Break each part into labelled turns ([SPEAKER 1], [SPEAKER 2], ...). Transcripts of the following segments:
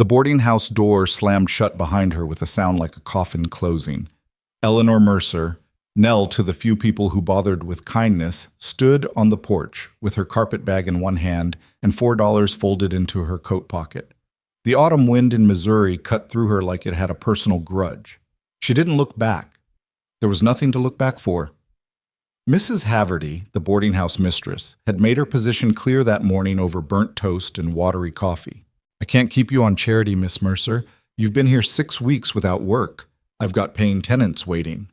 [SPEAKER 1] The boarding house door slammed shut behind her with a sound like a coffin closing. Eleanor Mercer, Nell to the few people who bothered with kindness, stood on the porch with her carpet bag in one hand and $4 folded into her coat pocket. The autumn wind in Missouri cut through her like it had a personal grudge. She didn't look back. There was nothing to look back for. Mrs. Haverty, the boarding house mistress, had made her position clear that morning over burnt toast and watery coffee. "I can't keep you on charity, Miss Mercer. You've been here 6 weeks without work. I've got paying tenants waiting."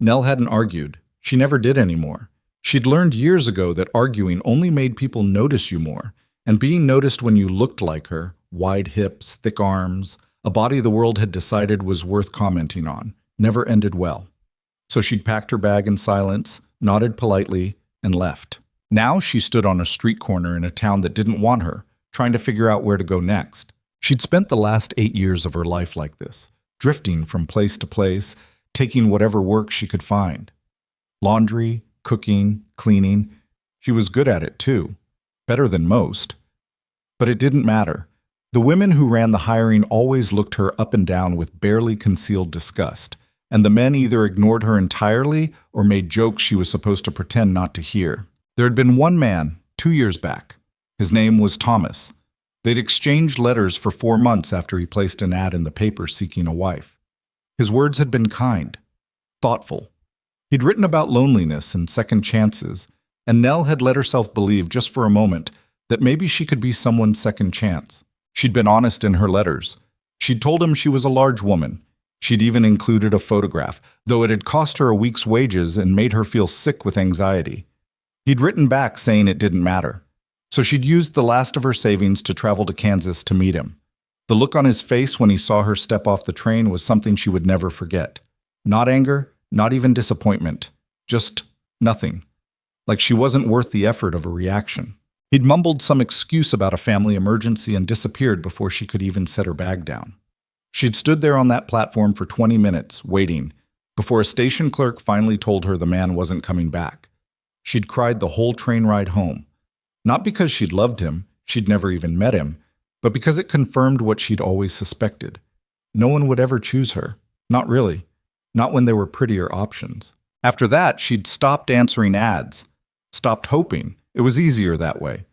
[SPEAKER 1] Nell hadn't argued. She never did anymore. She'd learned years ago that arguing only made people notice you more, and being noticed when you looked like her, wide hips, thick arms, a body the world had decided was worth commenting on, never ended well. So she'd packed her bag in silence, nodded politely, and left. Now she stood on a street corner in a town that didn't want her, trying to figure out where to go next. She'd spent the last 8 years of her life like this, drifting from place to place, taking whatever work she could find. Laundry, cooking, cleaning. She was good at it too, better than most. But it didn't matter. The women who ran the hiring always looked her up and down with barely concealed disgust, and the men either ignored her entirely or made jokes she was supposed to pretend not to hear. There had been one man, 2 years back. His name was Thomas. They'd exchanged letters for 4 months after he placed an ad in the paper seeking a wife. His words had been kind, thoughtful. He'd written about loneliness and second chances, and Nell had let herself believe just for a moment that maybe she could be someone's second chance. She'd been honest in her letters. She'd told him she was a large woman. She'd even included a photograph, though it had cost her a week's wages and made her feel sick with anxiety. He'd written back saying it didn't matter. So she'd used the last of her savings to travel to Kansas to meet him. The look on his face when he saw her step off the train was something she would never forget. Not anger, not even disappointment. Just nothing. Like she wasn't worth the effort of a reaction. He'd mumbled some excuse about a family emergency and disappeared before she could even set her bag down. She'd stood there on that platform for 20 minutes, waiting, before a station clerk finally told her the man wasn't coming back. She'd cried the whole train ride home. Not because she'd loved him, she'd never even met him, but because it confirmed what she'd always suspected. No one would ever choose her. Not really. Not when there were prettier options. After that, she'd stopped answering ads. Stopped hoping. It was easier that way.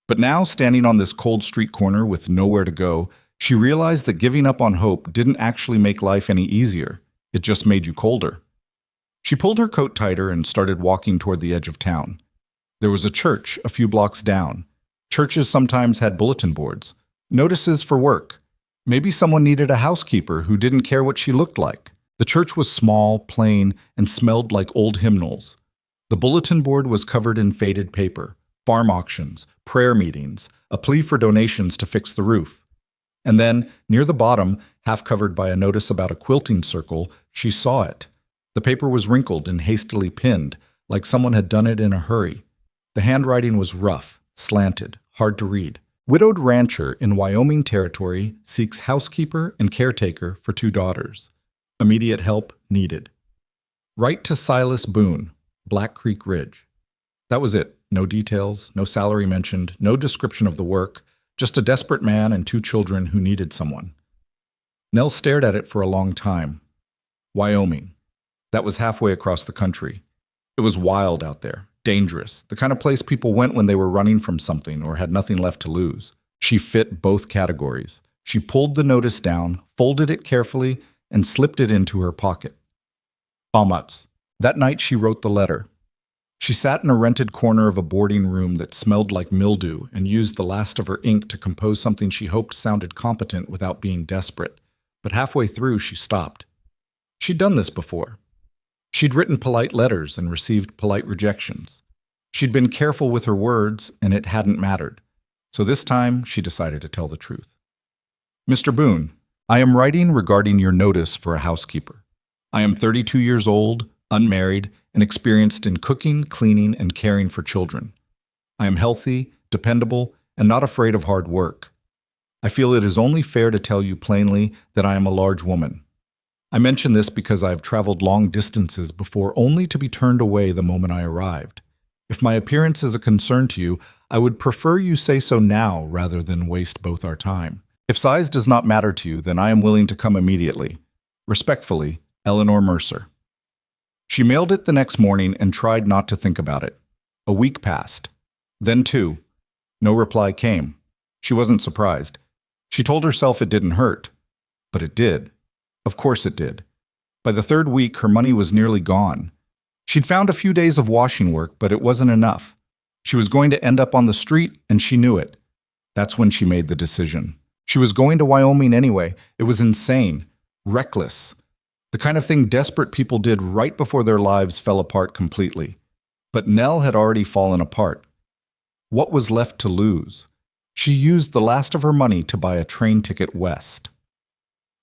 [SPEAKER 1] But now, standing on this cold street corner with nowhere to go, she realized that giving up on hope didn't actually make life any easier. It just made you colder. She pulled her coat tighter and started walking toward the edge of town. There was a church a few blocks down. Churches sometimes had bulletin boards. Notices for work. Maybe someone needed a housekeeper who didn't care what she looked like. The church was small, plain, and smelled like old hymnals. The bulletin board was covered in faded paper, farm auctions, prayer meetings, a plea for donations to fix the roof. And then, near the bottom, half covered by a notice about a quilting circle, she saw it. The paper was wrinkled and hastily pinned, like someone had done it in a hurry. The handwriting was rough, slanted, hard to read. Widowed rancher in Wyoming Territory seeks housekeeper and caretaker for 2 daughters. Immediate help needed. Write to Silas Boone, Black Creek Ridge. That was it. No details, no salary mentioned, no description of the work, just a desperate man and 2 children who needed someone. Nell stared at it for a long time. Wyoming. That was halfway across the country. It was wild out there. Dangerous, the kind of place people went when they were running from something or had nothing left to lose. She fit both categories. She pulled the notice down, folded it carefully, and slipped it into her pocket. Almutz. That night she wrote the letter. She sat in a rented corner of a boarding room that smelled like mildew and used the last of her ink to compose something she hoped sounded competent without being desperate. But halfway through, she stopped. She'd done this before. She'd written polite letters and received polite rejections. She'd been careful with her words, and it hadn't mattered. So this time, she decided to tell the truth. Mr. Boone, I am writing regarding your notice for a housekeeper. I am 32 years old, unmarried, and experienced in cooking, cleaning, and caring for children. I am healthy, dependable, and not afraid of hard work. I feel it is only fair to tell you plainly that I am a large woman. I mention this because I have traveled long distances before only to be turned away the moment I arrived. If my appearance is a concern to you, I would prefer you say so now rather than waste both our time. If size does not matter to you, then I am willing to come immediately. Respectfully, Eleanor Mercer. She mailed it the next morning and tried not to think about it. A week passed. Then two. No reply came. She wasn't surprised. She told herself it didn't hurt. But it did. Of course it did. By the third week, her money was nearly gone. She'd found a few days of washing work, but it wasn't enough. She was going to end up on the street, and she knew it. That's when she made the decision. She was going to Wyoming anyway. It was insane. Reckless. The kind of thing desperate people did right before their lives fell apart completely. But Nell had already fallen apart. What was left to lose? She used the last of her money to buy a train ticket west.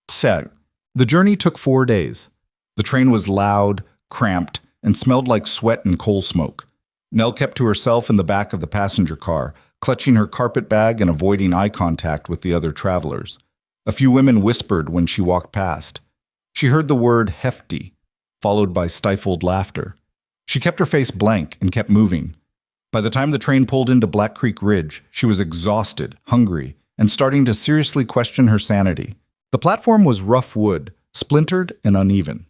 [SPEAKER 1] Sad. The journey took 4 days. The train was loud, cramped, and smelled like sweat and coal smoke. Nell kept to herself in the back of the passenger car, clutching her carpet bag and avoiding eye contact with the other travelers. A few women whispered when she walked past. She heard the word hefty, followed by stifled laughter. She kept her face blank and kept moving. By the time the train pulled into Black Creek Ridge, she was exhausted, hungry, and starting to seriously question her sanity. The platform was rough wood, splintered and uneven.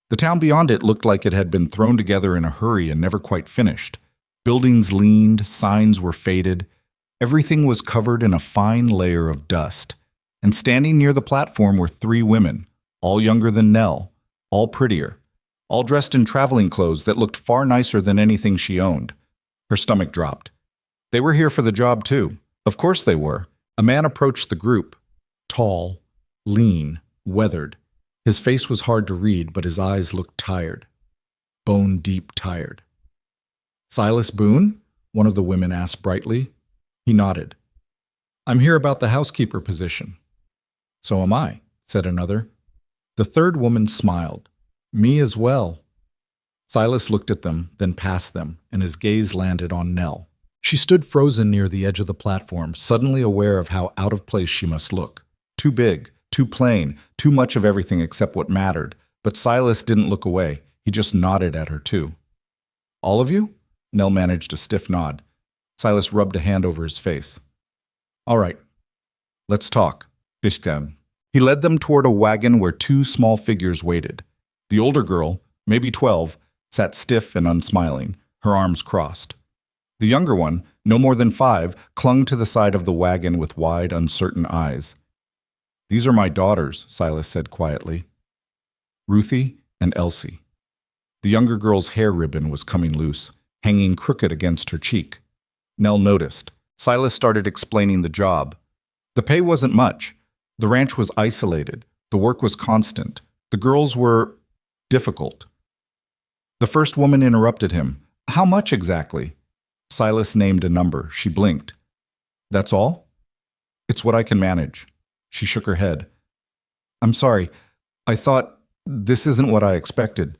[SPEAKER 1] The town beyond it looked like it had been thrown together in a hurry and never quite finished. Buildings leaned, signs were faded. Everything was covered in a fine layer of dust. And standing near the platform were 3 women, all younger than Nell, all prettier, all dressed in traveling clothes that looked far nicer than anything she owned. Her stomach dropped. They were here for the job too. Of course they were. A man approached the group. Tall, lean, weathered. His face was hard to read, but his eyes looked tired. Bone-deep tired. "Silas Boone?" one of the women asked brightly. He nodded. "I'm here about the housekeeper position." "So am I," said another. The third woman smiled. "Me as well." Silas looked at them, then past them, and his gaze landed on Nell. She stood frozen near the edge of the platform, suddenly aware of how out of place she must look. Too big, too plain, too much of everything except what mattered. But Silas didn't look away. He just nodded at her too. "All of you?" Nell managed a stiff nod. Silas rubbed a hand over his face. "All right, let's talk." He led them toward a wagon where 2 small figures waited. The older girl, maybe 12, sat stiff and unsmiling, her arms crossed. The younger one, no more than 5, clung to the side of the wagon with wide, uncertain eyes. "These are my daughters," Silas said quietly. Ruthie and Elsie. The younger girl's hair ribbon was coming loose, hanging crooked against her cheek. Nell noticed. Silas started explaining the job. The pay wasn't much. The ranch was isolated. The work was constant. The girls were difficult. The first woman interrupted him. "How much exactly?" Silas named a number. She blinked. "That's all?" "It's what I can manage." She shook her head. "I'm sorry. I thought this isn't what I expected."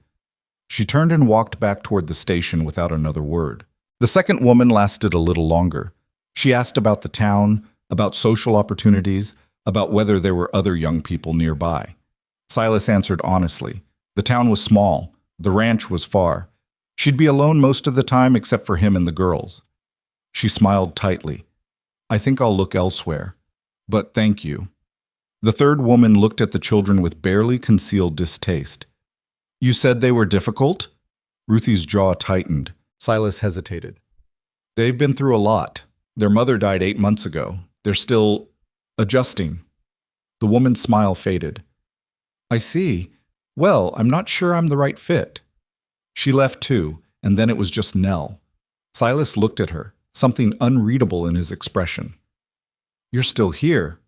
[SPEAKER 1] She turned and walked back toward the station without another word. The second woman lasted a little longer. She asked about the town, about social opportunities, about whether there were other young people nearby. Silas answered honestly. The town was small. The ranch was far. She'd be alone most of the time except for him and the girls. She smiled tightly. "I think I'll look elsewhere. But thank you." The third woman looked at the children with barely concealed distaste. "You said they were difficult?" Ruthie's jaw tightened. Silas hesitated. "They've been through a lot. Their mother died 8 months ago. They're still adjusting." The woman's smile faded. "I see. Well, I'm not sure I'm the right fit." She left too, and then it was just Nell. Silas looked at her, something unreadable in his expression. "You're still here."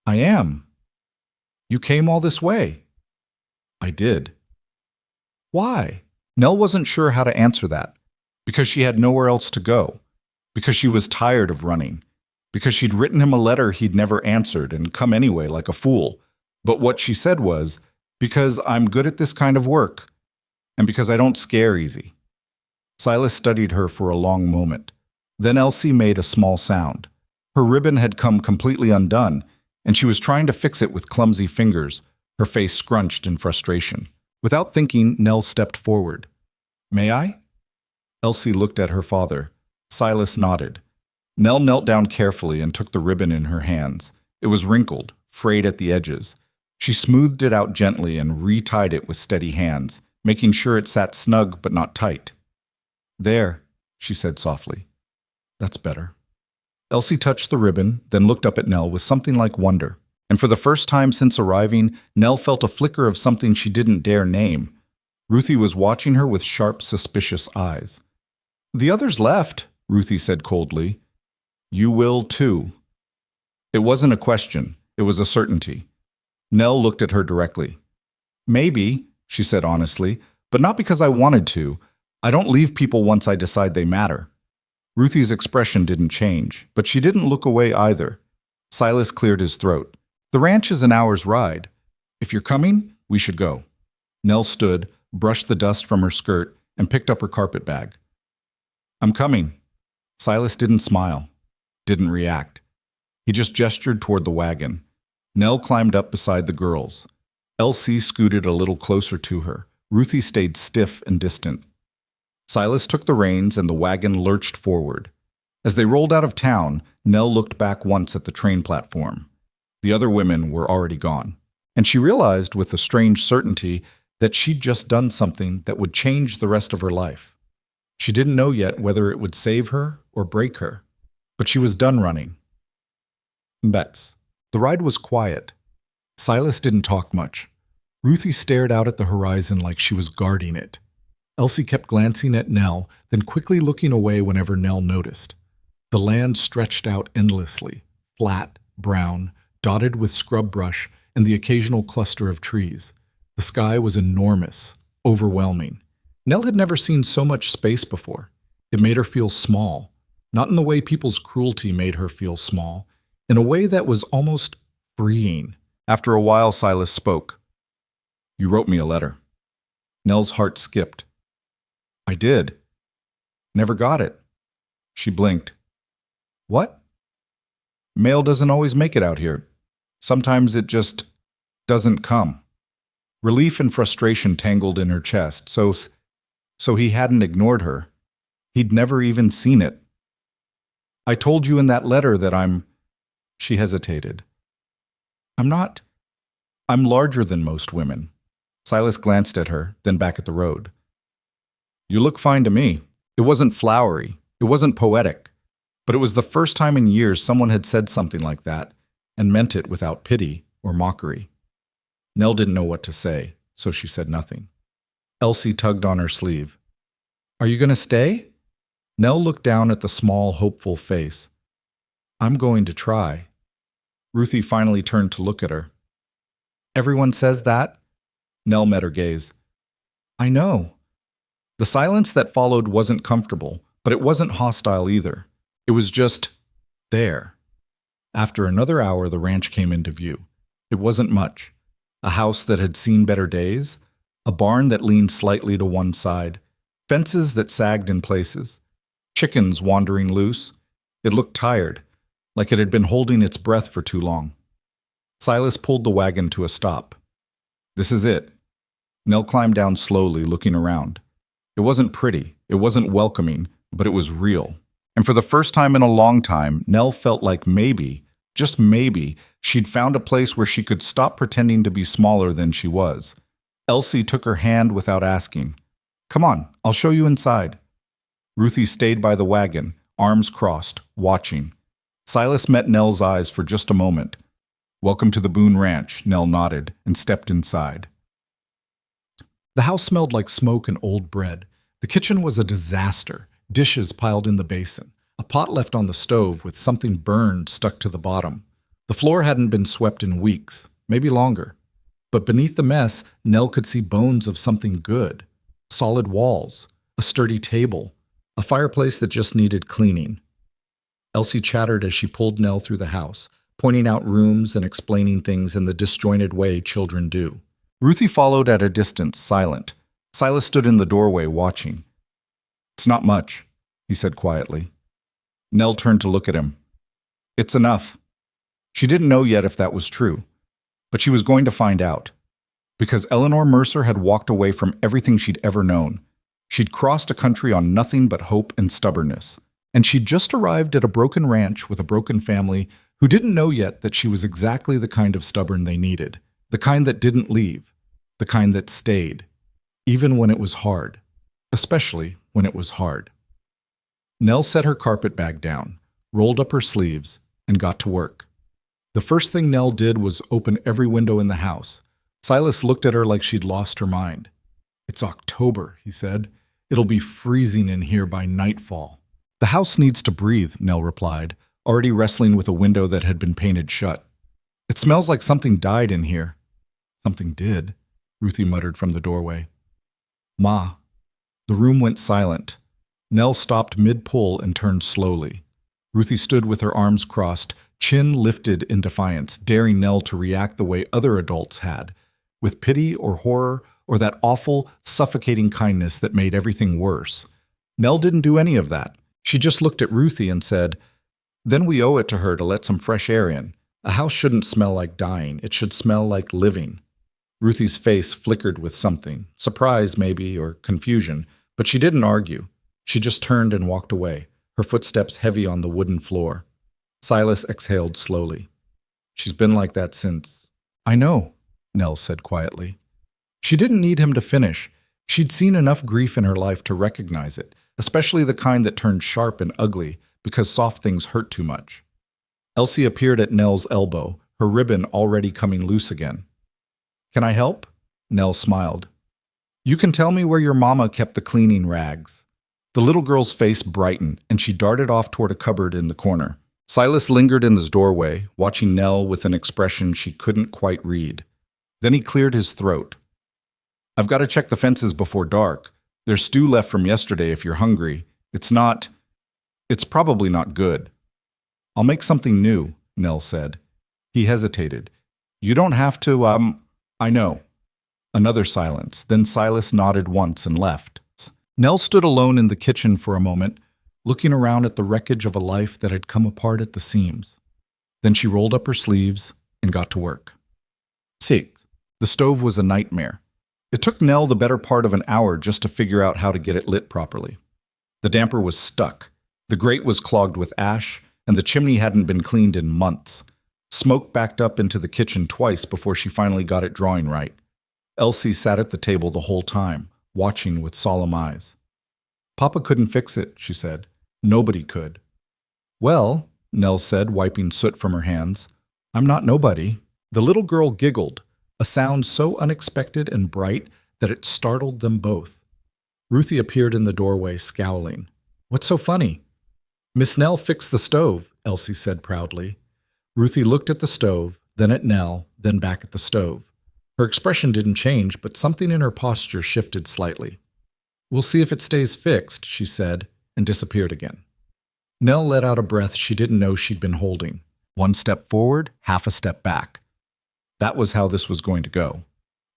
[SPEAKER 1] "I am." "You came all this way." "I did." "Why?" Nell wasn't sure how to answer that. Because she had nowhere else to go. Because she was tired of running. Because she'd written him a letter he'd never answered and come anyway like a fool. But what she said was, "Because I'm good at this kind of work. And because I don't scare easy." Silas studied her for a long moment. Then Elsie made a small sound. Her ribbon had come completely undone, and she was trying to fix it with clumsy fingers, her face scrunched in frustration. Without thinking, Nell stepped forward. "May I?" Elsie looked at her father. Silas nodded. Nell knelt down carefully and took the ribbon in her hands. It was wrinkled, frayed at the edges. She smoothed it out gently and retied it with steady hands, making sure it sat snug but not tight. "There," she said softly. "That's better." Elsie touched the ribbon, then looked up at Nell with something like wonder. And for the first time since arriving, Nell felt a flicker of something she didn't dare name. Ruthie was watching her with sharp, suspicious eyes. "The others left," Ruthie said coldly. "You will too." It wasn't a question, it was a certainty. Nell looked at her directly. "Maybe," she said honestly, "but not because I wanted to. I don't leave people once I decide they matter." Ruthie's expression didn't change, but she didn't look away either. Silas cleared his throat. "The ranch is an hour's ride. If you're coming, we should go." Nell stood, brushed the dust from her skirt, and picked up her carpet bag. "I'm coming." Silas didn't smile, didn't react. He just gestured toward the wagon. Nell climbed up beside the girls. Elsie scooted a little closer to her. Ruthie stayed stiff and distant. Silas took the reins and the wagon lurched forward. As they rolled out of town, Nell looked back once at the train platform. The other women were already gone, and she realized with a strange certainty that she'd just done something that would change the rest of her life. She didn't know yet whether it would save her or break her, but she was done running. Bets. The ride was quiet. Silas didn't talk much. Ruthie stared out at the horizon like she was guarding it. Elsie kept glancing at Nell, then quickly looking away whenever Nell noticed. The land stretched out endlessly, flat, brown, dotted with scrub brush and the occasional cluster of trees. The sky was enormous, overwhelming. Nell had never seen so much space before. It made her feel small, not in the way people's cruelty made her feel small, in a way that was almost freeing. After a while, Silas spoke. "You wrote me a letter." Nell's heart skipped. "I did. Never got it." She blinked. "What?" "Mail doesn't always make it out here. Sometimes it just doesn't come." Relief and frustration tangled in her chest, so he hadn't ignored her. He'd never even seen it. "I told you in that letter that She hesitated. I'm larger than most women." Silas glanced at her, then back at the road. "You look fine to me." It wasn't flowery, it wasn't poetic, but it was the first time in years someone had said something like that and meant it without pity or mockery. Nell didn't know what to say, so she said nothing. Elsie tugged on her sleeve. "Are you going to stay?" Nell looked down at the small, hopeful face. "I'm going to try." Ruthie finally turned to look at her. "Everyone says that?" Nell met her gaze. "I know." The silence that followed wasn't comfortable, but it wasn't hostile either. It was just there. After another hour, the ranch came into view. It wasn't much. A house that had seen better days, a barn that leaned slightly to one side, fences that sagged in places, chickens wandering loose. It looked tired, like it had been holding its breath for too long. Silas pulled the wagon to a stop. "This is it." Nell climbed down slowly, looking around. It wasn't pretty, it wasn't welcoming, but it was real. And for the first time in a long time, Nell felt like maybe, just maybe, she'd found a place where she could stop pretending to be smaller than she was. Elsie took her hand without asking. "Come on, I'll show you inside." Ruthie stayed by the wagon, arms crossed, watching. Silas met Nell's eyes for just a moment. "Welcome to the Boone Ranch," Nell nodded and stepped inside. The house smelled like smoke and old bread. The kitchen was a disaster, dishes piled in the basin, a pot left on the stove with something burned stuck to the bottom. The floor hadn't been swept in weeks, maybe longer. But beneath the mess, Nell could see bones of something good. Solid walls, a sturdy table, a fireplace that just needed cleaning. Elsie chattered as she pulled Nell through the house, pointing out rooms and explaining things in the disjointed way children do. Ruthie followed at a distance, silent. Silas stood in the doorway, watching. "It's not much," he said quietly. Nell turned to look at him. "It's enough." She didn't know yet if that was true, but she was going to find out. Because Eleanor Mercer had walked away from everything she'd ever known. She'd crossed a country on nothing but hope and stubbornness. And she'd just arrived at a broken ranch with a broken family, who didn't know yet that she was exactly the kind of stubborn they needed, the kind that didn't leave, the kind that stayed, even when it was hard, especially when it was hard. Nell set her carpet bag down, rolled up her sleeves, and got to work. The first thing Nell did was open every window in the house. Silas looked at her like she'd lost her mind. "It's October," he said. "It'll be freezing in here by nightfall." "The house needs to breathe," Nell replied, already wrestling with a window that had been painted shut. "It smells like something died in here." "Something did," Ruthie muttered from the doorway. "Ma." The room went silent. Nell stopped mid-pull and turned slowly. Ruthie stood with her arms crossed, chin lifted in defiance, daring Nell to react the way other adults had, with pity or horror or that awful, suffocating kindness that made everything worse. Nell didn't do any of that. She just looked at Ruthie and said, "Then we owe it to her to let some fresh air in. A house shouldn't smell like dying. It should smell like living." Ruthie's face flickered with something, surprise maybe, or confusion, but she didn't argue. She just turned and walked away, her footsteps heavy on the wooden floor. Silas exhaled slowly. "She's been like that since—" "I know," Nell said quietly. She didn't need him to finish. She'd seen enough grief in her life to recognize it, especially the kind that turned sharp and ugly because soft things hurt too much. Elsie appeared at Nell's elbow, her ribbon already coming loose again. "Can I help?" Nell smiled. "You can tell me where your mama kept the cleaning rags." The little girl's face brightened, and she darted off toward a cupboard in the corner. Silas lingered in his doorway, watching Nell with an expression she couldn't quite read. Then he cleared his throat. "I've got to check the fences before dark. There's stew left from yesterday if you're hungry. It's probably not good." "I'll make something new," Nell said. He hesitated. "You don't have to, I know." Another silence. Then Silas nodded once and left. Nell stood alone in the kitchen for a moment, looking around at the wreckage of a life that had come apart at the seams. Then she rolled up her sleeves and got to work. 6. The stove was a nightmare. It took Nell the better part of an hour just to figure out how to get it lit properly. The damper was stuck, the grate was clogged with ash, and the chimney hadn't been cleaned in months. Smoke backed up into the kitchen twice before she finally got it drawing right. Elsie sat at the table the whole time, watching with solemn eyes. "Papa couldn't fix it," she said. "Nobody could." "Well," Nell said, wiping soot from her hands, "I'm not nobody." The little girl giggled, a sound so unexpected and bright that it startled them both. Ruthie appeared in the doorway, scowling. "What's so funny?" "Miss Nell fixed the stove," Elsie said proudly. Ruthie looked at the stove, then at Nell, then back at the stove. Her expression didn't change, but something in her posture shifted slightly. "We'll see if it stays fixed," she said, and disappeared again. Nell let out a breath she didn't know she'd been holding. One step forward, half a step back. That was how this was going to go.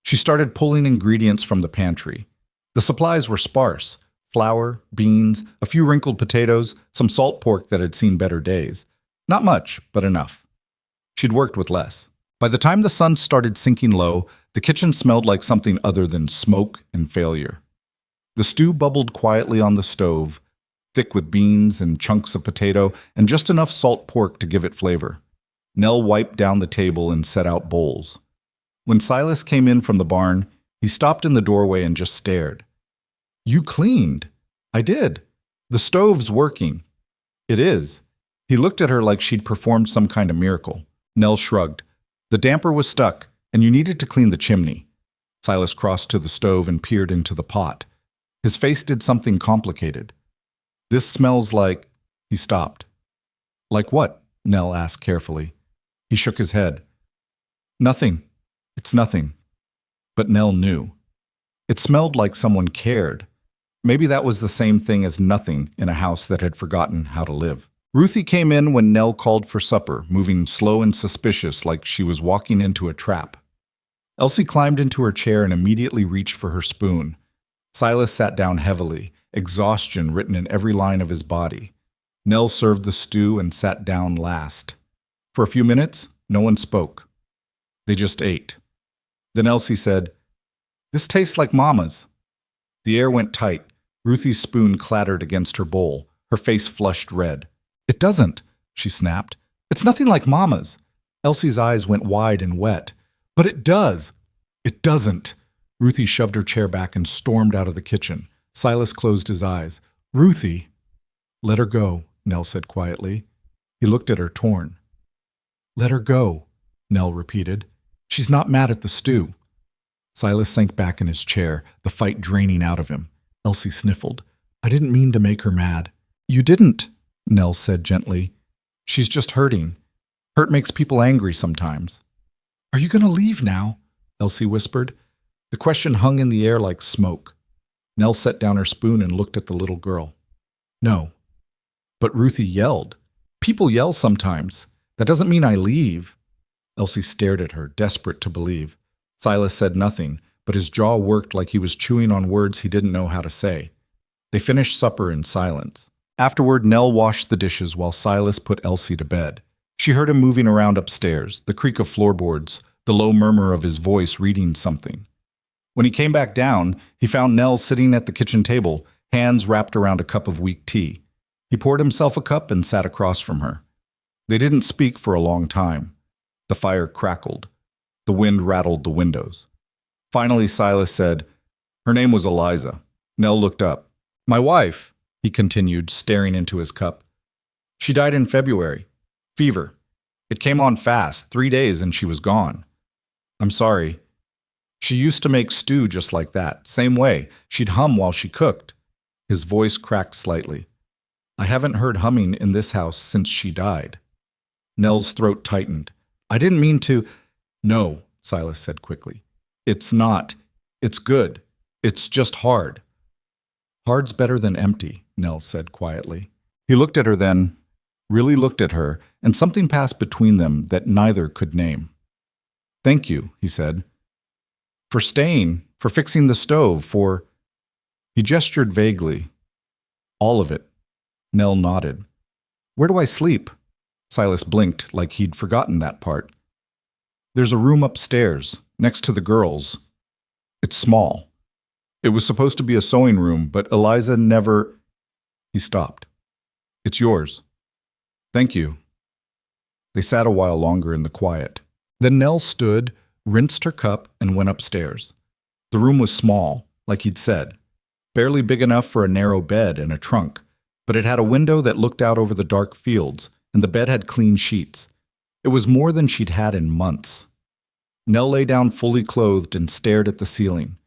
[SPEAKER 1] She started pulling ingredients from the pantry. The supplies were sparse: flour, beans, a few wrinkled potatoes, some salt pork that had seen better days. Not much, but enough. She'd worked with less. By the time the sun started sinking low, the kitchen smelled like something other than smoke and failure. The stew bubbled quietly on the stove, thick with beans and chunks of potato and just enough salt pork to give it flavor. Nell wiped down the table and set out bowls. When Silas came in from the barn, he stopped in the doorway and just stared. "You cleaned." "I did. The stove's working." "It is." He looked at her like she'd performed some kind of miracle. Nell shrugged. "The damper was stuck, and you needed to clean the chimney." Silas crossed to the stove and peered into the pot. His face did something complicated. "This smells like—" He stopped. "Like what?" Nell asked carefully. He shook his head. "Nothing. It's nothing." But Nell knew. It smelled like someone cared. Maybe that was the same thing as nothing in a house that had forgotten how to live. Ruthie came in when Nell called for supper, moving slow and suspicious like she was walking into a trap. Elsie climbed into her chair and immediately reached for her spoon. Silas sat down heavily, exhaustion written in every line of his body. Nell served the stew and sat down last. For a few minutes, no one spoke. They just ate. Then Elsie said, "This tastes like Mama's." The air went tight. Ruthie's spoon clattered against her bowl. Her face flushed red. "It doesn't," she snapped. It's nothing like Mama's. Elsie's eyes went wide and wet. But it does. It doesn't. Ruthie shoved her chair back and stormed out of the kitchen. Silas closed his eyes. Ruthie. Let her go, Nell said quietly. He looked at her, torn. Let her go, Nell repeated. She's not mad at the stew. Silas sank back in his chair, the fight draining out of him. Elsie sniffled. I didn't mean to make her mad. You didn't, Nell said gently. She's just hurting. Hurt makes people angry sometimes. Are you going to leave now? Elsie whispered. The question hung in the air like smoke. Nell set down her spoon and looked at the little girl. No. But Ruthie yelled. People yell sometimes. That doesn't mean I leave. Elsie stared at her, desperate to believe. Silas said nothing, but his jaw worked like he was chewing on words he didn't know how to say. They finished supper in silence. Afterward, Nell washed the dishes while Silas put Elsie to bed. She heard him moving around upstairs, the creak of floorboards, the low murmur of his voice reading something. When he came back down, he found Nell sitting at the kitchen table, hands wrapped around a cup of weak tea. He poured himself a cup and sat across from her. They didn't speak for a long time. The fire crackled. The wind rattled the windows. Finally, Silas said, Her name was Eliza. Nell looked up. My wife, he continued, staring into his cup. She died in February. Fever. It came on fast, 3 days, and she was gone. I'm sorry. She used to make stew just like that, same way. She'd hum while she cooked. His voice cracked slightly. I haven't heard humming in this house since she died. Nell's throat tightened. I didn't mean to. No, Silas said quickly. It's not. It's good. It's just hard. Hard's better than empty, Nell said quietly. He looked at her then, really looked at her, and something passed between them that neither could name. Thank you, he said. For staying, for fixing the stove, for... He gestured vaguely. All of it. Nell nodded. Where do I sleep? Silas blinked like he'd forgotten that part. There's a room upstairs, next to the girls. It's small. It was supposed to be a sewing room, but Eliza never... He stopped. It's yours. Thank you. They sat a while longer in the quiet. Then Nell stood, rinsed her cup, and went upstairs. The room was small, like he'd said, barely big enough for a narrow bed and a trunk, but it had a window that looked out over the dark fields, and the bed had clean sheets. It was more than she'd had in months. Nell lay down fully clothed and stared at the ceiling.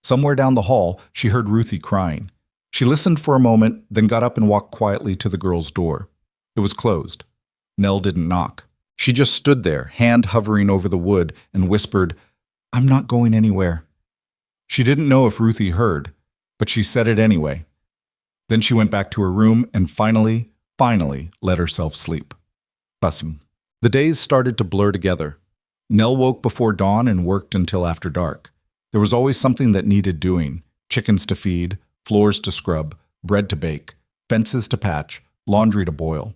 [SPEAKER 1] Somewhere down the hall, she heard Ruthie crying. She listened for a moment, then got up and walked quietly to the girl's door. It was closed. Nell didn't knock. She just stood there, hand hovering over the wood, and whispered, I'm not going anywhere. She didn't know if Ruthie heard, but she said it anyway. Then she went back to her room and finally let herself sleep. Bussing. The days started to blur together. Nell woke before dawn and worked until after dark. There was always something that needed doing. Chickens to feed, floors to scrub, bread to bake, fences to patch, laundry to boil.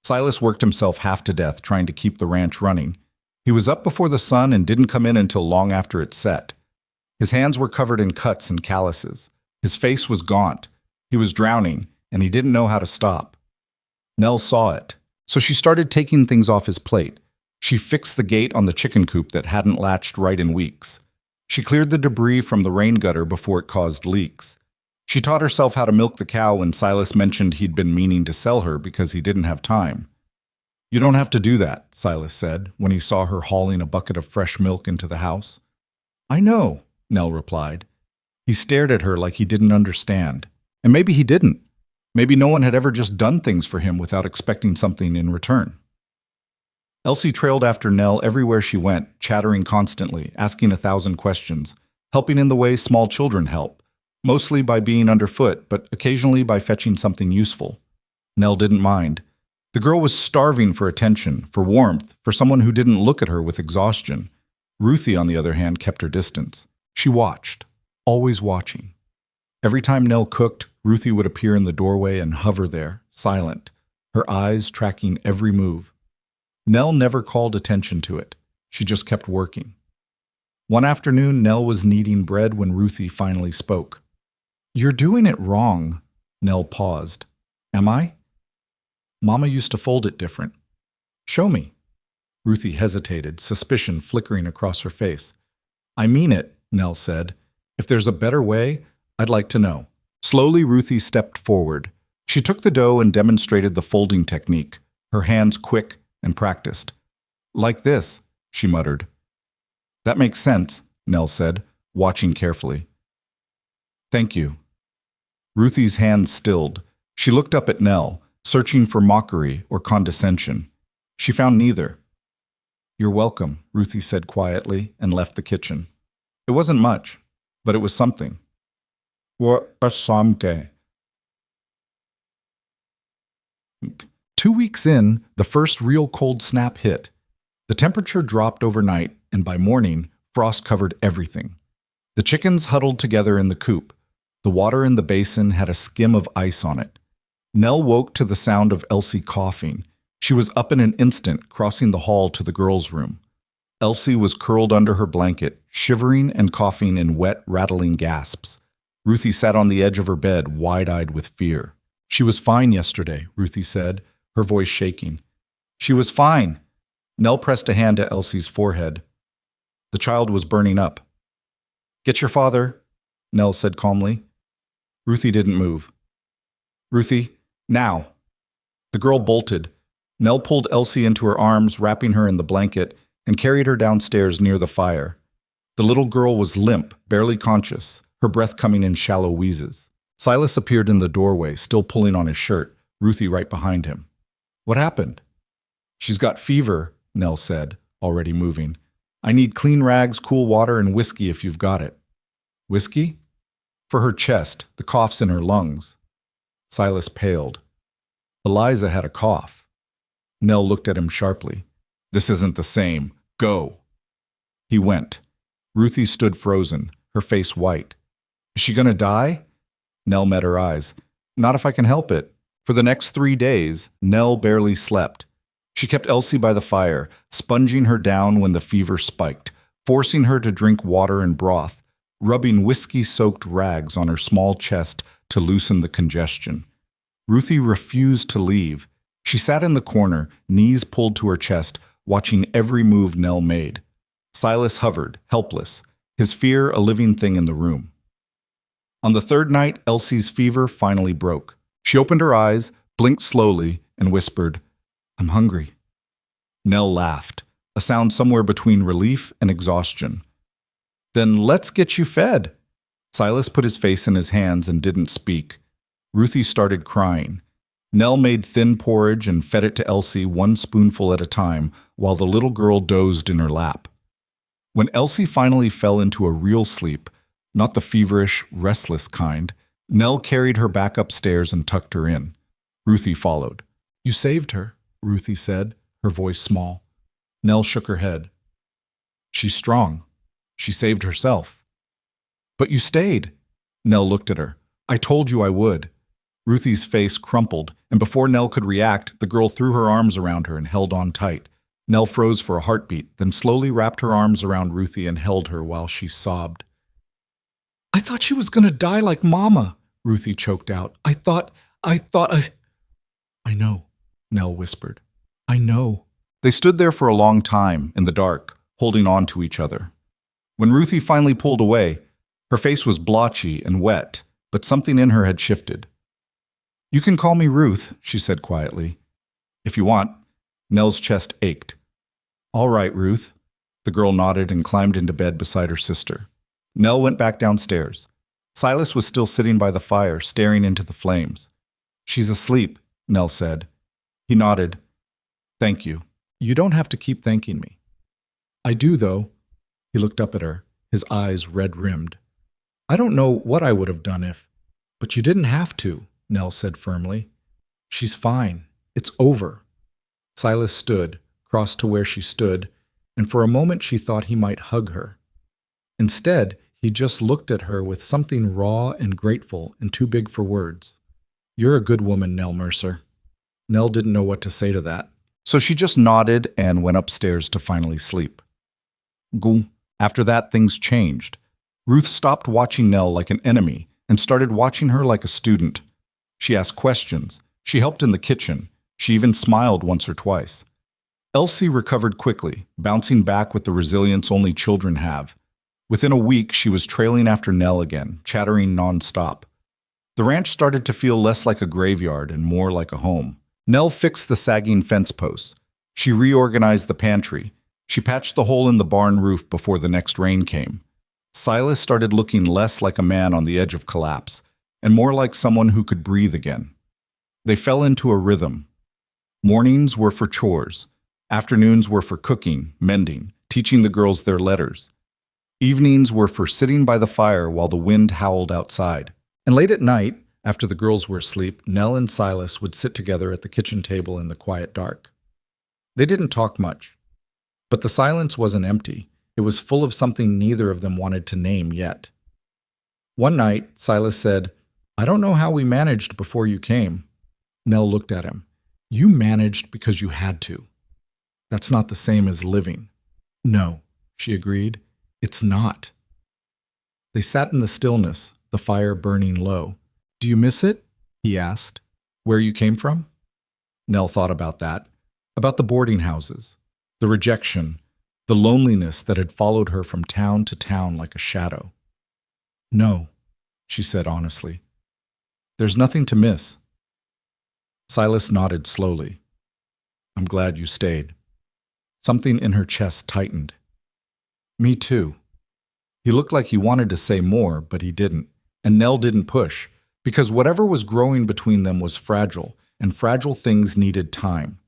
[SPEAKER 1] Silas worked himself half to death trying to keep the ranch running. He was up before the sun and didn't come in until long after it set. His hands were covered in cuts and calluses. His face was gaunt. He was drowning, and he didn't know how to stop. Nell saw it, so she started taking things off his plate. She fixed the gate on the chicken coop that hadn't latched right in weeks. She cleared the debris from the rain gutter before it caused leaks. She taught herself how to milk the cow when Silas mentioned he'd been meaning to sell her because he didn't have time. You don't have to do that, Silas said, when he saw her hauling a bucket of fresh milk into the house. I know, Nell replied. He stared at her like he didn't understand. And maybe he didn't. Maybe no one had ever just done things for him without expecting something in return. Elsie trailed after Nell everywhere she went, chattering constantly, asking 1,000 questions, helping in the way small children help, mostly by being underfoot, but occasionally by fetching something useful. Nell didn't mind. The girl was starving for attention, for warmth, for someone who didn't look at her with exhaustion. Ruthie, on the other hand, kept her distance. She watched, always watching. Every time Nell cooked, Ruthie would appear in the doorway and hover there, silent, her eyes tracking every move. Nell never called attention to it. She just kept working. One afternoon, Nell was kneading bread when Ruthie finally spoke. You're doing it wrong. Nell paused. Am I? Mama used to fold it different. Show me. Ruthie hesitated, suspicion flickering across her face. I mean it, Nell said. If there's a better way, I'd like to know. Slowly, Ruthie stepped forward. She took the dough and demonstrated the folding technique, her hands quick and practiced. Like this, she muttered. That makes sense, Nell said, watching carefully. Thank you. Ruthie's hands stilled. She looked up at Nell, searching for mockery or condescension. She found neither. You're welcome, Ruthie said quietly and left the kitchen. It wasn't much, but it was something. What a someday. 2 weeks in, the first real cold snap hit. The temperature dropped overnight, and by morning, frost covered everything. The chickens huddled together in the coop. The water in the basin had a skim of ice on it. Nell woke to the sound of Elsie coughing. She was up in an instant, crossing the hall to the girls' room. Elsie was curled under her blanket, shivering and coughing in wet, rattling gasps. Ruthie sat on the edge of her bed, wide-eyed with fear. She was fine yesterday, Ruthie said, her voice shaking. She was fine. Nell pressed a hand to Elsie's forehead. The child was burning up. Get your father, Nell said calmly. Ruthie didn't move. Ruthie, now. The girl bolted. Nell pulled Elsie into her arms, wrapping her in the blanket, and carried her downstairs near the fire. The little girl was limp, barely conscious, her breath coming in shallow wheezes. Silas appeared in the doorway, still pulling on his shirt, Ruthie right behind him. What happened? She's got fever, Nell said, already moving. I need clean rags, cool water, and whiskey if you've got it. Whiskey? For her chest, the cough's in her lungs. Silas paled. Eliza had a cough. Nell looked at him sharply. This isn't the same. Go. He went. Ruthie stood frozen, her face white. Is she gonna die? Nell met her eyes. Not if I can help it. For the next 3 days, Nell barely slept. She kept Elsie by the fire, sponging her down when the fever spiked, forcing her to drink water and broth, rubbing whiskey-soaked rags on her small chest to loosen the congestion. Ruthie refused to leave. She sat in the corner, knees pulled to her chest, watching every move Nell made. Silas hovered, helpless, his fear a living thing in the room. On the 3rd night, Elsie's fever finally broke. She opened her eyes, blinked slowly, and whispered, I'm hungry. Nell laughed, a sound somewhere between relief and exhaustion. Then let's get you fed. Silas put his face in his hands and didn't speak. Ruthie started crying. Nell made thin porridge and fed it to Elsie 1 spoonful at a time while the little girl dozed in her lap. When Elsie finally fell into a real sleep, not the feverish, restless kind, Nell carried her back upstairs and tucked her in. Ruthie followed. You saved her, Ruthie said, her voice small. Nell shook her head. She's strong. She saved herself. But you stayed. Nell looked at her. I told you I would. Ruthie's face crumpled, and before Nell could react, the girl threw her arms around her and held on tight. Nell froze for a heartbeat, then slowly wrapped her arms around Ruthie and held her while she sobbed. I thought she was going to die like Mama, Ruthie choked out. I know, Nell whispered. I know. They stood there for a long time, in the dark, holding on to each other. When Ruthie finally pulled away, her face was blotchy and wet, but something in her had shifted. You can call me Ruth, she said quietly. If you want. Nell's chest ached. All right, Ruth. The girl nodded and climbed into bed beside her sister. Nell went back downstairs. Silas was still sitting by the fire, staring into the flames. She's asleep, Nell said. He nodded. Thank you. You don't have to keep thanking me. I do, though. He looked up at her, his eyes red-rimmed. I don't know what I would have done if... But you didn't have to, Nell said firmly. She's fine. It's over. Silas stood, crossed to where she stood, and for a moment she thought he might hug her. Instead, he just looked at her with something raw and grateful and too big for words. You're a good woman, Nell Mercer. Nell didn't know what to say to that, so she just nodded and went upstairs to finally sleep. After that, things changed. Ruth stopped watching Nell like an enemy and started watching her like a student. She asked questions. She helped in the kitchen. She even smiled once or twice. Elsie recovered quickly, bouncing back with the resilience only children have. Within a week, she was trailing after Nell again, chattering nonstop. The ranch started to feel less like a graveyard and more like a home. Nell fixed the sagging fence posts. She reorganized the pantry. She patched the hole in the barn roof before the next rain came. Silas started looking less like a man on the edge of collapse, and more like someone who could breathe again. They fell into a rhythm. Mornings were for chores. Afternoons were for cooking, mending, teaching the girls their letters. Evenings were for sitting by the fire while the wind howled outside. And late at night, after the girls were asleep, Nell and Silas would sit together at the kitchen table in the quiet dark. They didn't talk much. But the silence wasn't empty. It was full of something neither of them wanted to name yet. One night, Silas said, "I don't know how we managed before you came." Nell looked at him. "You managed because you had to. That's not the same as living." "No," she agreed. "It's not." They sat in the stillness, the fire burning low. "Do you miss it?" he asked. "Where you came from?" Nell thought about that, about the boarding houses, the rejection, the loneliness that had followed her from town to town like a shadow. "No," she said honestly. "There's nothing to miss." Silas nodded slowly. "I'm glad you stayed." Something in her chest tightened. "Me too." He looked like he wanted to say more, but he didn't, and Nell didn't push, because whatever was growing between them was fragile, and fragile things needed time.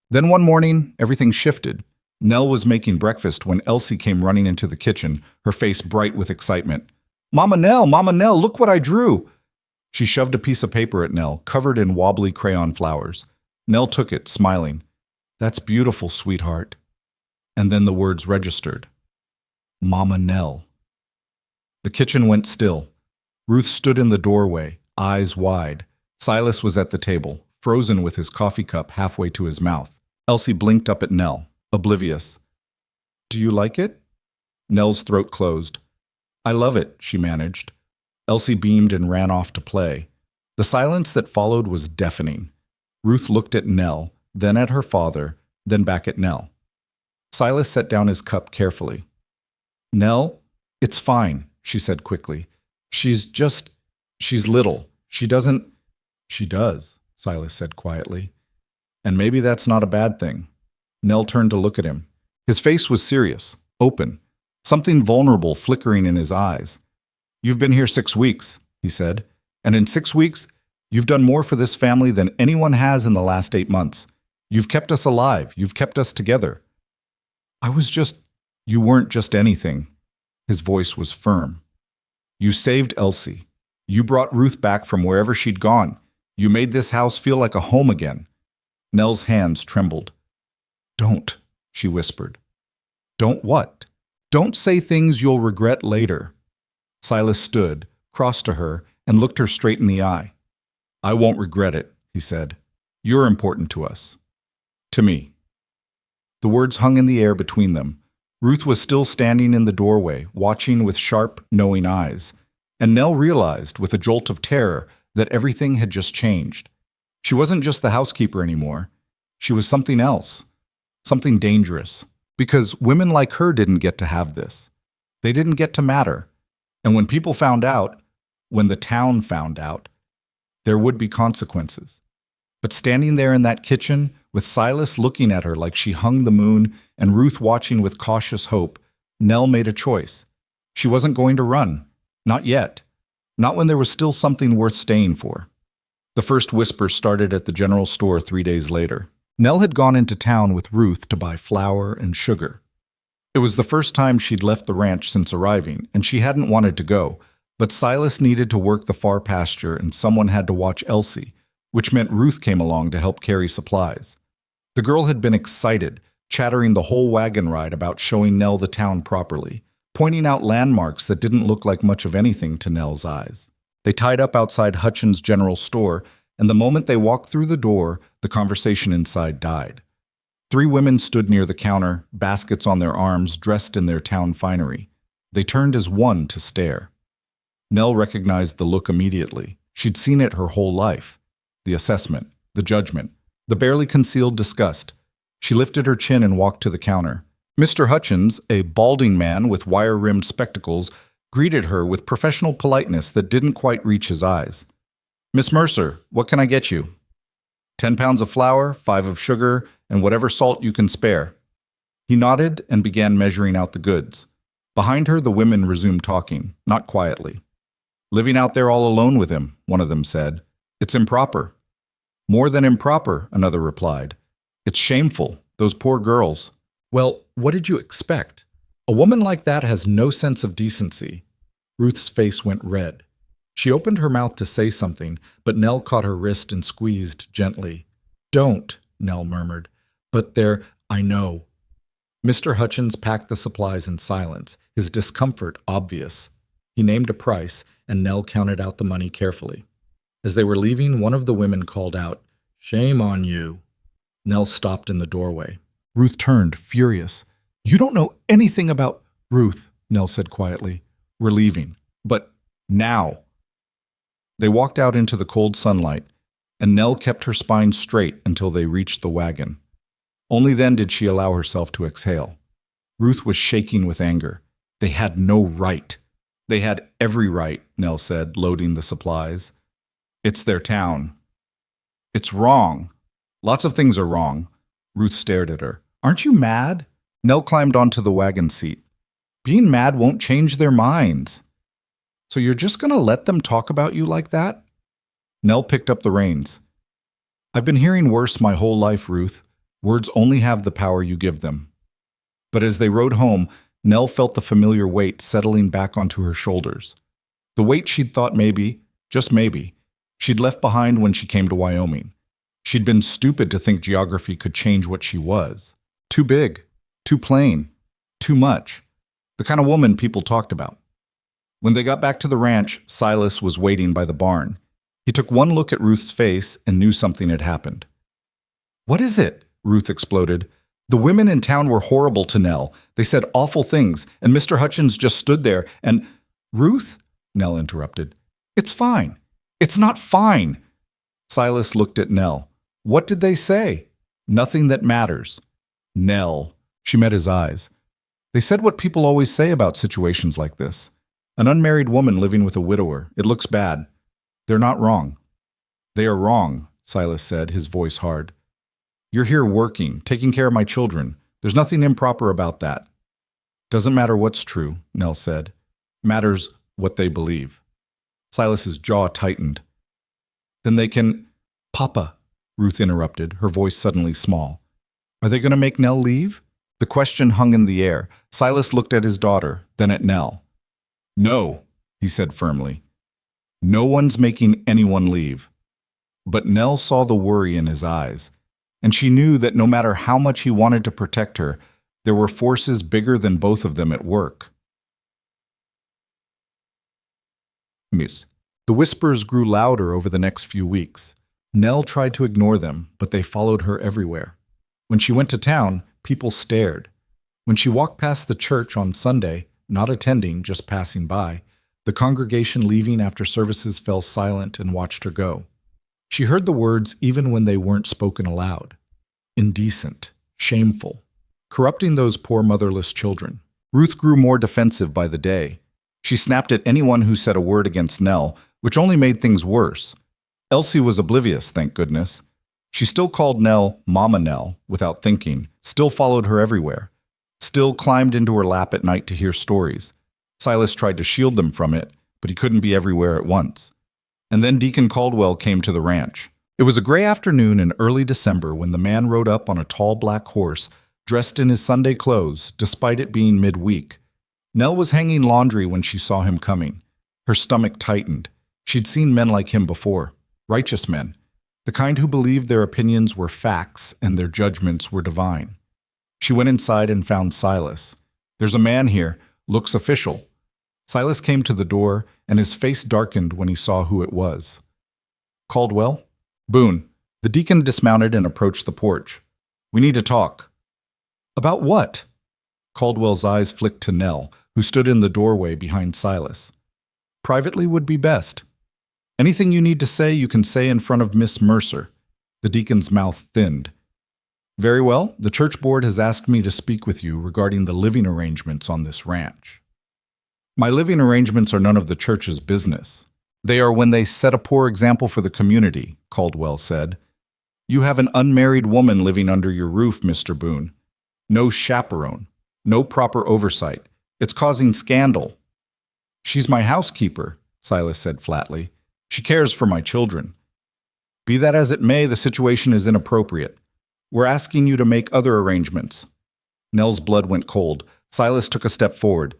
[SPEAKER 1] Then one morning, everything shifted. Nell was making breakfast when Elsie came running into the kitchen, her face bright with excitement. Mama Nell, look what I drew!" She shoved a piece of paper at Nell, covered in wobbly crayon flowers. Nell took it, smiling. "That's beautiful, sweetheart." And then the words registered. Mama Nell. The kitchen went still. Ruth stood in the doorway, eyes wide. Silas was at the table, frozen with his coffee cup halfway to his mouth. Elsie blinked up at Nell, oblivious. "Do you like it?" Nell's throat closed. "I love it," she managed. Elsie beamed and ran off to play. The silence that followed was deafening. Ruth looked at Nell, then at her father, then back at Nell. Silas set down his cup carefully. "Nell, it's fine," she said quickly. She's little. She doesn't—" "She does," Silas said quietly. "And maybe that's not a bad thing." Nell turned to look at him. His face was serious, open, something vulnerable flickering in his eyes. "You've been here 6 weeks," he said, "and in 6 weeks, you've done more for this family than anyone has in the last 8 months. You've kept us alive. You've kept us together." "You weren't just anything." His voice was firm. "You saved Elsie. You brought Ruth back from wherever she'd gone. You made this house feel like a home again." Nell's hands trembled. "Don't," she whispered. "Don't what?" "Don't say things you'll regret later." Silas stood, crossed to her, and looked her straight in the eye. "I won't regret it," he said. "You're important to us. To me." The words hung in the air between them. Ruth was still standing in the doorway, watching with sharp, knowing eyes, and Nell realized, with a jolt of terror, that everything had just changed. She wasn't just the housekeeper anymore. She was something else, something dangerous, because women like her didn't get to have this. They didn't get to matter. And when people found out, when the town found out, there would be consequences. But standing there in that kitchen, with Silas looking at her like she hung the moon and Ruth watching with cautious hope, Nell made a choice. She wasn't going to run. Not yet. Not when there was still something worth staying for. The first whisper started at the general store 3 days later. Nell had gone into town with Ruth to buy flour and sugar. It was the first time she'd left the ranch since arriving, and she hadn't wanted to go, but Silas needed to work the far pasture and someone had to watch Elsie, which meant Ruth came along to help carry supplies. The girl had been excited, chattering the whole wagon ride about showing Nell the town properly, pointing out landmarks that didn't look like much of anything to Nell's eyes. They tied up outside Hutchins' general store, and the moment they walked through the door, the conversation inside died. 3 women stood near the counter, baskets on their arms, dressed in their town finery. They turned as one to stare. Nell recognized the look immediately. She'd seen it her whole life. the assessment, the judgment, the barely concealed disgust. She lifted her chin and walked to the counter. Mr. Hutchins, a balding man with wire-rimmed spectacles, greeted her with professional politeness that didn't quite reach his eyes. "Miss Mercer, what can I get you?" 10 pounds of flour, 5 of sugar, and whatever salt you can spare." He nodded and began measuring out the goods. Behind her, the women resumed talking, not quietly. "Living out there all alone with him," one of them said. "It's improper." "More than improper," another replied. "It's shameful. Those poor girls." "Well, what did you expect? A woman like that has no sense of decency." Ruth's face went red. She opened her mouth to say something, but Nell caught her wrist and squeezed gently. "Don't," Nell murmured. "But I know." Mr. Hutchins packed the supplies in silence, his discomfort obvious. He named a price, and Nell counted out the money carefully. As they were leaving, one of the women called out, "Shame on you." Nell stopped in the doorway. Ruth turned, furious. "You don't know anything about—" "Ruth," Nell said quietly, "we're leaving. But now." They walked out into the cold sunlight, and Nell kept her spine straight until they reached the wagon. Only then did she allow herself to exhale. Ruth was shaking with anger. They had no right. "They had every right," Nell said, loading the supplies. "It's their town." "It's wrong. Lots of things are wrong." Ruth stared at her. "Aren't you mad?" Nell climbed onto the wagon seat. "Being mad won't change their minds." "So you're just going to let them talk about you like that?" Nell picked up the reins. "I've been hearing worse my whole life, Ruth. Words only have the power you give them." But as they rode home, Nell felt the familiar weight settling back onto her shoulders. The weight she'd thought maybe, just maybe, she'd left behind when she came to Wyoming. She'd been stupid to think geography could change what she was. Too big, too plain, too much. The kind of woman people talked about. When they got back to the ranch, Silas was waiting by the barn. He took one look at Ruth's face and knew something had happened. "What is it?" Ruth exploded. "The women in town were horrible to Nell. They said awful things, and Mr. Hutchins just stood there and—" "Ruth," Nell interrupted. "It's fine. It's not fine." Silas looked at Nell. "What did they say?" "Nothing that matters." "Nell." She met his eyes. "They said what people always say about situations like this. An unmarried woman living with a widower. It looks bad. They're not wrong." "They are wrong," Silas said, his voice hard. "You're here working, taking care of my children. There's nothing improper about that." "Doesn't matter what's true," Nell said. "Matters what they believe." Silas's jaw tightened. "Then they can—" "Papa," Ruth interrupted, her voice suddenly small. "Are they going to make Nell leave?" The question hung in the air. Silas looked at his daughter, then at Nell. "No," he said firmly. "No one's making anyone leave." But Nell saw the worry in his eyes, and she knew that no matter how much he wanted to protect her, there were forces bigger than both of them at work. The whispers grew louder over the next few weeks. Nell tried to ignore them, but they followed her everywhere. When she went to town, people stared. When she walked past the church on Sunday, not attending, just passing by, the congregation leaving after services fell silent and watched her go. She heard the words even when they weren't spoken aloud. Indecent, shameful, corrupting those poor motherless children. Ruth grew more defensive by the day. She snapped at anyone who said a word against Nell, which only made things worse. Elsie was oblivious, thank goodness. She still called Nell Mama Nell without thinking, still followed her everywhere, still climbed into her lap at night to hear stories. Silas tried to shield them from it, but he couldn't be everywhere at once. And then Deacon Caldwell came to the ranch. It was a gray afternoon in early December when the man rode up on a tall black horse, dressed in his Sunday clothes, despite it being midweek. Nell was hanging laundry when she saw him coming. Her stomach tightened. She'd seen men like him before, righteous men, the kind who believed their opinions were facts and their judgments were divine. She went inside and found Silas. "There's a man here. Looks official." Silas came to the door, and his face darkened when he saw who it was. "Caldwell?" "Boone." The deacon dismounted and approached the porch. "We need to talk." "About what?" Caldwell's eyes flicked to Nell, who stood in the doorway behind Silas. "Privately would be best." Anything you need to say, you can say in front of Miss Mercer. The deacon's mouth thinned. Very well, the church board has asked me to speak with you regarding the living arrangements on this ranch. My living arrangements are none of the church's business. They are when they set a poor example for the community, Caldwell said. You have an unmarried woman living under your roof, Mr. Boone. No chaperone, no proper oversight. It's causing scandal. She's my housekeeper, Silas said flatly. She cares for my children. Be that as it may, the situation is inappropriate. We're asking you to make other arrangements. Nell's blood went cold. Silas took a step forward.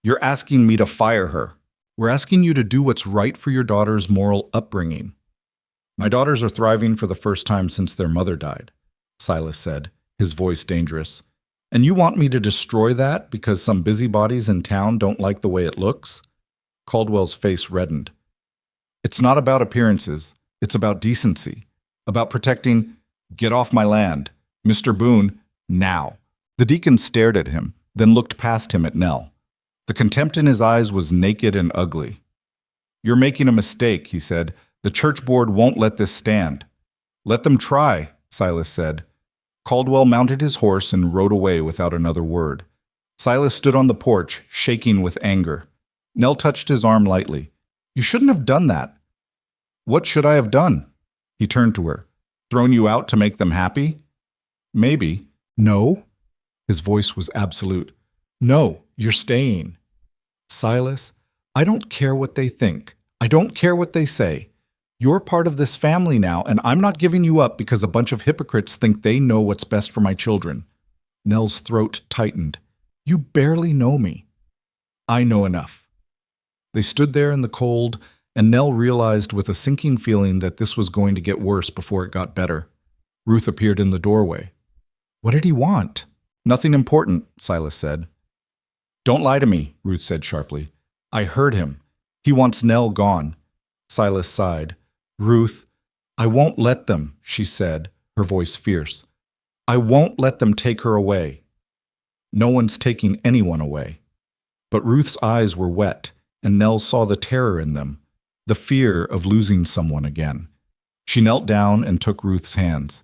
[SPEAKER 1] You're asking me to fire her. We're asking you to do what's right for your daughter's moral upbringing. My daughters are thriving for the first time since their mother died, Silas said, his voice dangerous. And you want me to destroy that because some busybodies in town don't like the way it looks? Caldwell's face reddened. It's not about appearances. It's about decency. About protecting... Get off my land. Mr. Boone, now. The deacon stared at him, then looked past him at Nell. The contempt in his eyes was naked and ugly. You're making a mistake, he said. The church board won't let this stand. Let them try, Silas said. Caldwell mounted his horse and rode away without another word. Silas stood on the porch, shaking with anger. Nell touched his arm lightly. You shouldn't have done that. What should I have done? He turned to her. Thrown you out to make them happy? Maybe. No. His voice was absolute. No, you're staying. Silas, I don't care what they think. I don't care what they say. You're part of this family now, and I'm not giving you up because a bunch of hypocrites think they know what's best for my children. Nell's throat tightened. You barely know me. I know enough. They stood there in the cold, and Nell realized with a sinking feeling that this was going to get worse before it got better. Ruth appeared in the doorway. What did he want? Nothing important, Silas said. Don't lie to me, Ruth said sharply. I heard him. He wants Nell gone. Silas sighed. Ruth, I won't let them, she said, her voice fierce. I won't let them take her away. No one's taking anyone away. But Ruth's eyes were wet, and Nell saw the terror in them. The fear of losing someone again. She knelt down and took Ruth's hands.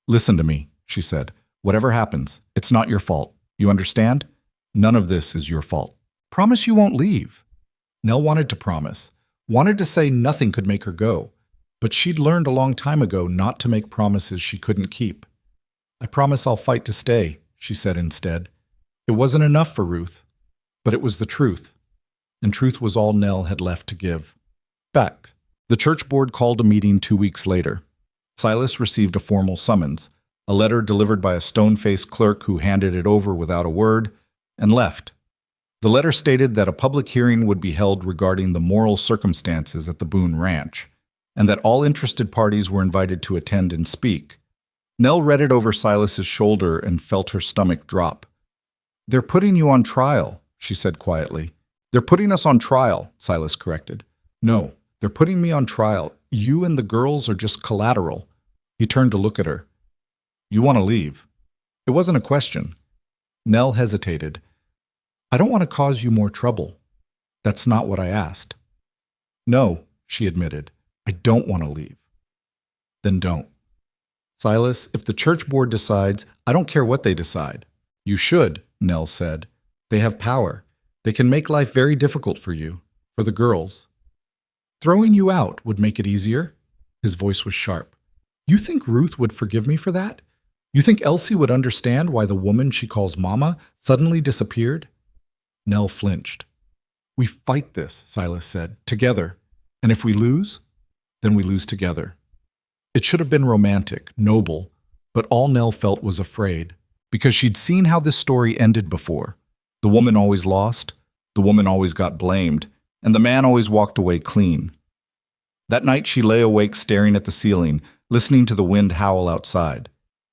[SPEAKER 1] Listen to me, she said. Whatever happens, it's not your fault. You understand? None of this is your fault. Promise you won't leave. Nell wanted to promise, wanted to say nothing could make her go, but she'd learned a long time ago not to make promises she couldn't keep. I promise I'll fight to stay, she said instead. It wasn't enough for Ruth, but it was the truth, and truth was all Nell had left to give. Fact. The church board called a meeting 2 weeks later. Silas received a formal summons, a letter delivered by a stone-faced clerk who handed it over without a word, and left. The letter stated that a public hearing would be held regarding the moral circumstances at the Boone Ranch, and that all interested parties were invited to attend and speak. Nell read it over Silas's shoulder and felt her stomach drop. They're putting you on trial, she said quietly. They're putting us on trial, Silas corrected. No. They're putting me on trial. You and the girls are just collateral. He turned to look at her. You want to leave? It wasn't a question. Nell hesitated. I don't want to cause you more trouble. That's not what I asked. No, she admitted. I don't want to leave. Then don't. Silas, if the church board decides, I don't care what they decide. You should, Nell said. They have power. They can make life very difficult for you, for the girls. Throwing you out would make it easier. His voice was sharp. You think Ruth would forgive me for that? You think Elsie would understand why the woman she calls Mama suddenly disappeared? Nell flinched. We fight this, Silas said, together. And if we lose, then we lose together. It should have been romantic, noble, but all Nell felt was afraid, because she'd seen how this story ended before. The woman always lost, the woman always got blamed, and the man always walked away clean. That night she lay awake staring at the ceiling, listening to the wind howl outside.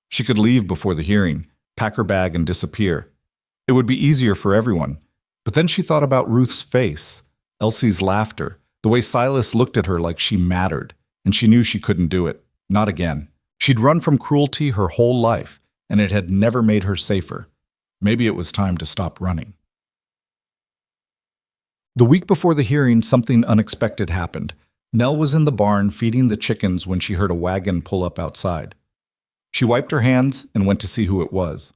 [SPEAKER 1] She could leave before the hearing, pack her bag and disappear. It would be easier for everyone. But then she thought about Ruth's face, Elsie's laughter, the way Silas looked at her like she mattered, and she knew she couldn't do it. Not again. She'd run from cruelty her whole life, and it had never made her safer. Maybe it was time to stop running. The week before the hearing, something unexpected happened. Nell was in the barn feeding the chickens when she heard a wagon pull up outside. She wiped her hands and went to see who it was.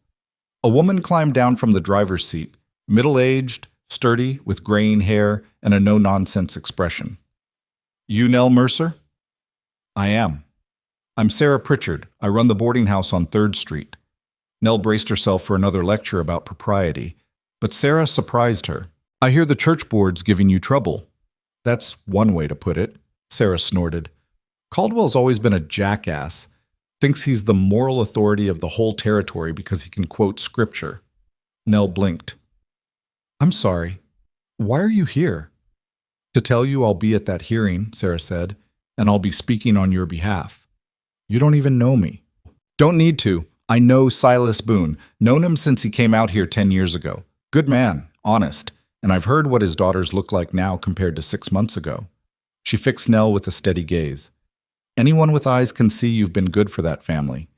[SPEAKER 1] A woman climbed down from the driver's seat, middle-aged, sturdy, with graying hair and a no-nonsense expression. "You Nell Mercer?" "I am. I'm Sarah Pritchard. I run the boarding house on 3rd Street. Nell braced herself for another lecture about propriety, but Sarah surprised her. "I hear the church board's giving you trouble." "That's one way to put it," Sarah snorted. "Caldwell's always been a jackass. Thinks he's the moral authority of the whole territory because he can quote scripture." Nell blinked. "I'm sorry. Why are you here?" "To tell you I'll be at that hearing," Sarah said, "and I'll be speaking on your behalf. You don't even know me." "Don't need to. I know Silas Boone. Known him since he came out here 10 years ago. Good man, honest, and I've heard what his daughters look like now compared to 6 months ago." She fixed Nell with a steady gaze. "Anyone with eyes can see you've been good for that family."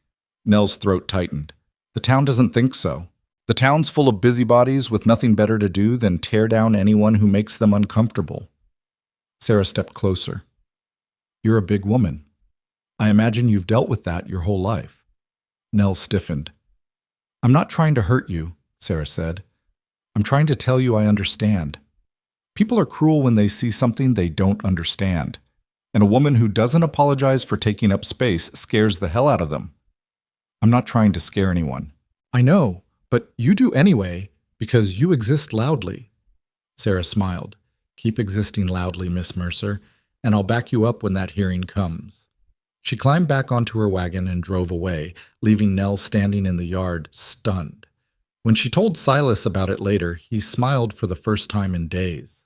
[SPEAKER 1] Nell's throat tightened. "The town doesn't think so. The town's full of busybodies with nothing better to do than tear down anyone who makes them uncomfortable." Sarah stepped closer. "You're a big woman. I imagine you've dealt with that your whole life." Nell stiffened. "I'm not trying to hurt you," Sarah said. "I'm trying to tell you I understand. People are cruel when they see something they don't understand. And a woman who doesn't apologize for taking up space scares the hell out of them." "I'm not trying to scare anyone." "I know, but you do anyway, because you exist loudly." Sarah smiled. "Keep existing loudly, Miss Mercer, and I'll back you up when that hearing comes." She climbed back onto her wagon and drove away, leaving Nell standing in the yard, stunned. When she told Silas about it later, he smiled for the first time in days.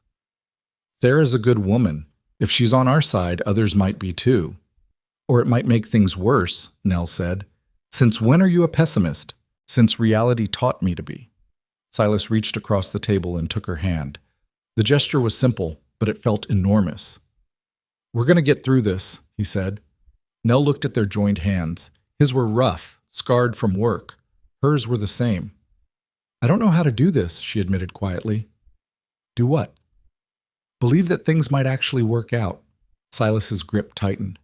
[SPEAKER 1] "Sarah's a good woman. If she's on our side, others might be too." "Or it might make things worse," Nell said. "Since when are you a pessimist?" "Since reality taught me to be." Silas reached across the table and took her hand. The gesture was simple, but it felt enormous. "We're going to get through this," he said. Nell looked at their joined hands. His were rough, scarred from work. Hers were the same. "I don't know how to do this," she admitted quietly. "Do what?" "Believe that things might actually work out." Silas's grip tightened.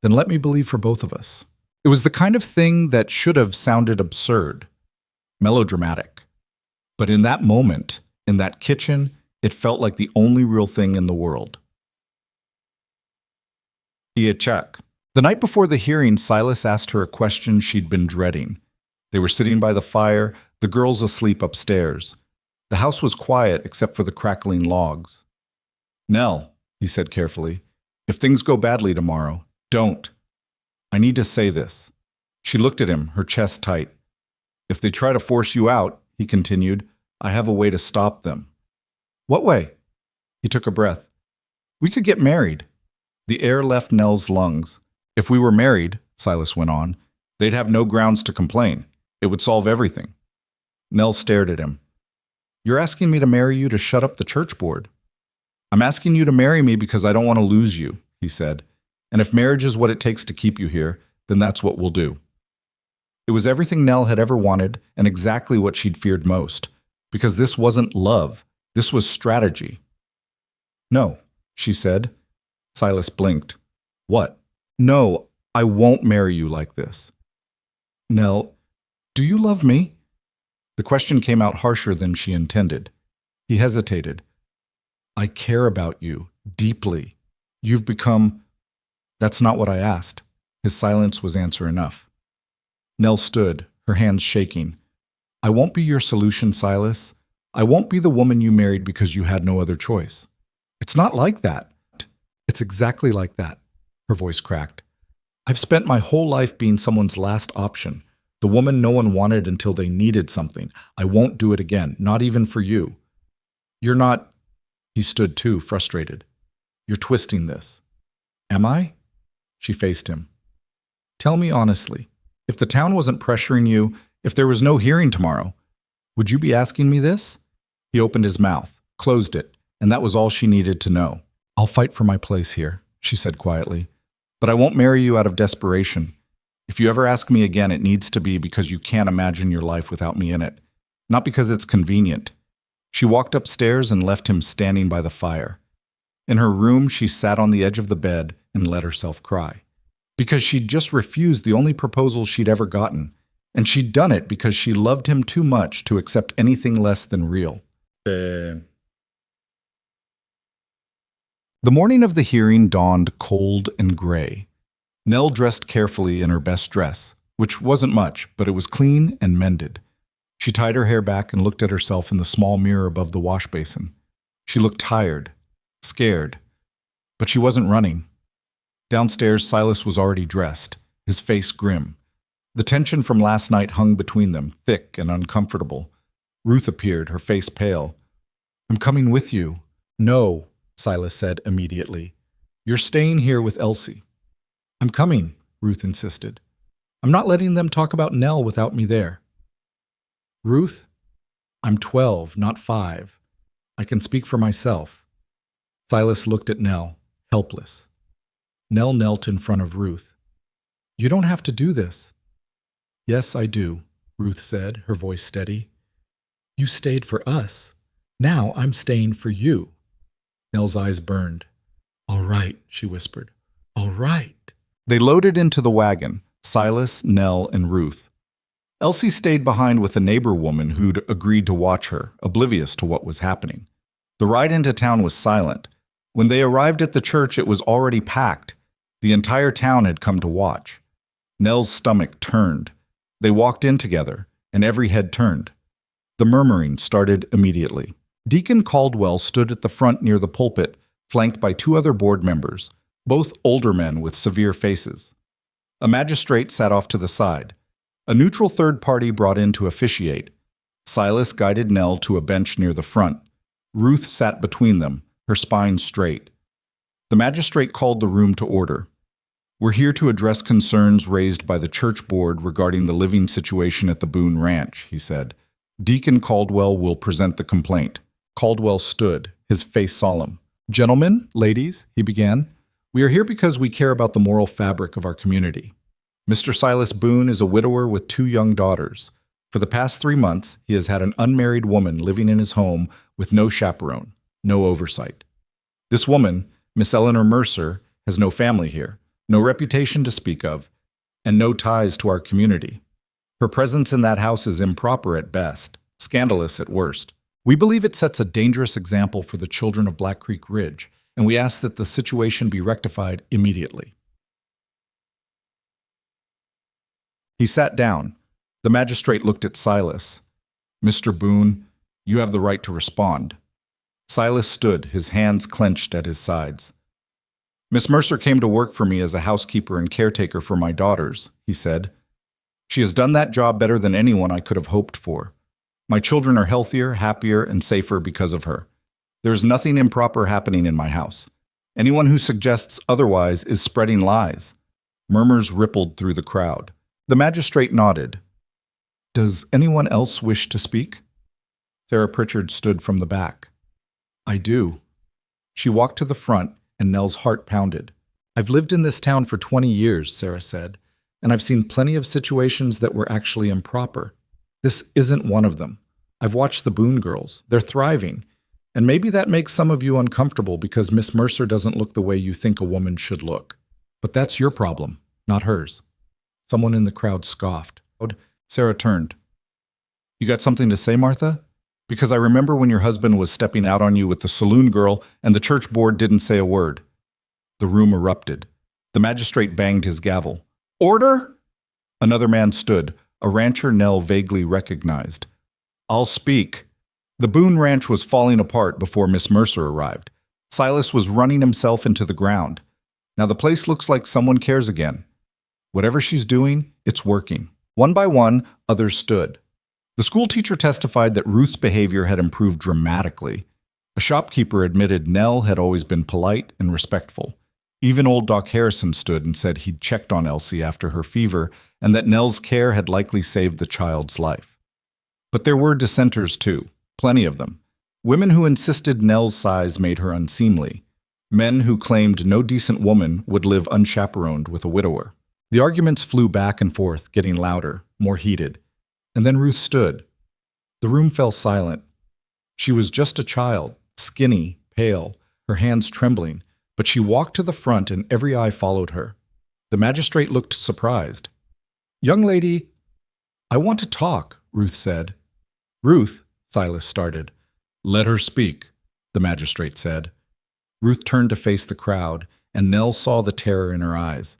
[SPEAKER 1] "Then let me believe for both of us." It was the kind of thing that should have sounded absurd, melodramatic. But in that moment, in that kitchen, it felt like the only real thing in the world. Chuck. The night before the hearing, Silas asked her a question she'd been dreading. They were sitting by the fire, the girls asleep upstairs. The house was quiet except for the crackling logs. "Nell," he said carefully, "if things go badly tomorrow, don't. I need to say this." She looked at him, her chest tight. "If they try to force you out," he continued, "I have a way to stop them." "What way?" He took a breath. "We could get married." The air left Nell's lungs. "If we were married," Silas went on, "they'd have no grounds to complain. It would solve everything." Nell stared at him. "You're asking me to marry you to shut up the church board." "I'm asking you to marry me because I don't want to lose you," he said. "And if marriage is what it takes to keep you here, then that's what we'll do." It was everything Nell had ever wanted and exactly what she'd feared most, because this wasn't love. This was strategy. "No," she said. Silas blinked. "What?" "No, I won't marry you like this." "Nell, do you love me?" The question came out harsher than she intended. He hesitated. "I care about you, deeply. You've become—" "That's not what I asked." His silence was answer enough. Nell stood, her hands shaking. "I won't be your solution, Silas. I won't be the woman you married because you had no other choice." "It's not like that." "It's exactly like that." Her voice cracked. "I've spent my whole life being someone's last option, the woman no one wanted until they needed something. I won't do it again, not even for you." "You're not—" He stood too, frustrated. "You're twisting this." "Am I?" She faced him. "Tell me honestly, if the town wasn't pressuring you, if there was no hearing tomorrow, would you be asking me this?" He opened his mouth, closed it, and that was all she needed to know. "I'll fight for my place here," she said quietly. "But I won't marry you out of desperation. If you ever ask me again, it needs to be because you can't imagine your life without me in it, not because it's convenient." She walked upstairs and left him standing by the fire. In her room, she sat on the edge of the bed and let herself cry. Because she'd just refused the only proposal she'd ever gotten, and she'd done it because she loved him too much to accept anything less than real. The morning of the hearing dawned cold and gray. Nell dressed carefully in her best dress, which wasn't much, but it was clean and mended. She tied her hair back and looked at herself in the small mirror above the wash basin. She looked tired, scared, but she wasn't running. Downstairs, Silas was already dressed, his face grim. The tension from last night hung between them, thick and uncomfortable. Ruth appeared, her face pale. "I'm coming with you." "No," Silas said immediately. "You're staying here with Elsie." "I'm coming," Ruth insisted. "I'm not letting them talk about Nell without me there." "Ruth, I'm 12, not 5. I can speak for myself." Silas looked at Nell, helpless. Nell knelt in front of Ruth. "You don't have to do this." "Yes, I do," Ruth said, her voice steady. "You stayed for us. Now I'm staying for you." Nell's eyes burned. "All right," she whispered. "All right." They loaded into the wagon, Silas, Nell, and Ruth. Elsie stayed behind with a neighbor woman who'd agreed to watch her, oblivious to what was happening. The ride into town was silent. When they arrived at the church, it was already packed. The entire town had come to watch. Nell's stomach turned. They walked in together, and every head turned. The murmuring started immediately. Deacon Caldwell stood at the front near the pulpit, flanked by 2 other board members, both older men with severe faces. A magistrate sat off to the side. A neutral third party brought in to officiate. Silas guided Nell to a bench near the front. Ruth sat between them, her spine straight. The magistrate called the room to order. "We're here to address concerns raised by the church board regarding the living situation at the Boone Ranch," he said. "Deacon Caldwell will present the complaint." Caldwell stood, his face solemn. "Gentlemen, ladies," he began, "we are here because we care about the moral fabric of our community. Mr. Silas Boone is a widower with 2 young daughters. For the past 3 months, he has had an unmarried woman living in his home with no chaperone, no oversight. This woman, Miss Eleanor Mercer, has no family here, no reputation to speak of, and no ties to our community. Her presence in that house is improper at best, scandalous at worst. We believe it sets a dangerous example for the children of Black Creek Ridge, and we ask that the situation be rectified immediately." He sat down. The magistrate looked at Silas. "Mr. Boone, you have the right to respond." Silas stood, his hands clenched at his sides. "Miss Mercer came to work for me as a housekeeper and caretaker for my daughters," he said. "She has done that job better than anyone I could have hoped for. My children are healthier, happier, and safer because of her. There's nothing improper happening in my house. Anyone who suggests otherwise is spreading lies." Murmurs rippled through the crowd. The magistrate nodded. "Does anyone else wish to speak?" Sarah Pritchard stood from the back. "I do." She walked to the front, and Nell's heart pounded. "I've lived in this town for 20 years, Sarah said, and I've seen plenty of situations that were actually improper. This isn't one of them. I've watched the Boone girls. They're thriving. And maybe that makes some of you uncomfortable because Miss Mercer doesn't look the way you think a woman should look. But that's your problem, not hers." Someone in the crowd scoffed. Sarah turned. "You got something to say, Martha? Because I remember when your husband was stepping out on you with the saloon girl and the church board didn't say a word." The room erupted. The magistrate banged his gavel. "Order!" Another man stood, a rancher Nell vaguely recognized. "I'll speak." The Boone Ranch was falling apart before Miss Mercer arrived. Silas was running himself into the ground. Now the place looks like someone cares again. Whatever she's doing, it's working. One by one, others stood. The schoolteacher testified that Ruth's behavior had improved dramatically. A shopkeeper admitted Nell had always been polite and respectful. Even old Doc Harrison stood and said he'd checked on Elsie after her fever and that Nell's care had likely saved the child's life. But there were dissenters too, plenty of them. Women who insisted Nell's size made her unseemly. Men who claimed no decent woman would live unchaperoned with a widower. The arguments flew back and forth, getting louder, more heated. And then Ruth stood. The room fell silent. She was just a child, skinny, pale, her hands trembling, but she walked to the front and every eye followed her. The magistrate looked surprised. "Young lady, I want to talk," Ruth said. "Ruth," Silas started. "Let her speak," the magistrate said. Ruth turned to face the crowd, and Nell saw the terror in her eyes.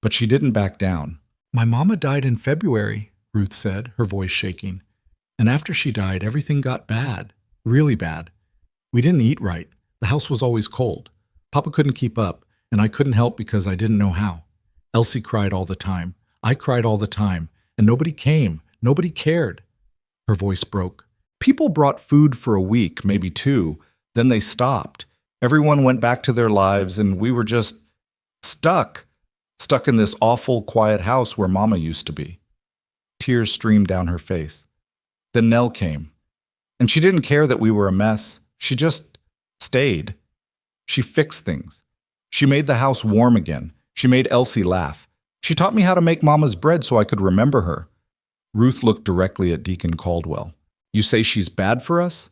[SPEAKER 1] But she didn't back down. "My mama died in February," Ruth said, her voice shaking. "And after she died, everything got bad, really bad. We didn't eat right. The house was always cold. Papa couldn't keep up, and I couldn't help because I didn't know how. Elsie cried all the time. I cried all the time, and nobody came. Nobody cared." Her voice broke. "People brought food for a week, maybe 2. Then they stopped. Everyone went back to their lives, and we were just stuck in this awful, quiet house where Mama used to be." Tears streamed down her face. Then Nell came, and she didn't care that we were a mess. She just stayed. She fixed things. She made the house warm again. She made Elsie laugh. She taught me how to make Mama's bread so I could remember her. Ruth looked directly at Deacon Caldwell. "You say she's bad for us?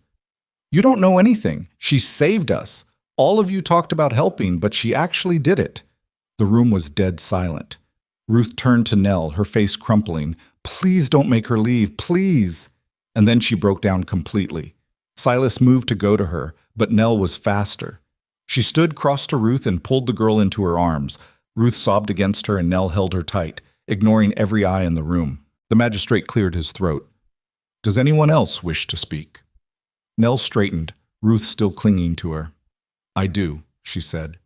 [SPEAKER 1] You don't know anything. She saved us. All of you talked about helping, but she actually did it." The room was dead silent. Ruth turned to Nell, her face crumpling. "Please don't make her leave, please." And then she broke down completely. Silas moved to go to her, but Nell was faster. She stood cross to Ruth and pulled the girl into her arms. Ruth sobbed against her and Nell held her tight, ignoring every eye in the room. The magistrate cleared his throat. "Does anyone else wish to speak?" Nell straightened, Ruth still clinging to her. "I do," she said.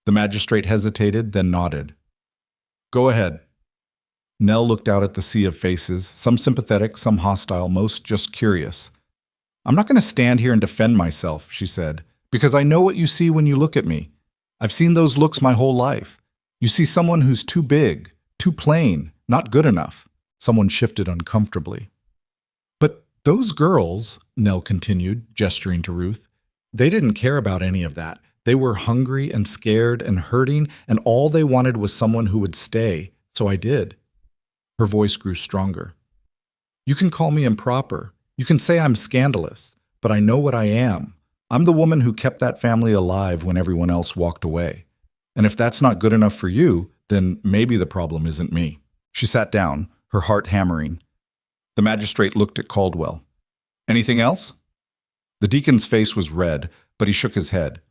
[SPEAKER 1] The magistrate hesitated, then nodded. "Go ahead." Nell looked out at the sea of faces, some sympathetic, some hostile, most just curious. "I'm not going to stand here and defend myself," she said, "because I know what you see when you look at me. I've seen those looks my whole life. You see someone who's too big, too plain, not good enough." Someone shifted uncomfortably. "But those girls," Nell continued, gesturing to Ruth, "they didn't care about any of that. They were hungry and scared and hurting, and all they wanted was someone who would stay, so I did." Her voice grew stronger. "You can call me improper. You can say I'm scandalous, but I know what I am. I'm the woman who kept that family alive when everyone else walked away. And if that's not good enough for you, then maybe the problem isn't me." She sat down, her heart hammering. The magistrate looked at Caldwell. "Anything else?" The deacon's face was red, but he shook his head.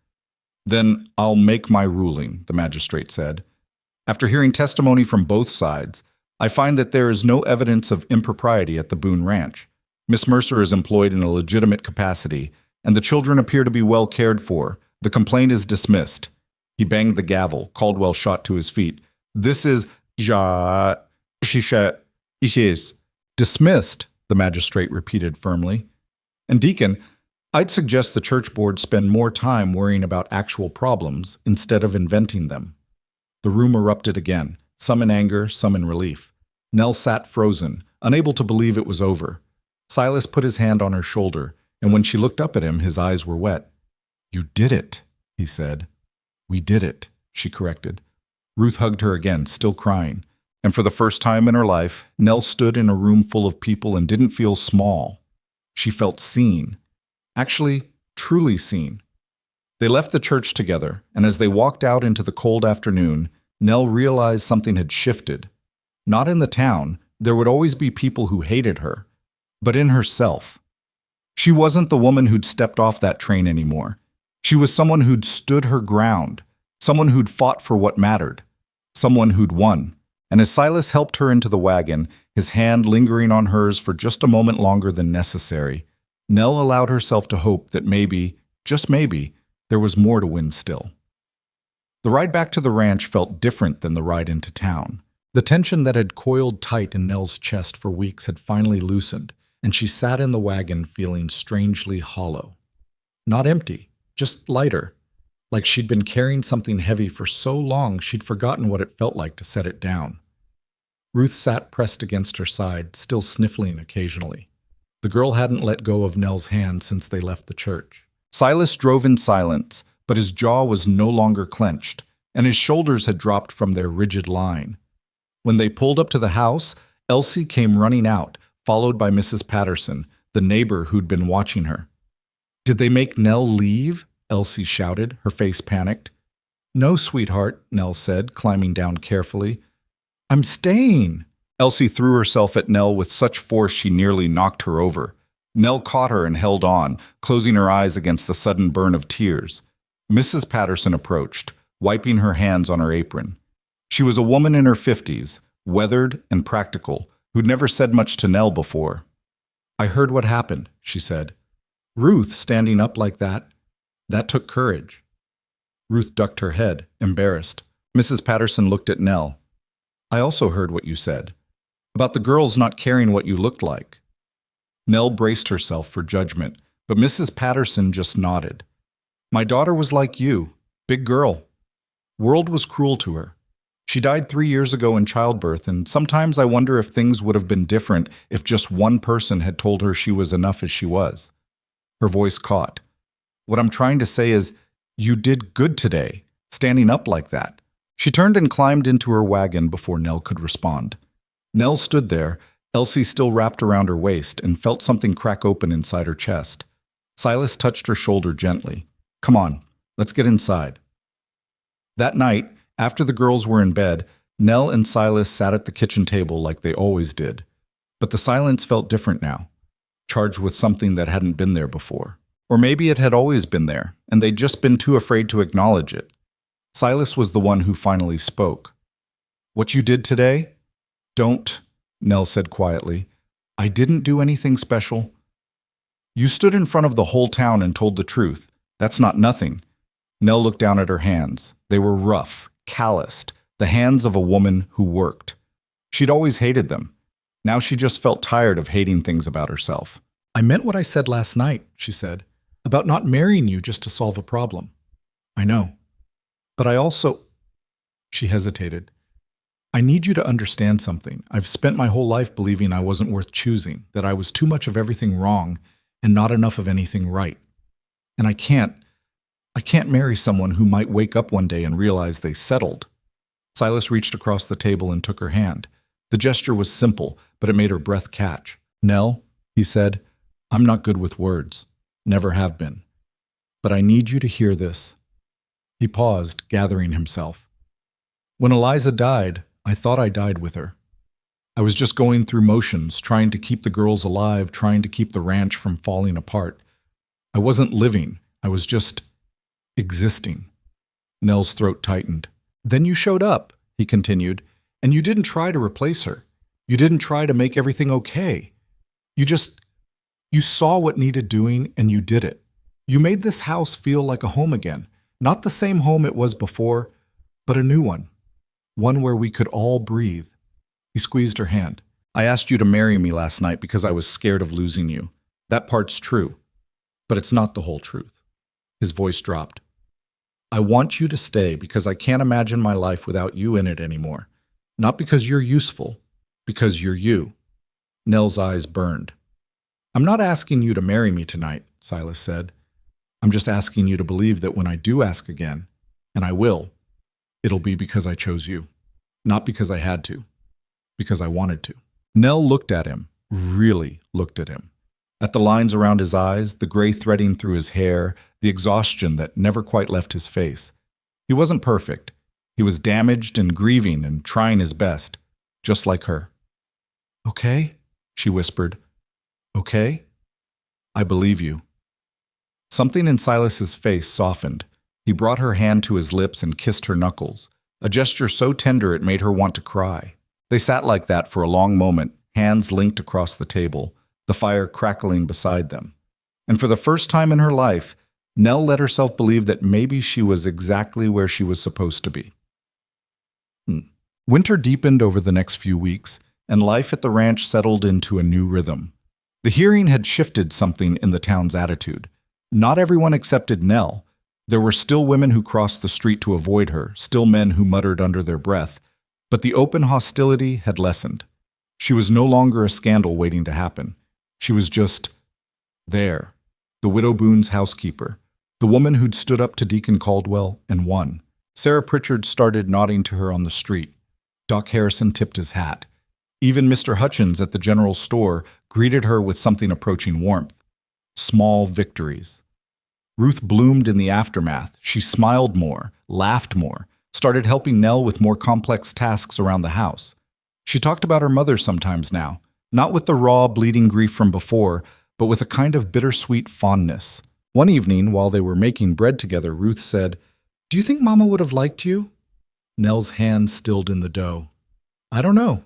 [SPEAKER 1] "Then I'll make my ruling," the magistrate said. "After hearing testimony from both sides, I find that there is no evidence of impropriety at the Boone Ranch. Miss Mercer is employed in a legitimate capacity, and the children appear to be well cared for. The complaint is dismissed." He banged the gavel. Caldwell shot to his feet. "This is dismissed," the magistrate repeated firmly. "And Deacon, I'd suggest the church board spend more time worrying about actual problems instead of inventing them." The room erupted again, some in anger, some in relief. Nell sat frozen, unable to believe it was over. Silas put his hand on her shoulder, and when she looked up at him, his eyes were wet. "You did it," he said. "We did it," she corrected. Ruth hugged her again, still crying. And for the first time in her life, Nell stood in a room full of people and didn't feel small. She felt seen. Actually, truly seen. They left the church together, and as they walked out into the cold afternoon, Nell realized something had shifted. Not in the town, there would always be people who hated her, but in herself. She wasn't the woman who'd stepped off that train anymore. She was someone who'd stood her ground, someone who'd fought for what mattered, someone who'd won. And as Silas helped her into the wagon, his hand lingering on hers for just a moment longer than necessary, Nell allowed herself to hope that maybe, just maybe, there was more to win still. The ride back to the ranch felt different than the ride into town. The tension that had coiled tight in Nell's chest for weeks had finally loosened, and she sat in the wagon feeling strangely hollow. Not empty, just lighter, like she'd been carrying something heavy for so long she'd forgotten what it felt like to set it down. Ruth sat pressed against her side, still sniffling occasionally. The girl hadn't let go of Nell's hand since they left the church. Silas drove in silence, but his jaw was no longer clenched, and his shoulders had dropped from their rigid line. When they pulled up to the house, Elsie came running out, followed by Mrs. Patterson, the neighbor who'd been watching her. "Did they make Nell leave?" Elsie shouted, her face panicked. No, sweetheart, Nell said, climbing down carefully. I'm staying. Elsie threw herself at Nell with such force she nearly knocked her over. Nell caught her and held on, closing her eyes against the sudden burn of tears. Mrs. Patterson approached, wiping her hands on her apron. She was a woman in her 50s, weathered and practical, who'd never said much to Nell before. I heard what happened, she said. Ruth standing up like that took courage. Ruth ducked her head, embarrassed. Mrs. Patterson looked at Nell. I also heard what you said, about the girls not caring what you looked like. Nell braced herself for judgment, but Mrs. Patterson just nodded. My daughter was like you, big girl. World was cruel to her. She died 3 years ago in childbirth, and sometimes I wonder if things would have been different if just one person had told her she was enough as she was. Her voice caught. What I'm trying to say is, you did good today, standing up like that. She turned and climbed into her wagon before Nell could respond. Nell stood there, Elsie still wrapped around her waist, and felt something crack open inside her chest. Silas touched her shoulder gently. Come on, let's get inside. That night, after the girls were in bed, Nell and Silas sat at the kitchen table like they always did. But the silence felt different now, charged with something that hadn't been there before. Or maybe it had always been there, and they'd just been too afraid to acknowledge it. Silas was the one who finally spoke. What you did today? Don't, Nell said quietly. I didn't do anything special. You stood in front of the whole town and told the truth. That's not nothing. Nell looked down at her hands. They were rough, calloused, the hands of a woman who worked. She'd always hated them. Now she just felt tired of hating things about herself. I meant what I said last night, she said, about not marrying you just to solve a problem. I know. But I also... She hesitated. I need you to understand something. I've spent my whole life believing I wasn't worth choosing, that I was too much of everything wrong and not enough of anything right. And I can't marry someone who might wake up one day and realize they settled. Silas reached across the table and took her hand. The gesture was simple, but it made her breath catch. Nell, he said, I'm not good with words. Never have been. But I need you to hear this. He paused, gathering himself. When Eliza died, I thought I died with her. I was just going through motions, trying to keep the girls alive, trying to keep the ranch from falling apart. I wasn't living. I was just existing. Nell's throat tightened. Then you showed up, he continued, and you didn't try to replace her. You didn't try to make everything okay. You saw what needed doing and you did it. You made this house feel like a home again. Not the same home it was before, but a new one. One where we could all breathe. He squeezed her hand. I asked you to marry me last night because I was scared of losing you. That part's true, but it's not the whole truth. His voice dropped. I want you to stay because I can't imagine my life without you in it anymore. Not because you're useful, because you're you. Nell's eyes burned. I'm not asking you to marry me tonight, Silas said. I'm just asking you to believe that when I do ask again, and I will, it'll be because I chose you. Not because I had to, because I wanted to. Nell looked at him, really looked at him. At the lines around his eyes, the gray threading through his hair, the exhaustion that never quite left his face. He wasn't perfect. He was damaged and grieving and trying his best, just like her. Okay, she whispered. Okay? I believe you. Something in Silas's face softened. He brought her hand to his lips and kissed her knuckles, a gesture so tender it made her want to cry. They sat like that for a long moment, hands linked across the table, the fire crackling beside them. And for the first time in her life, Nell let herself believe that maybe she was exactly where she was supposed to be. Winter deepened over the next few weeks, and life at the ranch settled into a new rhythm. The hearing had shifted something in the town's attitude. Not everyone accepted Nell. There were still women who crossed the street to avoid her, still men who muttered under their breath, but the open hostility had lessened. She was no longer a scandal waiting to happen. She was just there, the Widow Boone's housekeeper, the woman who'd stood up to Deacon Caldwell and won. Sarah Pritchard started nodding to her on the street. Doc Harrison tipped his hat. Even Mr. Hutchins at the general store greeted her with something approaching warmth. Small victories. Ruth bloomed in the aftermath. She smiled more, laughed more, started helping Nell with more complex tasks around the house. She talked about her mother sometimes now, not with the raw, bleeding grief from before, but with a kind of bittersweet fondness. One evening, while they were making bread together, Ruth said, "Do you think Mama would have liked you?" Nell's hand stilled in the dough. "I don't know."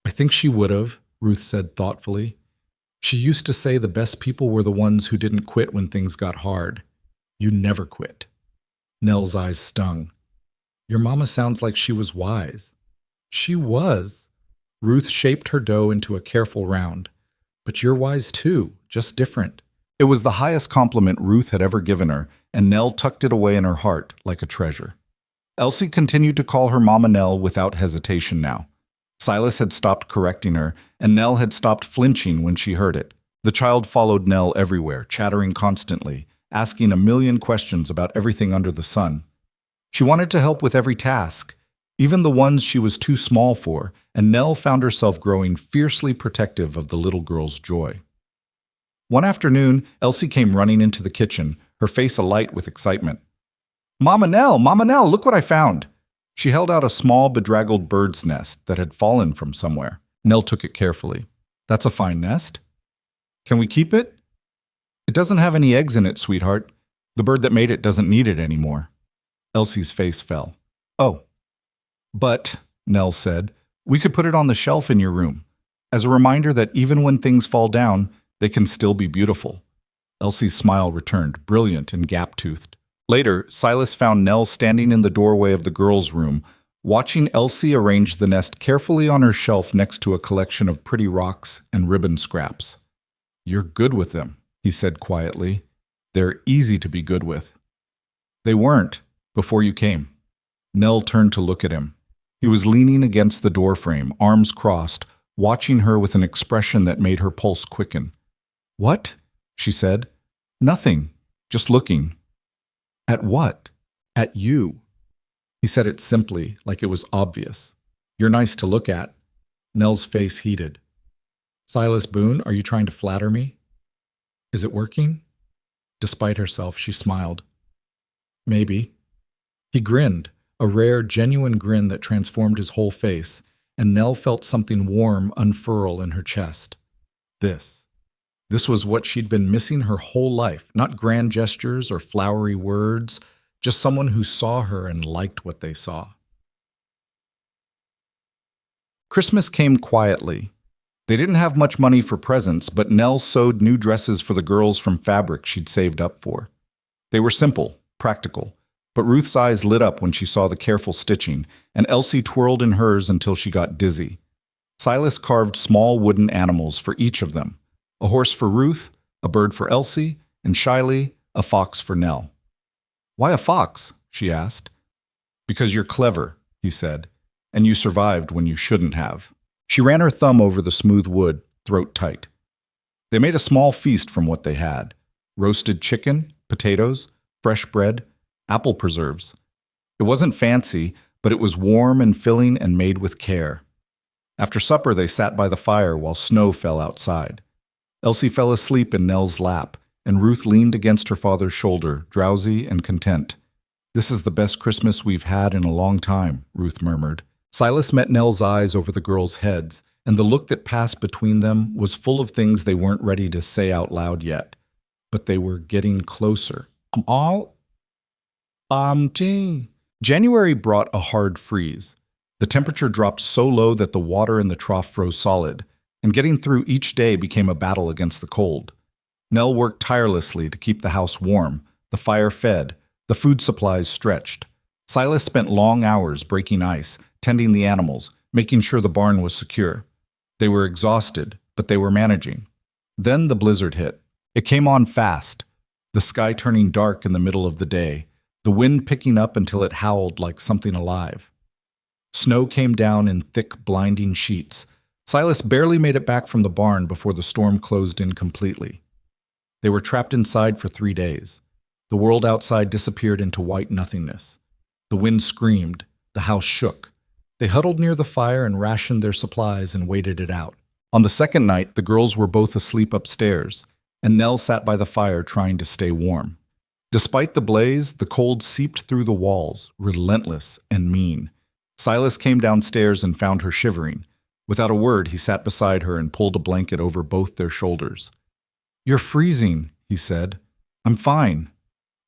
[SPEAKER 1] "I think she would have," Ruth said thoughtfully. "She used to say the best people were the ones who didn't quit when things got hard. You never quit." Nell's eyes stung. "Your mama sounds like she was wise." "She was." Ruth shaped her dough into a careful round. "But you're wise too, just different." It was the highest compliment Ruth had ever given her, and Nell tucked it away in her heart like a treasure. Elsie continued to call her Mama Nell without hesitation now. Silas had stopped correcting her, and Nell had stopped flinching when she heard it. The child followed Nell everywhere, chattering constantly, asking a million questions about everything under the sun. She wanted to help with every task, even the ones she was too small for, and Nell found herself growing fiercely protective of the little girl's joy. One afternoon, Elsie came running into the kitchen, her face alight with excitement. Mama Nell, look what I found!" She held out a small, bedraggled bird's nest that had fallen from somewhere. Nell took it carefully. "That's a fine nest. Can we keep it?" "It doesn't have any eggs in it, sweetheart. The bird that made it doesn't need it anymore." Elsie's face fell. "Oh." "But," Nell said, "we could put it on the shelf in your room, as a reminder that even when things fall down, they can still be beautiful." Elsie's smile returned, brilliant and gap-toothed. Later, Silas found Nell standing in the doorway of the girls' room, watching Elsie arrange the nest carefully on her shelf next to a collection of pretty rocks and ribbon scraps. "You're good with them," he said quietly. "They're easy to be good with." "They weren't, before you came." Nell turned to look at him. He was leaning against the doorframe, arms crossed, watching her with an expression that made her pulse quicken. "What?" she said. "Nothing. Just looking." "At what?" "At you." He said it simply, like it was obvious. "You're nice to look at." Nell's face heated. "Silas Boone, are you trying to flatter me?" "Is it working?" Despite herself, she smiled. "Maybe." He grinned, a rare, genuine grin that transformed his whole face, and Nell felt something warm unfurl in her chest. This was what she'd been missing her whole life, not grand gestures or flowery words, just someone who saw her and liked what they saw. Christmas came quietly. They didn't have much money for presents, but Nell sewed new dresses for the girls from fabric she'd saved up for. They were simple, practical, but Ruth's eyes lit up when she saw the careful stitching, and Elsie twirled in hers until she got dizzy. Silas carved small wooden animals for each of them. A horse for Ruth, a bird for Elsie, and shyly, a fox for Nell. "Why a fox?" she asked. "Because you're clever," he said, "and you survived when you shouldn't have." She ran her thumb over the smooth wood, throat tight. They made a small feast from what they had: roasted chicken, potatoes, fresh bread, apple preserves. It wasn't fancy, but it was warm and filling and made with care. After supper, they sat by the fire while snow fell outside. Elsie fell asleep in Nell's lap, and Ruth leaned against her father's shoulder, drowsy and content. "This is the best Christmas we've had in a long time," Ruth murmured. Silas met Nell's eyes over the girls' heads, and the look that passed between them was full of things they weren't ready to say out loud yet. But they were getting closer. January brought a hard freeze. The temperature dropped so low that the water in the trough froze solid, and getting through each day became a battle against the cold. Nell worked tirelessly to keep the house warm, the fire fed, the food supplies stretched. Silas spent long hours breaking ice, tending the animals, making sure the barn was secure. They were exhausted, but they were managing. Then the blizzard hit. It came on fast, the sky turning dark in the middle of the day, the wind picking up until it howled like something alive. Snow came down in thick, blinding sheets. Silas barely made it back from the barn before the storm closed in completely. They were trapped inside for 3 days. The world outside disappeared into white nothingness. The wind screamed. The house shook. They huddled near the fire and rationed their supplies and waited it out. On the second night, the girls were both asleep upstairs, and Nell sat by the fire trying to stay warm. Despite the blaze, the cold seeped through the walls, relentless and mean. Silas came downstairs and found her shivering. Without a word, he sat beside her and pulled a blanket over both their shoulders. "You're freezing," he said. "I'm fine."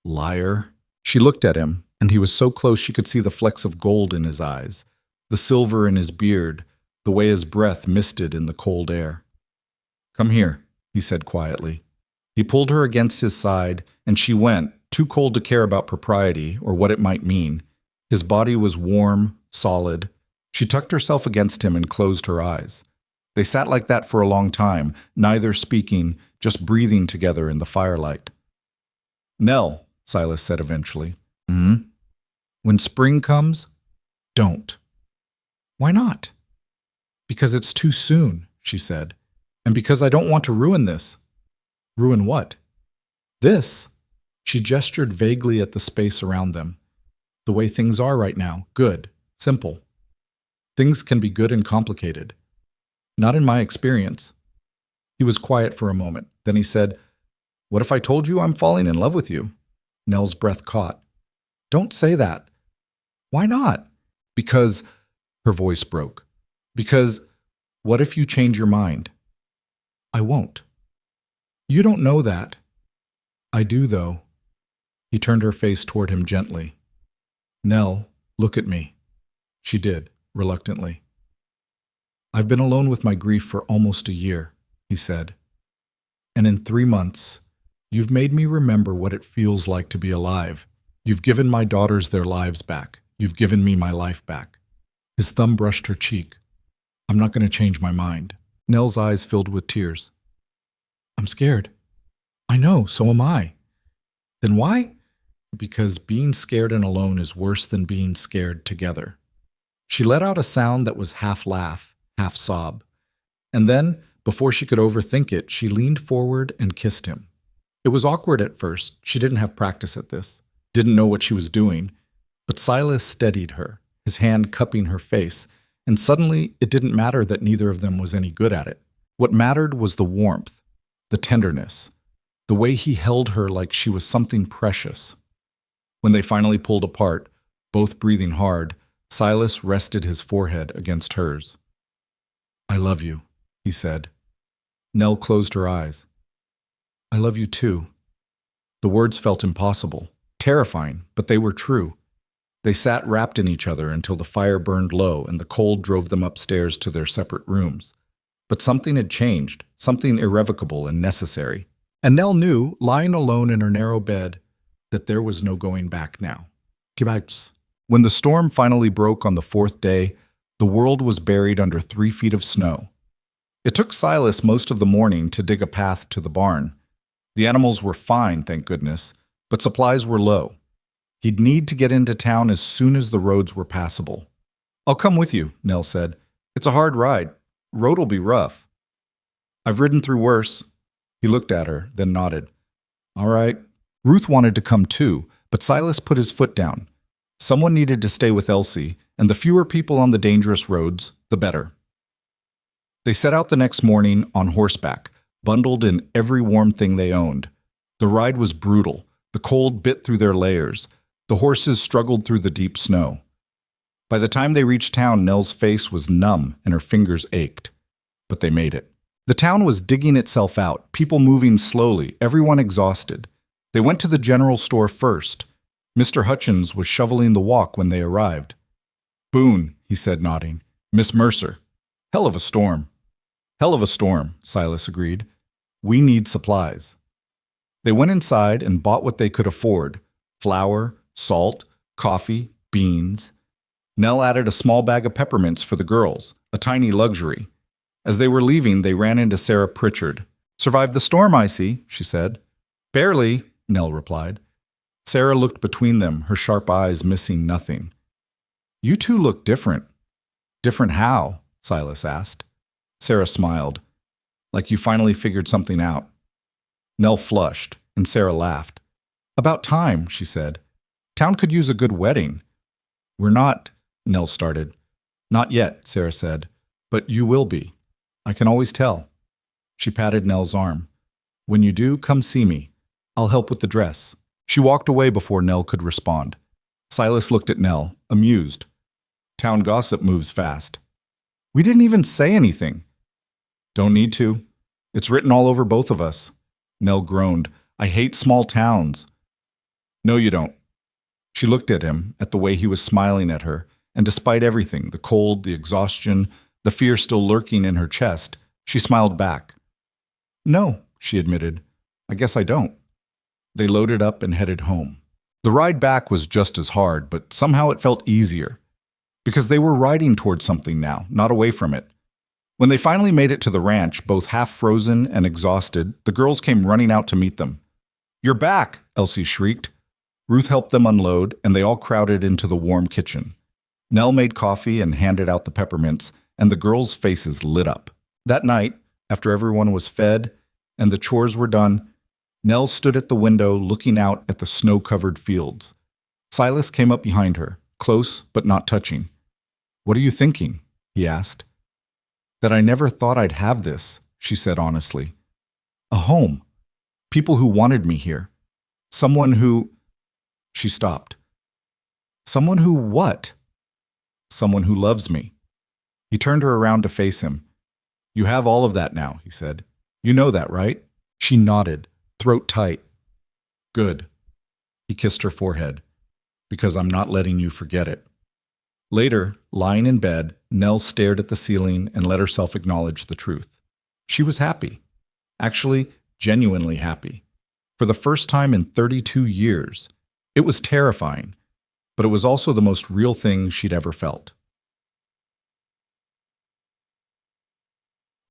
[SPEAKER 1] Liar. She looked at him, and he was so close she could see the flecks of gold in his eyes, the silver in his beard, the way his breath misted in the cold air. "Come here," he said quietly. He pulled her against his side, and she went, too cold to care about propriety or what it might mean. His body was warm, solid. She tucked herself against him and closed her eyes. They sat like that for a long time, neither speaking, just breathing together in the firelight. "Nell," Silas said eventually. "When spring comes, don't." "Why not?" "Because it's too soon," she said. "And because I don't want to ruin this." "Ruin what?" "This." She gestured vaguely at the space around them. "The way things are right now. Good. Simple. Things can be good and complicated. Not in my experience." He was quiet for a moment. Then he said, "What if I told you I'm falling in love with you?" Nell's breath caught. "Don't say that." "Why not?" "Because," her voice broke. "Because, what if you change your mind?" "I won't." "You don't know that." "I do, though." He turned her face toward him gently. "Nell, look at me." She did, reluctantly. "I've been alone with my grief for almost a year," he said. "And in 3 months, you've made me remember what it feels like to be alive. You've given my daughters their lives back. You've given me my life back." His thumb brushed her cheek. "I'm not going to change my mind." Nell's eyes filled with tears. "I'm scared." "I know, so am I." "Then why?" "Because being scared and alone is worse than being scared together." She let out a sound that was half laugh, half sob. And then, before she could overthink it, she leaned forward and kissed him. It was awkward at first. She didn't have practice at this, didn't know what she was doing. But Silas steadied her, his hand cupping her face, and suddenly it didn't matter that neither of them was any good at it. What mattered was the warmth, the tenderness, the way he held her like she was something precious. When they finally pulled apart, both breathing hard, Silas rested his forehead against hers. "I love you," he said. Nell closed her eyes. "I love you too." The words felt impossible, terrifying, but they were true. They sat wrapped in each other until the fire burned low and the cold drove them upstairs to their separate rooms. But something had changed, something irrevocable and necessary. And Nell knew, lying alone in her narrow bed, that there was no going back now. Kibbutz. When the storm finally broke on the 4th day, the world was buried under 3 feet of snow. It took Silas most of the morning to dig a path to the barn. The animals were fine, thank goodness, but supplies were low. He'd need to get into town as soon as the roads were passable. "I'll come with you," Nell said. "It's a hard ride. Road'll be rough." "I've ridden through worse." He looked at her, then nodded. "All right." Ruth wanted to come too, but Silas put his foot down. Someone needed to stay with Elsie, and the fewer people on the dangerous roads, the better. They set out the next morning on horseback, bundled in every warm thing they owned. The ride was brutal. The cold bit through their layers. The horses struggled through the deep snow. By the time they reached town, Nell's face was numb and her fingers ached. But they made it. The town was digging itself out, people moving slowly, everyone exhausted. They went to the general store first. Mr. Hutchins was shoveling the walk when they arrived. "Boone," he said, nodding. "Miss Mercer." "Hell of a storm." "Hell of a storm," Silas agreed. "We need supplies." They went inside and bought what they could afford: flour, salt, coffee, beans. Nell added a small bag of peppermints for the girls, a tiny luxury. As they were leaving, they ran into Sarah Pritchard. "Survived the storm, I see," she said. "Barely," Nell replied. Sarah looked between them, her sharp eyes missing nothing. "You two look different." "Different how?" Silas asked. Sarah smiled. "Like you finally figured something out." Nell flushed, and Sarah laughed. "About time," she said. "Town could use a good wedding." "We're not," Nell started. "Not yet," Sarah said. "But you will be. I can always tell." She patted Nell's arm. "When you do, come see me. I'll help with the dress." She walked away before Nell could respond. Silas looked at Nell, amused. Town gossip moves fast. We didn't even say anything. Don't need to. It's written all over both of us. Nell groaned. I hate small towns. No, you don't. She looked at him, at the way he was smiling at her, and despite everything, the cold, the exhaustion, the fear still lurking in her chest, she smiled back. No, she admitted. I guess I don't. They loaded up and headed home. The ride back was just as hard, but somehow it felt easier. Because they were riding towards something now, not away from it. When they finally made it to the ranch, both half frozen and exhausted, the girls came running out to meet them. You're back, Elsie shrieked. Ruth helped them unload, and they all crowded into the warm kitchen. Nell made coffee and handed out the peppermints, and the girls' faces lit up. That night, after everyone was fed and the chores were done, Nell stood at the window looking out at the snow-covered fields. Silas came up behind her, close but not touching. What are you thinking? He asked. That I never thought I'd have this, she said honestly. A home. People who wanted me here. Someone who... She stopped. Someone who what? Someone who loves me. He turned her around to face him. You have all of that now, he said. You know that, right? She nodded, throat tight. Good. He kissed her forehead. Because I'm not letting you forget it. Later, lying in bed, Nell stared at the ceiling and let herself acknowledge the truth. She was happy. Actually, genuinely happy. For the first time in 32 years. It was terrifying, but it was also the most real thing she'd ever felt.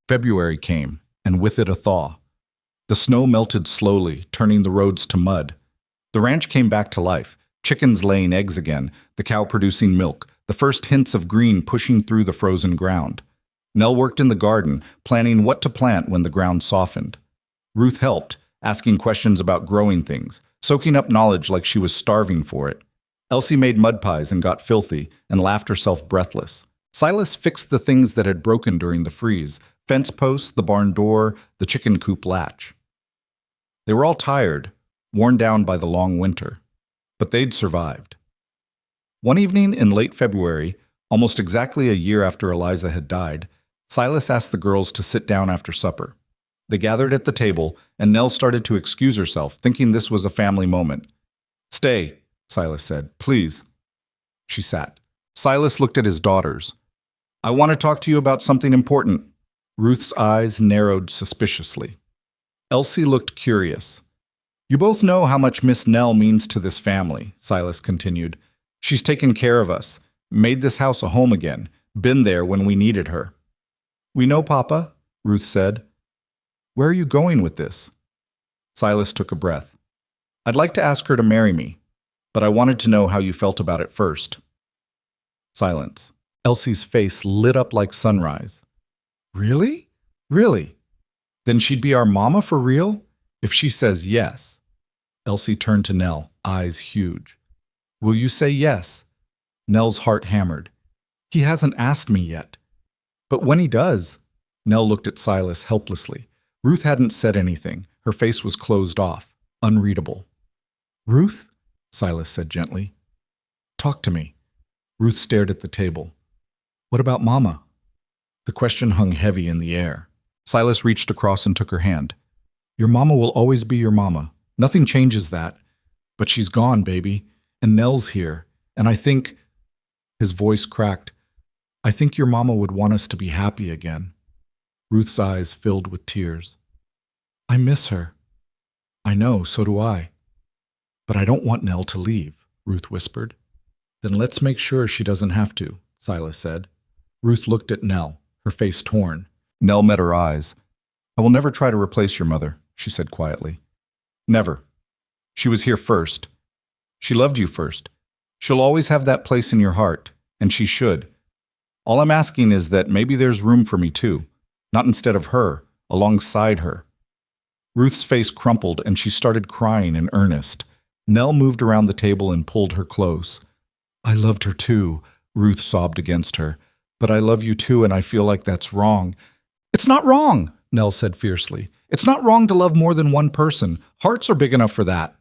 [SPEAKER 1] February came, and with it a thaw. The snow melted slowly, turning the roads to mud. The ranch came back to life, chickens laying eggs again, the cow producing milk, the first hints of green pushing through the frozen ground. Nell worked in the garden, planning what to plant when the ground softened. Ruth helped, asking questions about growing things, soaking up knowledge like she was starving for it. Elsie made mud pies and got filthy and laughed herself breathless. Silas fixed the things that had broken during the freeze, fence posts, the barn door, the chicken coop latch. They were all tired, worn down by the long winter, but they'd survived. One evening in late February, almost exactly a year after Eliza had died, Silas asked the girls to sit down after supper. They gathered at the table, and Nell started to excuse herself, thinking this was a family moment. Stay, Silas said. Please. She sat. Silas looked at his daughters. I want to talk to you about something important. Ruth's eyes narrowed suspiciously. Elsie looked curious. You both know how much Miss Nell means to this family, Silas continued. She's taken care of us, made this house a home again, been there when we needed her. We know, Papa, Ruth said. Where are you going with this? Silas took a breath. I'd like to ask her to marry me, but I wanted to know how you felt about it first. Silence. Elsie's face lit up like sunrise. Really? Really? Then she'd be our mama for real? If she says yes. Elsie turned to Nell, eyes huge. Will you say yes? Nell's heart hammered. He hasn't asked me yet. But when he does... Nell looked at Silas helplessly. Ruth hadn't said anything. Her face was closed off, unreadable. Ruth? Silas said gently. Talk to me. Ruth stared at the table. What about Mama? The question hung heavy in the air. Silas reached across and took her hand. Your mama will always be your mama. Nothing changes that. But she's gone, baby. And Nell's here. And I think... His voice cracked. I think your mama would want us to be happy again. Ruth's eyes filled with tears. I miss her. I know, so do I. But I don't want Nell to leave, Ruth whispered. Then let's make sure she doesn't have to, Silas said. Ruth looked at Nell, her face torn. Nell met her eyes. I will never try to replace your mother, she said quietly. Never. She was here first. She loved you first. She'll always have that place in your heart, and she should. All I'm asking is that maybe there's room for me too, not instead of her, alongside her. Ruth's face crumpled and she started crying in earnest. Nell moved around the table and pulled her close. I loved her too, Ruth sobbed against her. But I love you too and I feel like that's wrong. It's not wrong, Nell said fiercely. It's not wrong to love more than one person. Hearts are big enough for that.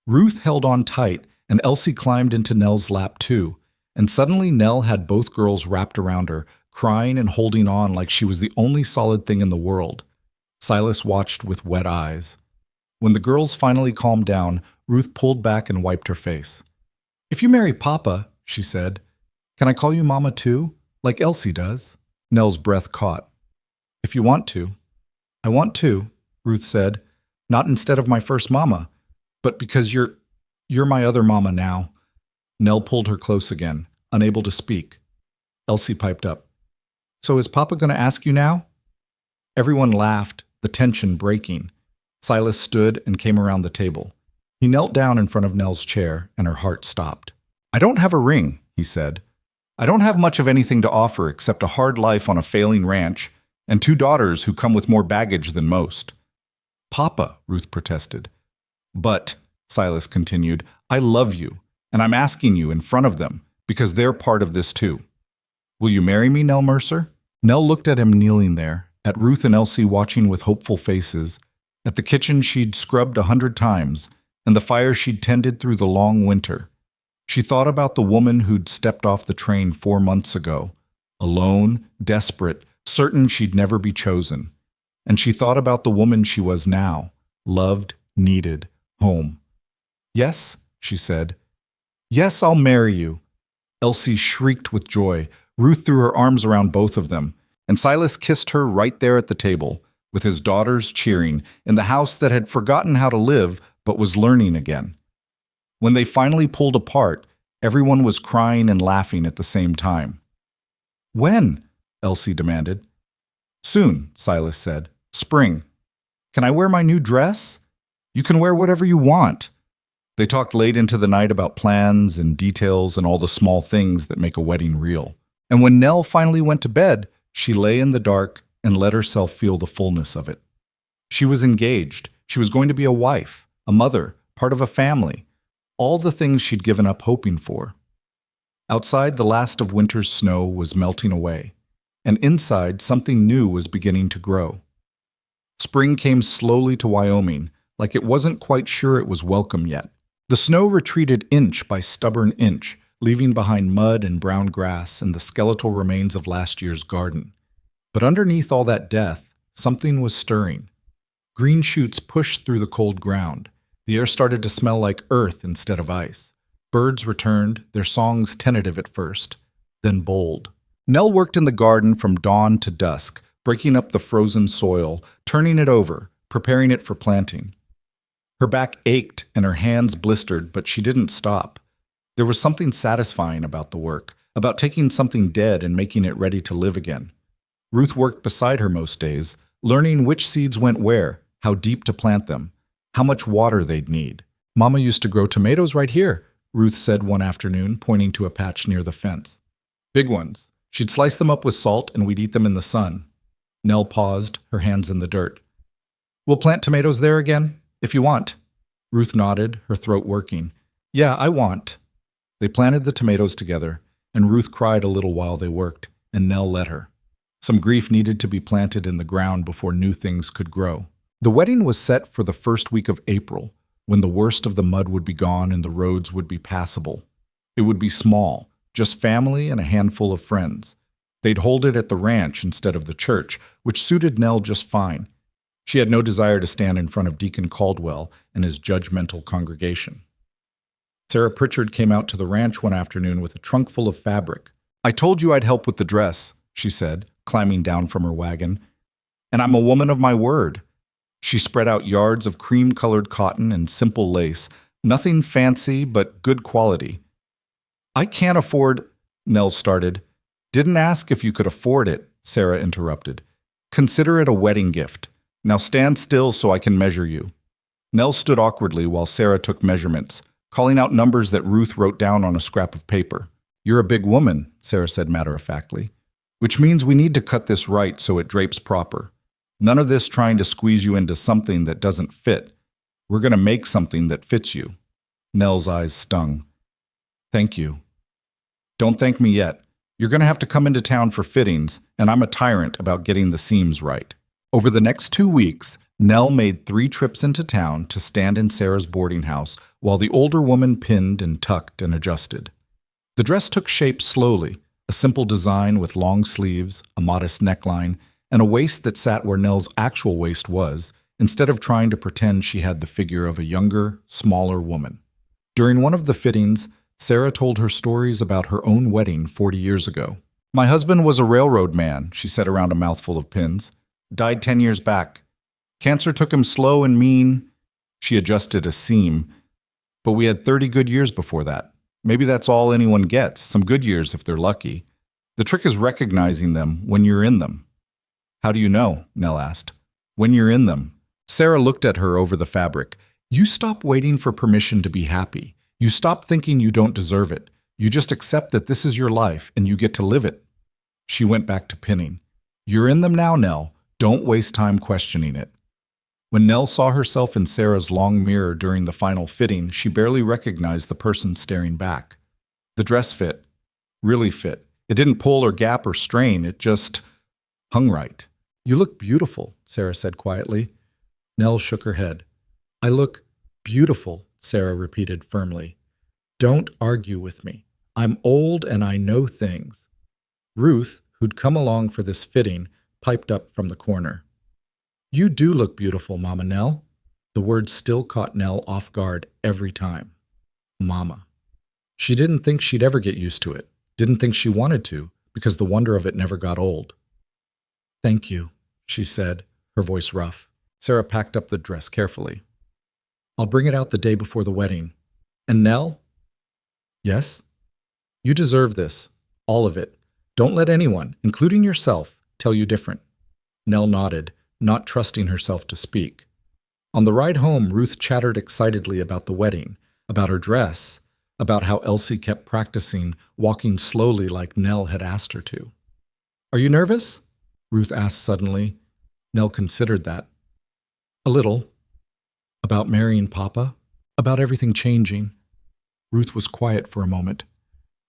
[SPEAKER 1] Ruth held on tight, and Elsie climbed into Nell's lap too, and suddenly Nell had both girls wrapped around her, crying and holding on like she was the only solid thing in the world. Silas watched with wet eyes. When the girls finally calmed down, Ruth pulled back and wiped her face. "If you marry Papa," she said, "can I call you Mama too, like Elsie does?" Nell's breath caught. "If you want to." "I want to," Ruth said, "not instead of my first mama, but because you're my other mama now." Nell pulled her close again, unable to speak. Elsie piped up. "So is Papa going to ask you now?" Everyone laughed, the tension breaking. Silas stood and came around the table. He knelt down in front of Nell's chair, and her heart stopped. "I don't have a ring," he said. "I don't have much of anything to offer except a hard life on a failing ranch and 2 daughters who come with more baggage than most." "Papa," Ruth protested. "But," Silas continued, "I love you, and I'm asking you in front of them, because they're part of this too. Will you marry me, Nell Mercer?" Nell looked at him kneeling there, at Ruth and Elsie watching with hopeful faces, at the kitchen she'd scrubbed 100 times, and the fire she'd tended through the long winter. She thought about the woman who'd stepped off the train 4 months ago, alone, desperate, certain she'd never be chosen. And she thought about the woman she was now, loved, needed, home. "Yes," she said. "Yes, I'll marry you." Elsie shrieked with joy. Ruth threw her arms around both of them, and Silas kissed her right there at the table, with his daughters cheering, in the house that had forgotten how to live but was learning again. When they finally pulled apart, everyone was crying and laughing at the same time. "When?" Elsie demanded. "Soon," Silas said. "Spring. Can I wear my new dress?" "You can wear whatever you want." They talked late into the night about plans and details and all the small things that make a wedding real. And when Nell finally went to bed, she lay in the dark and let herself feel the fullness of it. She was engaged. She was going to be a wife, a mother, part of a family. All the things she'd given up hoping for. Outside, the last of winter's snow was melting away, and inside, something new was beginning to grow. Spring came slowly to Wyoming, like it wasn't quite sure it was welcome yet. The snow retreated inch by stubborn inch, leaving behind mud and brown grass and the skeletal remains of last year's garden. But underneath all that death, something was stirring. Green shoots pushed through the cold ground. The air started to smell like earth instead of ice. Birds returned, their songs tentative at first, then bold. Nell worked in the garden from dawn to dusk, breaking up the frozen soil, turning it over, preparing it for planting. Her back ached and her hands blistered, but she didn't stop. There was something satisfying about the work, about taking something dead and making it ready to live again. Ruth worked beside her most days, learning which seeds went where, how deep to plant them, how much water they'd need. "Mama used to grow tomatoes right here," Ruth said one afternoon, pointing to a patch near the fence. "Big ones. She'd slice them up with salt and we'd eat them in the sun." Nell paused, her hands in the dirt. "We'll plant tomatoes there again, if you want." Ruth nodded, her throat working. "Yeah, I want." They planted the tomatoes together, and Ruth cried a little while they worked, and Nell let her. Some grief needed to be planted in the ground before new things could grow. The wedding was set for the first week of April, when the worst of the mud would be gone and the roads would be passable. It would be small, just family and a handful of friends. They'd hold it at the ranch instead of the church, which suited Nell just fine. She had no desire to stand in front of Deacon Caldwell and his judgmental congregation. Sarah Pritchard came out to the ranch one afternoon with a trunk full of fabric. "I told you I'd help with the dress," she said, climbing down from her wagon. "And I'm a woman of my word." She spread out yards of cream-colored cotton and simple lace, nothing fancy but good quality. "I can't afford," Nell started. "Didn't ask if you could afford it," Sarah interrupted. "Consider it a wedding gift. Now stand still so I can measure you." Nell stood awkwardly while Sarah took measurements, calling out numbers that Ruth wrote down on a scrap of paper. "You're a big woman," Sarah said matter-of-factly, "which means we need to cut this right so it drapes proper. None of this trying to squeeze you into something that doesn't fit. We're going to make something that fits you." Nell's eyes stung. "Thank you." "Don't thank me yet. You're going to have to come into town for fittings, and I'm a tyrant about getting the seams right." Over the next 2 weeks, Nell made 3 trips into town to stand in Sarah's boarding house while the older woman pinned and tucked and adjusted. The dress took shape slowly, a simple design with long sleeves, a modest neckline, and a waist that sat where Nell's actual waist was, instead of trying to pretend she had the figure of a younger, smaller woman. During one of the fittings, Sarah told her stories about her own wedding 40 years ago. "My husband was a railroad man," she said around a mouthful of pins. "Died 10 years back. Cancer took him slow and mean." She adjusted a seam. "But we had 30 good years before that. Maybe that's all anyone gets, some good years if they're lucky. The trick is recognizing them when you're in them." "How do you know?" Nell asked. "When you're in them." Sarah looked at her over the fabric. "You stop waiting for permission to be happy. You stop thinking you don't deserve it. You just accept that this is your life and you get to live it." She went back to pinning. "You're in them now, Nell. Don't waste time questioning it." When Nell saw herself in Sarah's long mirror during the final fitting, she barely recognized the person staring back. The dress fit. Really fit. It didn't pull or gap or strain. It just hung right. "You look beautiful," Sarah said quietly. Nell shook her head. "I look beautiful," Sarah repeated firmly. "Don't argue with me. I'm old and I know things." Ruth, who'd come along for this fitting, piped up from the corner. "You do look beautiful, Mama Nell." The word still caught Nell off guard every time. Mama. She didn't think she'd ever get used to it, didn't think she wanted to, because the wonder of it never got old. "Thank you," she said, her voice rough. Sarah packed up the dress carefully. "I'll bring it out the day before the wedding. And Nell?" "Yes?" "You deserve this. All of it. Don't let anyone, including yourself, tell you different." Nell nodded, not trusting herself to speak. On the ride home, Ruth chattered excitedly about the wedding, about her dress, about how Elsie kept practicing, walking slowly like Nell had asked her to. "Are you nervous?" Ruth asked suddenly. Nell considered that. "A little." "About marrying Papa? About everything changing?" Ruth was quiet for a moment.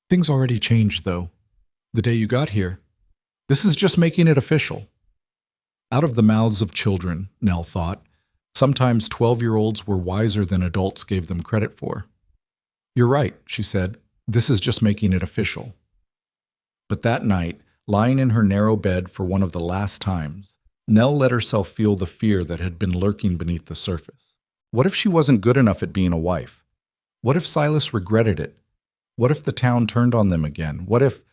[SPEAKER 1] "Things already changed, though. The day you got here. This is just making it official." Out of the mouths of children, Nell thought. Sometimes 12-year-olds were wiser than adults gave them credit for. "You're right," she said. "This is just making it official." But that night, lying in her narrow bed for one of the last times, Nell let herself feel the fear that had been lurking beneath the surface. What if she wasn't good enough at being a wife? What if Silas regretted it? What if the town turned on them again? What if?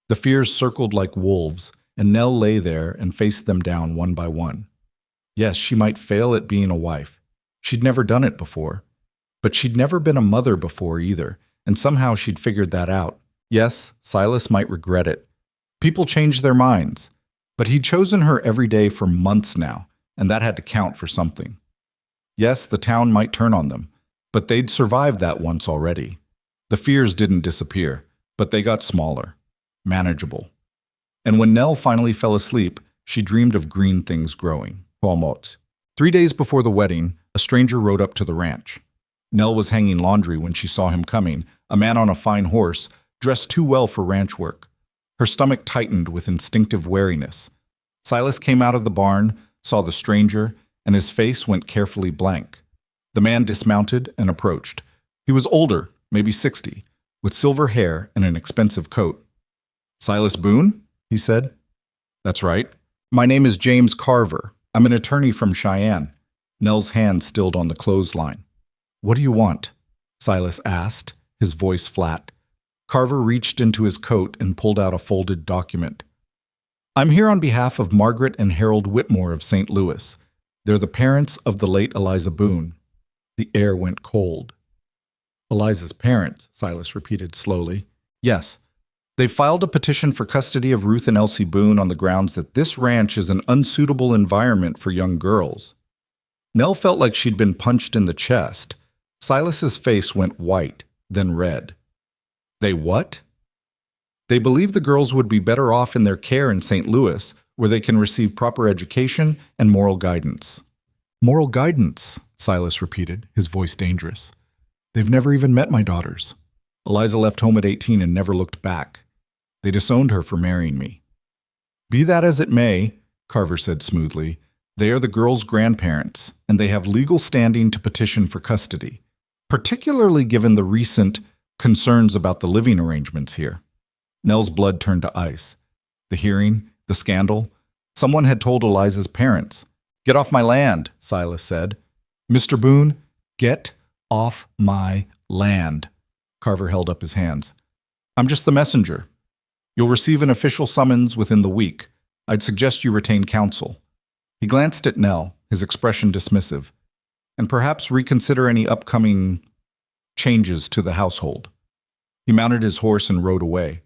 [SPEAKER 1] The fears circled like wolves, and Nell lay there and faced them down one by one. Yes, she might fail at being a wife. She'd never done it before. But she'd never been a mother before either, and somehow she'd figured that out. Yes, Silas might regret it. People change their minds. But he'd chosen her every day for months now, and that had to count for something. Yes, the town might turn on them, but they'd survived that once already. The fears didn't disappear, but they got smaller, manageable. And when Nell finally fell asleep, she dreamed of green things growing. 3 days before the wedding, a stranger rode up to the ranch. Nell was hanging laundry when she saw him coming, a man on a fine horse, dressed too well for ranch work. Her stomach tightened with instinctive wariness. Silas came out of the barn, saw the stranger, and his face went carefully blank. The man dismounted and approached. He was older, maybe 60, with silver hair and an expensive coat. "Silas Boone?" he said. "That's right. My name is James Carver. I'm an attorney from Cheyenne." Nell's hand stilled on the clothesline. "What do you want?" Silas asked, his voice flat. Carver reached into his coat and pulled out a folded document. "I'm here on behalf of Margaret and Harold Whitmore of St. Louis. They're the parents of the late Eliza Boone." The air went cold. "Eliza's parents," Silas repeated slowly. "Yes. They filed a petition for custody of Ruth and Elsie Boone on the grounds that this ranch is an unsuitable environment for young girls." Nell felt like she'd been punched in the chest. Silas's face went white, then red. "They what?" "They believe the girls would be better off in their care in St. Louis, where they can receive proper education and moral guidance." "Moral guidance," Silas repeated, his voice dangerous. "They've never even met my daughters. Eliza left home at 18 and never looked back. They disowned her for marrying me." "Be that as it may," Carver said smoothly. They are the girls' grandparents, and they have legal standing to petition for custody, particularly given the recent concerns about the living arrangements here. Nell's blood turned to ice. The hearing, the scandal. Someone had told Eliza's parents. "Get off my land," Silas said. "Mr. Boone, get off my land." Carver held up his hands. "I'm just the messenger. You'll receive an official summons within the week. I'd suggest you retain counsel." He glanced at Nell, his expression dismissive, "and perhaps reconsider any upcoming changes to the household." He mounted his horse and rode away.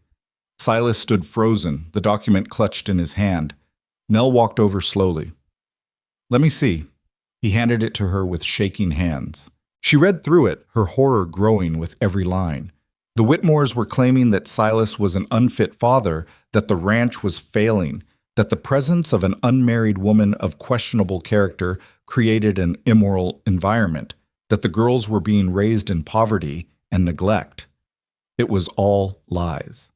[SPEAKER 1] Silas stood frozen, the document clutched in his hand. Nell walked over slowly. "Let me see." He handed it to her with shaking hands. She read through it, her horror growing with every line. The Whitmores were claiming that Silas was an unfit father, that the ranch was failing, that the presence of an unmarried woman of questionable character created an immoral environment, that the girls were being raised in poverty and neglect. It was all lies.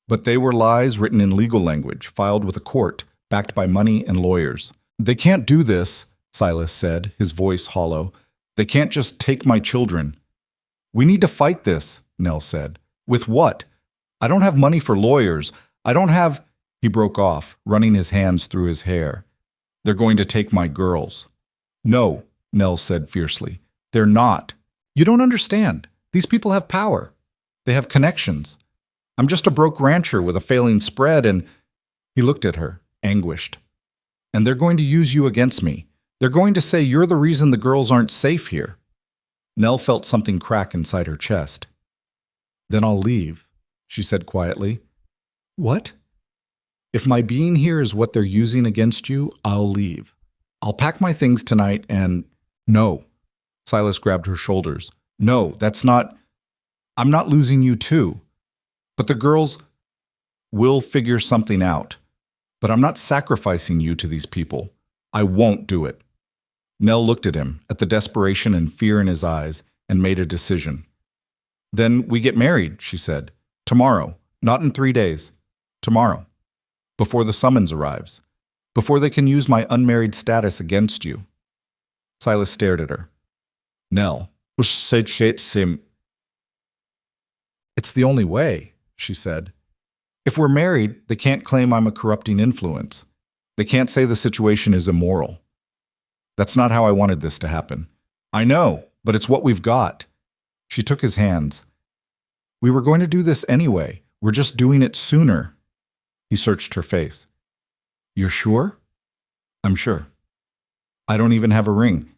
[SPEAKER 1] But they were lies written in legal language, filed with a court, backed by money and lawyers. "They can't do this," Silas said, his voice hollow. "They can't just take my children." "We need to fight this," Nell said. "With what? I don't have money for lawyers. I don't have—" He broke off, running his hands through his hair. "They're going to take my girls." "No," Nell said fiercely. "They're not. You don't understand. These people have power. They have connections. I'm just a broke rancher with a failing spread and—" He looked at her, anguished. "And they're going to use you against me. They're going to say you're the reason the girls aren't safe here." Nell felt something crack inside her chest. "Then I'll leave," she said quietly. "What?" "If my being here is what they're using against you, I'll leave. I'll pack my things tonight and—" "No." Silas grabbed her shoulders. "No, that's not— I'm not losing you too. But the girls will figure something out. But I'm not sacrificing you to these people. I won't do it." Nell looked at him, at the desperation and fear in his eyes, and made a decision. "Then we get married," she said. "Tomorrow. Not in 3 days. Tomorrow. Before the summons arrives. Before they can use my unmarried status against you." Silas stared at her. "Nell, it's the only way," she said. "If we're married, they can't claim I'm a corrupting influence. They can't say the situation is immoral. That's not how I wanted this to happen." "I know, but it's what we've got." She took his hands. "We were going to do this anyway. We're just doing it sooner." He searched her face. "You're sure?" "I'm sure. I don't even have a ring.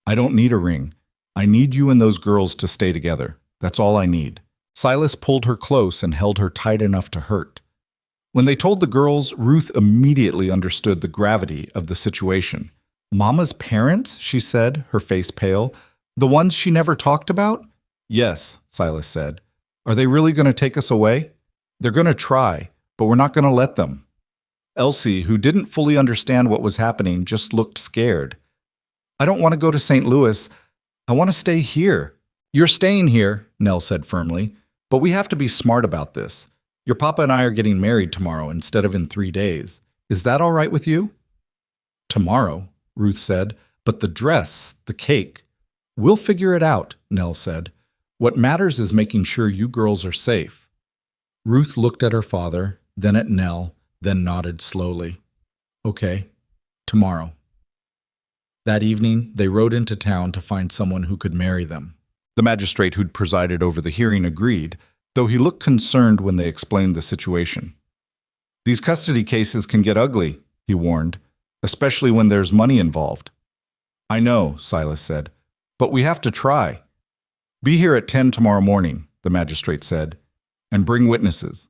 [SPEAKER 1] I don't need a ring. I need you and those girls to stay together. That's all I need." Silas pulled her close and held her tight enough to hurt. When they told the girls, Ruth immediately understood the gravity of the situation. "Mama's parents?" she said, her face pale. "The ones she never talked about?" "Yes," Silas said. "Are they really going to take us away?" "They're going to try, but we're not going to let them." Elsie, who didn't fully understand what was happening, just looked scared. "I don't want to go to St. Louis. I want to stay here." "You're staying here," Nell said firmly, "but we have to be smart about this. Your papa and I are getting married tomorrow instead of in 3 days. Is that all right with you?" "Tomorrow," Ruth said, "but the dress, the cake—" "We'll figure it out," Nell said. "What matters is making sure you girls are safe." Ruth looked at her father, then at Nell, then nodded slowly. "Okay, tomorrow." That evening, they rode into town to find someone who could marry them. The magistrate who'd presided over the hearing agreed, though he looked concerned when they explained the situation. "These custody cases can get ugly," he warned, "especially when there's money involved." "I know," Silas said, "but we have to try." "Be here at 10 tomorrow morning," the magistrate said, "and bring witnesses."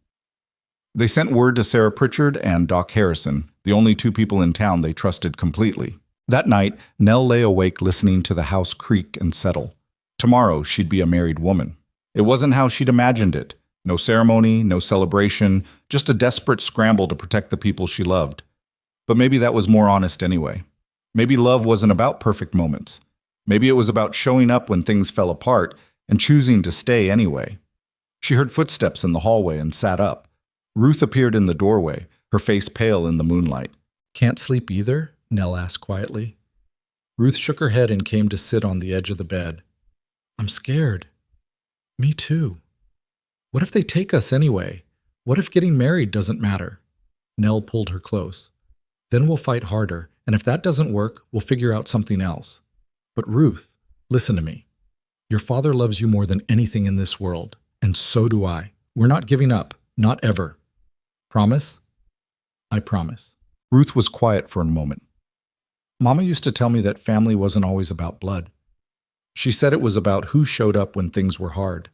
[SPEAKER 1] They sent word to Sarah Pritchard and Doc Harrison, the only 2 people in town they trusted completely. That night, Nell lay awake listening to the house creak and settle. Tomorrow, she'd be a married woman. It wasn't how she'd imagined it. No ceremony, no celebration, just a desperate scramble to protect the people she loved. But maybe that was more honest anyway. Maybe love wasn't about perfect moments. Maybe it was about showing up when things fell apart and choosing to stay anyway. She heard footsteps in the hallway and sat up. Ruth appeared in the doorway, her face pale in the moonlight. Can't sleep either? Nell asked quietly. Ruth shook her head and came to sit on the edge of the bed. I'm scared. Me too. What if they take us anyway? What if getting married doesn't matter? Nell pulled her close. Then we'll fight harder, and if that doesn't work, we'll figure out something else. But Ruth, listen to me. Your father loves you more than anything in this world, and so do I. We're not giving up, not ever. Promise? I promise. Ruth was quiet for a moment. Mama used to tell me that family wasn't always about blood. She said it was about who showed up when things were hard.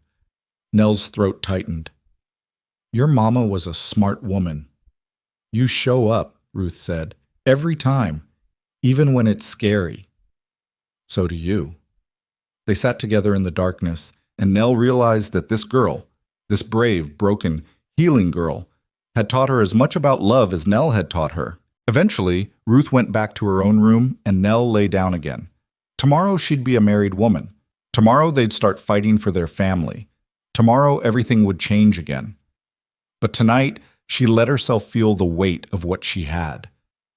[SPEAKER 1] Nell's throat tightened. Your mama was a smart woman. You show up, Ruth said, every time, even when it's scary. So do you. They sat together in the darkness, and Nell realized that this girl, this brave, broken, healing girl, had taught her as much about love as Nell had taught her. Eventually, Ruth went back to her own room, and Nell lay down again. Tomorrow she'd be a married woman. Tomorrow they'd start fighting for their family. Tomorrow everything would change again. But tonight, she let herself feel the weight of what she had.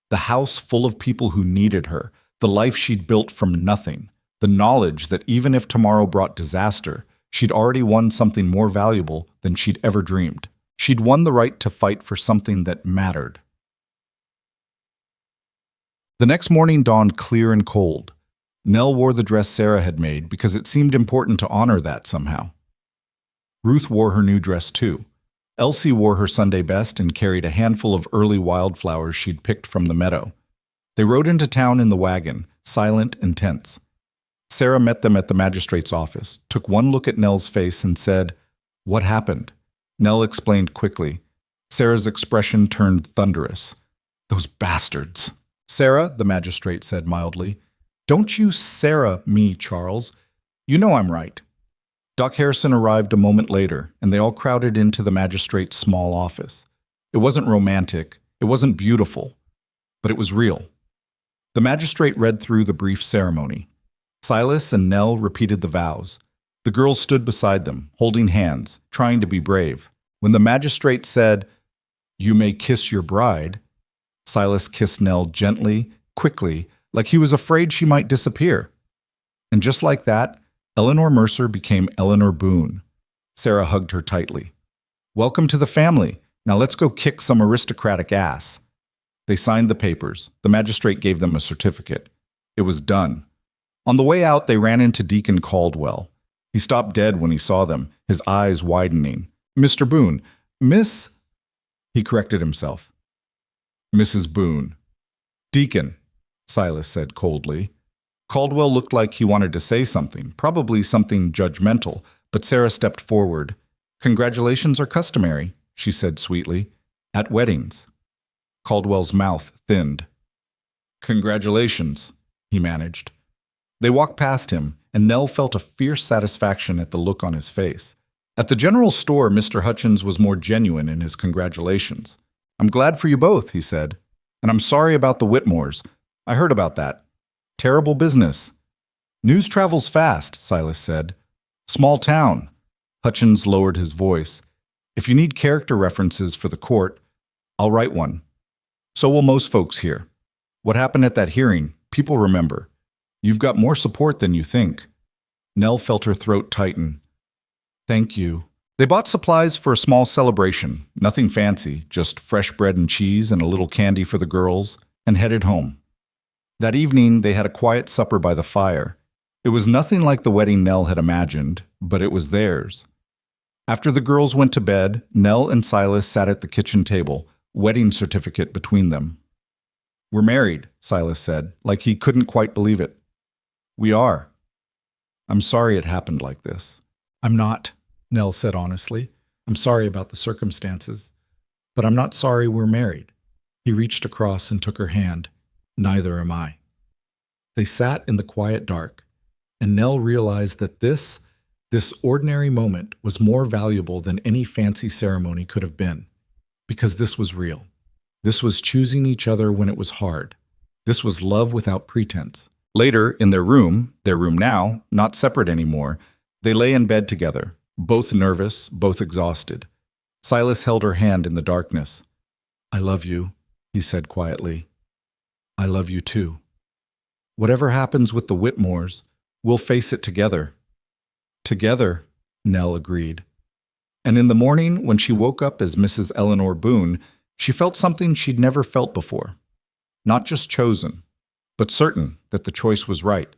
[SPEAKER 1] The house full of people who needed her, the life she'd built from nothing, the knowledge that even if tomorrow brought disaster, she'd already won something more valuable than she'd ever dreamed. She'd won the right to fight for something that mattered. The next morning dawned clear and cold. Nell wore the dress Sarah had made because it seemed important to honor that somehow. Ruth wore her new dress too. Elsie wore her Sunday best and carried a handful of early wildflowers she'd picked from the meadow. They rode into town in the wagon, silent and tense. Sarah met them at the magistrate's office, took one look at Nell's face and said, "What happened?" Nell explained quickly. Sarah's expression turned thunderous. "Those bastards." "Sarah," the magistrate said mildly, "don't you Sarah me, Charles. You know I'm right." Doc Harrison arrived a moment later, and they all crowded into the magistrate's small office. It wasn't romantic, it wasn't beautiful, but it was real. The magistrate read through the brief ceremony. Silas and Nell repeated the vows. The girls stood beside them, holding hands, trying to be brave. When the magistrate said, "You may kiss your bride," Silas kissed Nell gently, quickly, like he was afraid she might disappear. And just like that, Eleanor Mercer became Eleanor Boone. Sarah hugged her tightly. "Welcome to the family. Now let's go kick some aristocratic ass." They signed the papers. The magistrate gave them a certificate. It was done. On the way out, they ran into Deacon Caldwell. He stopped dead when he saw them, his eyes widening. "Mr. Boone, Miss—" He corrected himself. "Mrs. Boone." "Deacon," Silas said coldly. Caldwell looked like he wanted to say something, probably something judgmental, but Sarah stepped forward. "Congratulations are customary," she said sweetly, "at weddings." Caldwell's mouth thinned. "Congratulations," he managed. They walked past him, and Nell felt a fierce satisfaction at the look on his face. At the general store, Mr. Hutchins was more genuine in his congratulations. "I'm glad for you both," he said. "And I'm sorry about the Whitmores. I heard about that. Terrible business." "News travels fast," Silas said. "Small town." Hutchins lowered his voice. "If you need character references for the court, I'll write one. So will most folks here. What happened at that hearing, people remember. You've got more support than you think." Nell felt her throat tighten. "Thank you." They bought supplies for a small celebration, nothing fancy, just fresh bread and cheese and a little candy for the girls, and headed home. That evening, they had a quiet supper by the fire. It was nothing like the wedding Nell had imagined, but it was theirs. After the girls went to bed, Nell and Silas sat at the kitchen table, wedding certificate between them. "We're married," Silas said, like he couldn't quite believe it. "We are. I'm sorry it happened like this." "I'm not," Nell said honestly. "I'm sorry about the circumstances, but I'm not sorry we're married." He reached across and took her hand. "Neither am I." They sat in the quiet dark, and Nell realized that this ordinary moment was more valuable than any fancy ceremony could have been, because this was real. This was choosing each other when it was hard. This was love without pretense. Later, in their room now, not separate anymore, they lay in bed together, both nervous, both exhausted. Silas held her hand in the darkness. "I love you," he said quietly. I love you too. Whatever happens with the Whitmores, we'll face it together. Together, Nell agreed. And in the morning, when she woke up as Mrs. Eleanor Boone, she felt something she'd never felt before. Not just chosen, but certain that the choice was right.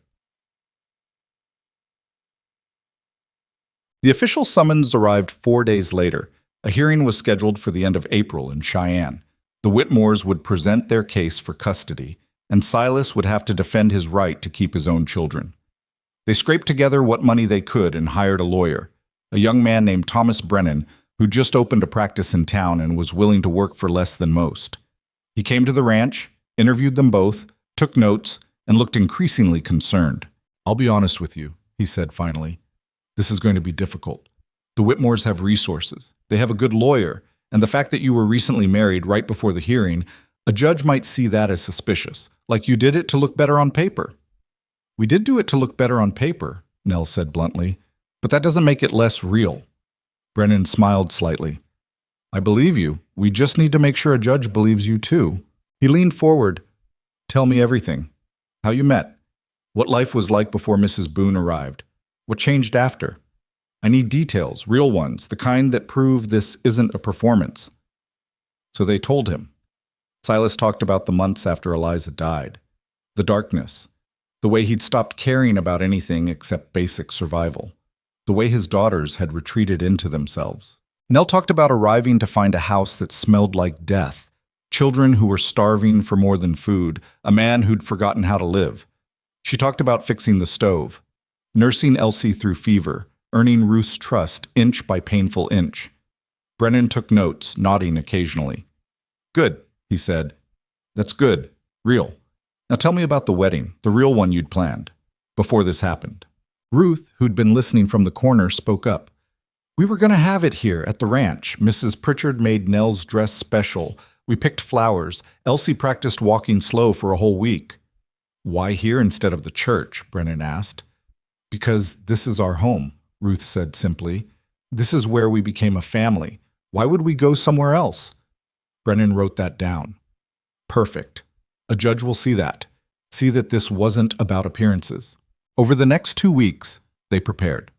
[SPEAKER 1] The official summons arrived 4 days later. A hearing was scheduled for the end of April in Cheyenne. The Whitmores would present their case for custody, and Silas would have to defend his right to keep his own children. They scraped together what money they could and hired a lawyer, a young man named Thomas Brennan, who just opened a practice in town and was willing to work for less than most. He came to the ranch, interviewed them both, took notes, and looked increasingly concerned. "I'll be honest with you," he said finally. "This is going to be difficult. The Whitmores have resources. They have a good lawyer, and the fact that you were recently married right before the hearing, a judge might see that as suspicious, like you did it to look better on paper." "We did do it to look better on paper," Nell said bluntly, "but that doesn't make it less real." Brennan smiled slightly. "I believe you. We just need to make sure a judge believes you too." He leaned forward. "Tell me everything. How you met. What life was like before Mrs. Boone arrived. What changed after. I need details, real ones, the kind that prove this isn't a performance." So they told him. Silas talked about the months after Eliza died. The darkness. The way he'd stopped caring about anything except basic survival. The way his daughters had retreated into themselves. Nell talked about arriving to find a house that smelled like death. Children who were starving for more than food. A man who'd forgotten how to live. She talked about fixing the stove. Nursing Elsie through fever. Earning Ruth's trust inch by painful inch. Brennan took notes, nodding occasionally. "Good," he said. "That's good. Real. Now tell me about the wedding, the real one you'd planned, before this happened." Ruth, who'd been listening from the corner, spoke up. "We were going to have it here at the ranch. Mrs. Pritchard made Nell's dress special. We picked flowers. Elsie practiced walking slow for a whole week." "Why here instead of the church?" Brennan asked. "Because this is our home," Ruth said simply. "This is where we became a family. Why would we go somewhere else?" Brennan wrote that down. "Perfect. A judge will see that. See that this wasn't about appearances." Over the next 2 weeks, they prepared.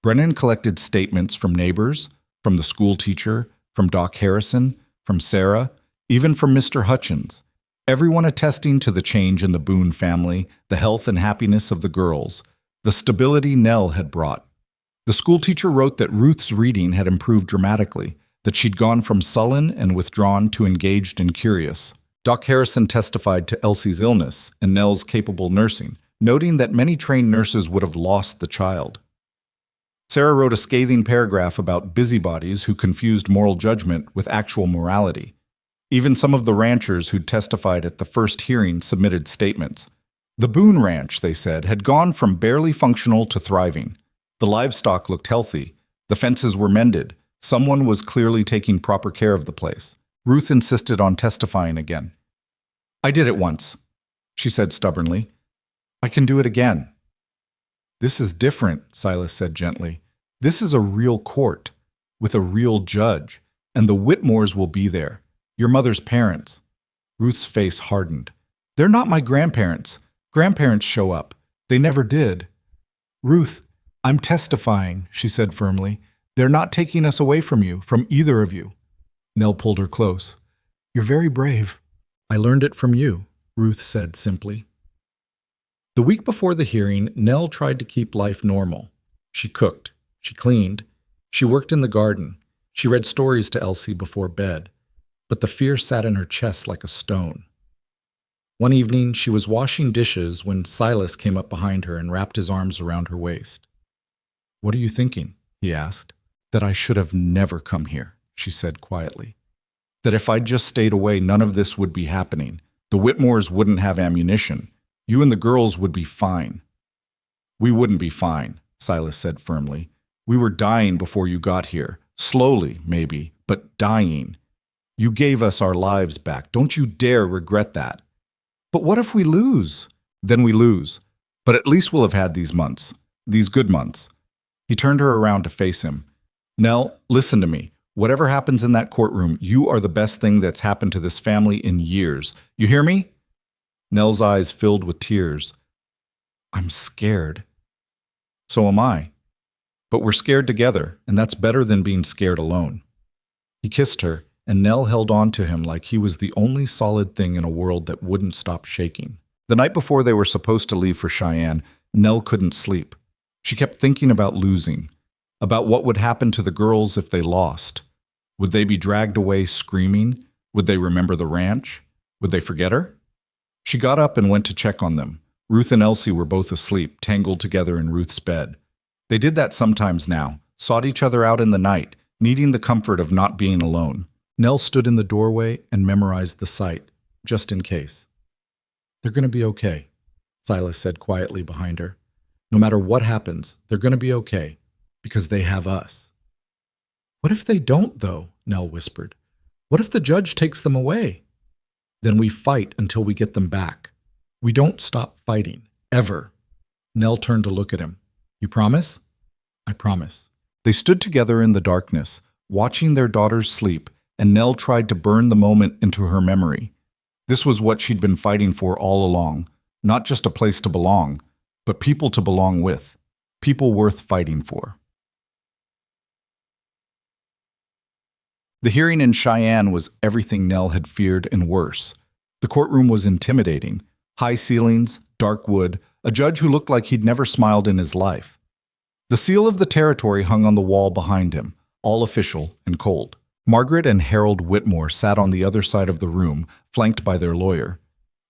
[SPEAKER 1] Brennan collected statements from neighbors, from the school teacher, from Doc Harrison, from Sarah, even from Mr. Hutchins, everyone attesting to the change in the Boone family, the health and happiness of the girls, the stability Nell had brought. The school teacher wrote that Ruth's reading had improved dramatically, that she'd gone from sullen and withdrawn to engaged and curious. Doc Harrison testified to Elsie's illness and Nell's capable nursing, noting that many trained nurses would have lost the child. Sarah wrote a scathing paragraph about busybodies who confused moral judgment with actual morality. Even some of the ranchers who'd testified at the first hearing submitted statements. The Boone Ranch, they said, had gone from barely functional to thriving. The livestock looked healthy. The fences were mended. Someone was clearly taking proper care of the place. Ruth insisted on testifying again. "I did it once," she said stubbornly. "I can do it again." "This is different," Silas said gently. "This is a real court, with a real judge, and the Whitmores will be there, your mother's parents." Ruth's face hardened. "They're not my grandparents. Grandparents show up. They never did." "Ruth, I'm testifying," she said firmly. "They're not taking us away from you, from either of you." Nell pulled her close. "You're very brave." "I learned it from you," Ruth said simply. The week before the hearing, Nell tried to keep life normal. She cooked. She cleaned. She worked in the garden. She read stories to Elsie before bed. But the fear sat in her chest like a stone. One evening, she was washing dishes when Silas came up behind her and wrapped his arms around her waist. "What are you thinking?" he asked. "That I should have never come here," she said quietly. "That if I'd just stayed away, none of this would be happening. The Whitmores wouldn't have ammunition. You and the girls would be fine." "We wouldn't be fine," Silas said firmly. "We were dying before you got here. Slowly, maybe, but dying. You gave us our lives back. Don't you dare regret that." "But what if we lose?" "Then we lose. But at least we'll have had these months. These good months." He turned her around to face him. "Nell, listen to me. Whatever happens in that courtroom, you are the best thing that's happened to this family in years. You hear me?" Nell's eyes filled with tears. I'm scared. So am I. But we're scared together, and that's better than being scared alone. He kissed her, and Nell held on to him like he was the only solid thing in a world that wouldn't stop shaking. The night before they were supposed to leave for Cheyenne, Nell couldn't sleep. She kept thinking about losing, about what would happen to the girls if they lost. Would they be dragged away screaming? Would they remember the ranch? Would they forget her? She got up and went to check on them. Ruth and Elsie were both asleep, tangled together in Ruth's bed. They did that sometimes now, sought each other out in the night, needing the comfort of not being alone. Nell stood in the doorway and memorized the sight, just in case. They're going to be okay, Silas said quietly behind her. No matter what happens, they're going to be okay, because they have us. What if they don't, though? Nell whispered. What if the judge takes them away? Then we fight until we get them back. We don't stop fighting, ever. Nell turned to look at him. You promise? I promise. They stood together in the darkness, watching their daughters sleep, and Nell tried to burn the moment into her memory. This was what she'd been fighting for all along, not just a place to belong, but people to belong with, people worth fighting for. The hearing in Cheyenne was everything Nell had feared and worse. The courtroom was intimidating. High ceilings, dark wood, a judge who looked like he'd never smiled in his life. The seal of the territory hung on the wall behind him, all official and cold. Margaret and Harold Whitmore sat on the other side of the room, flanked by their lawyer.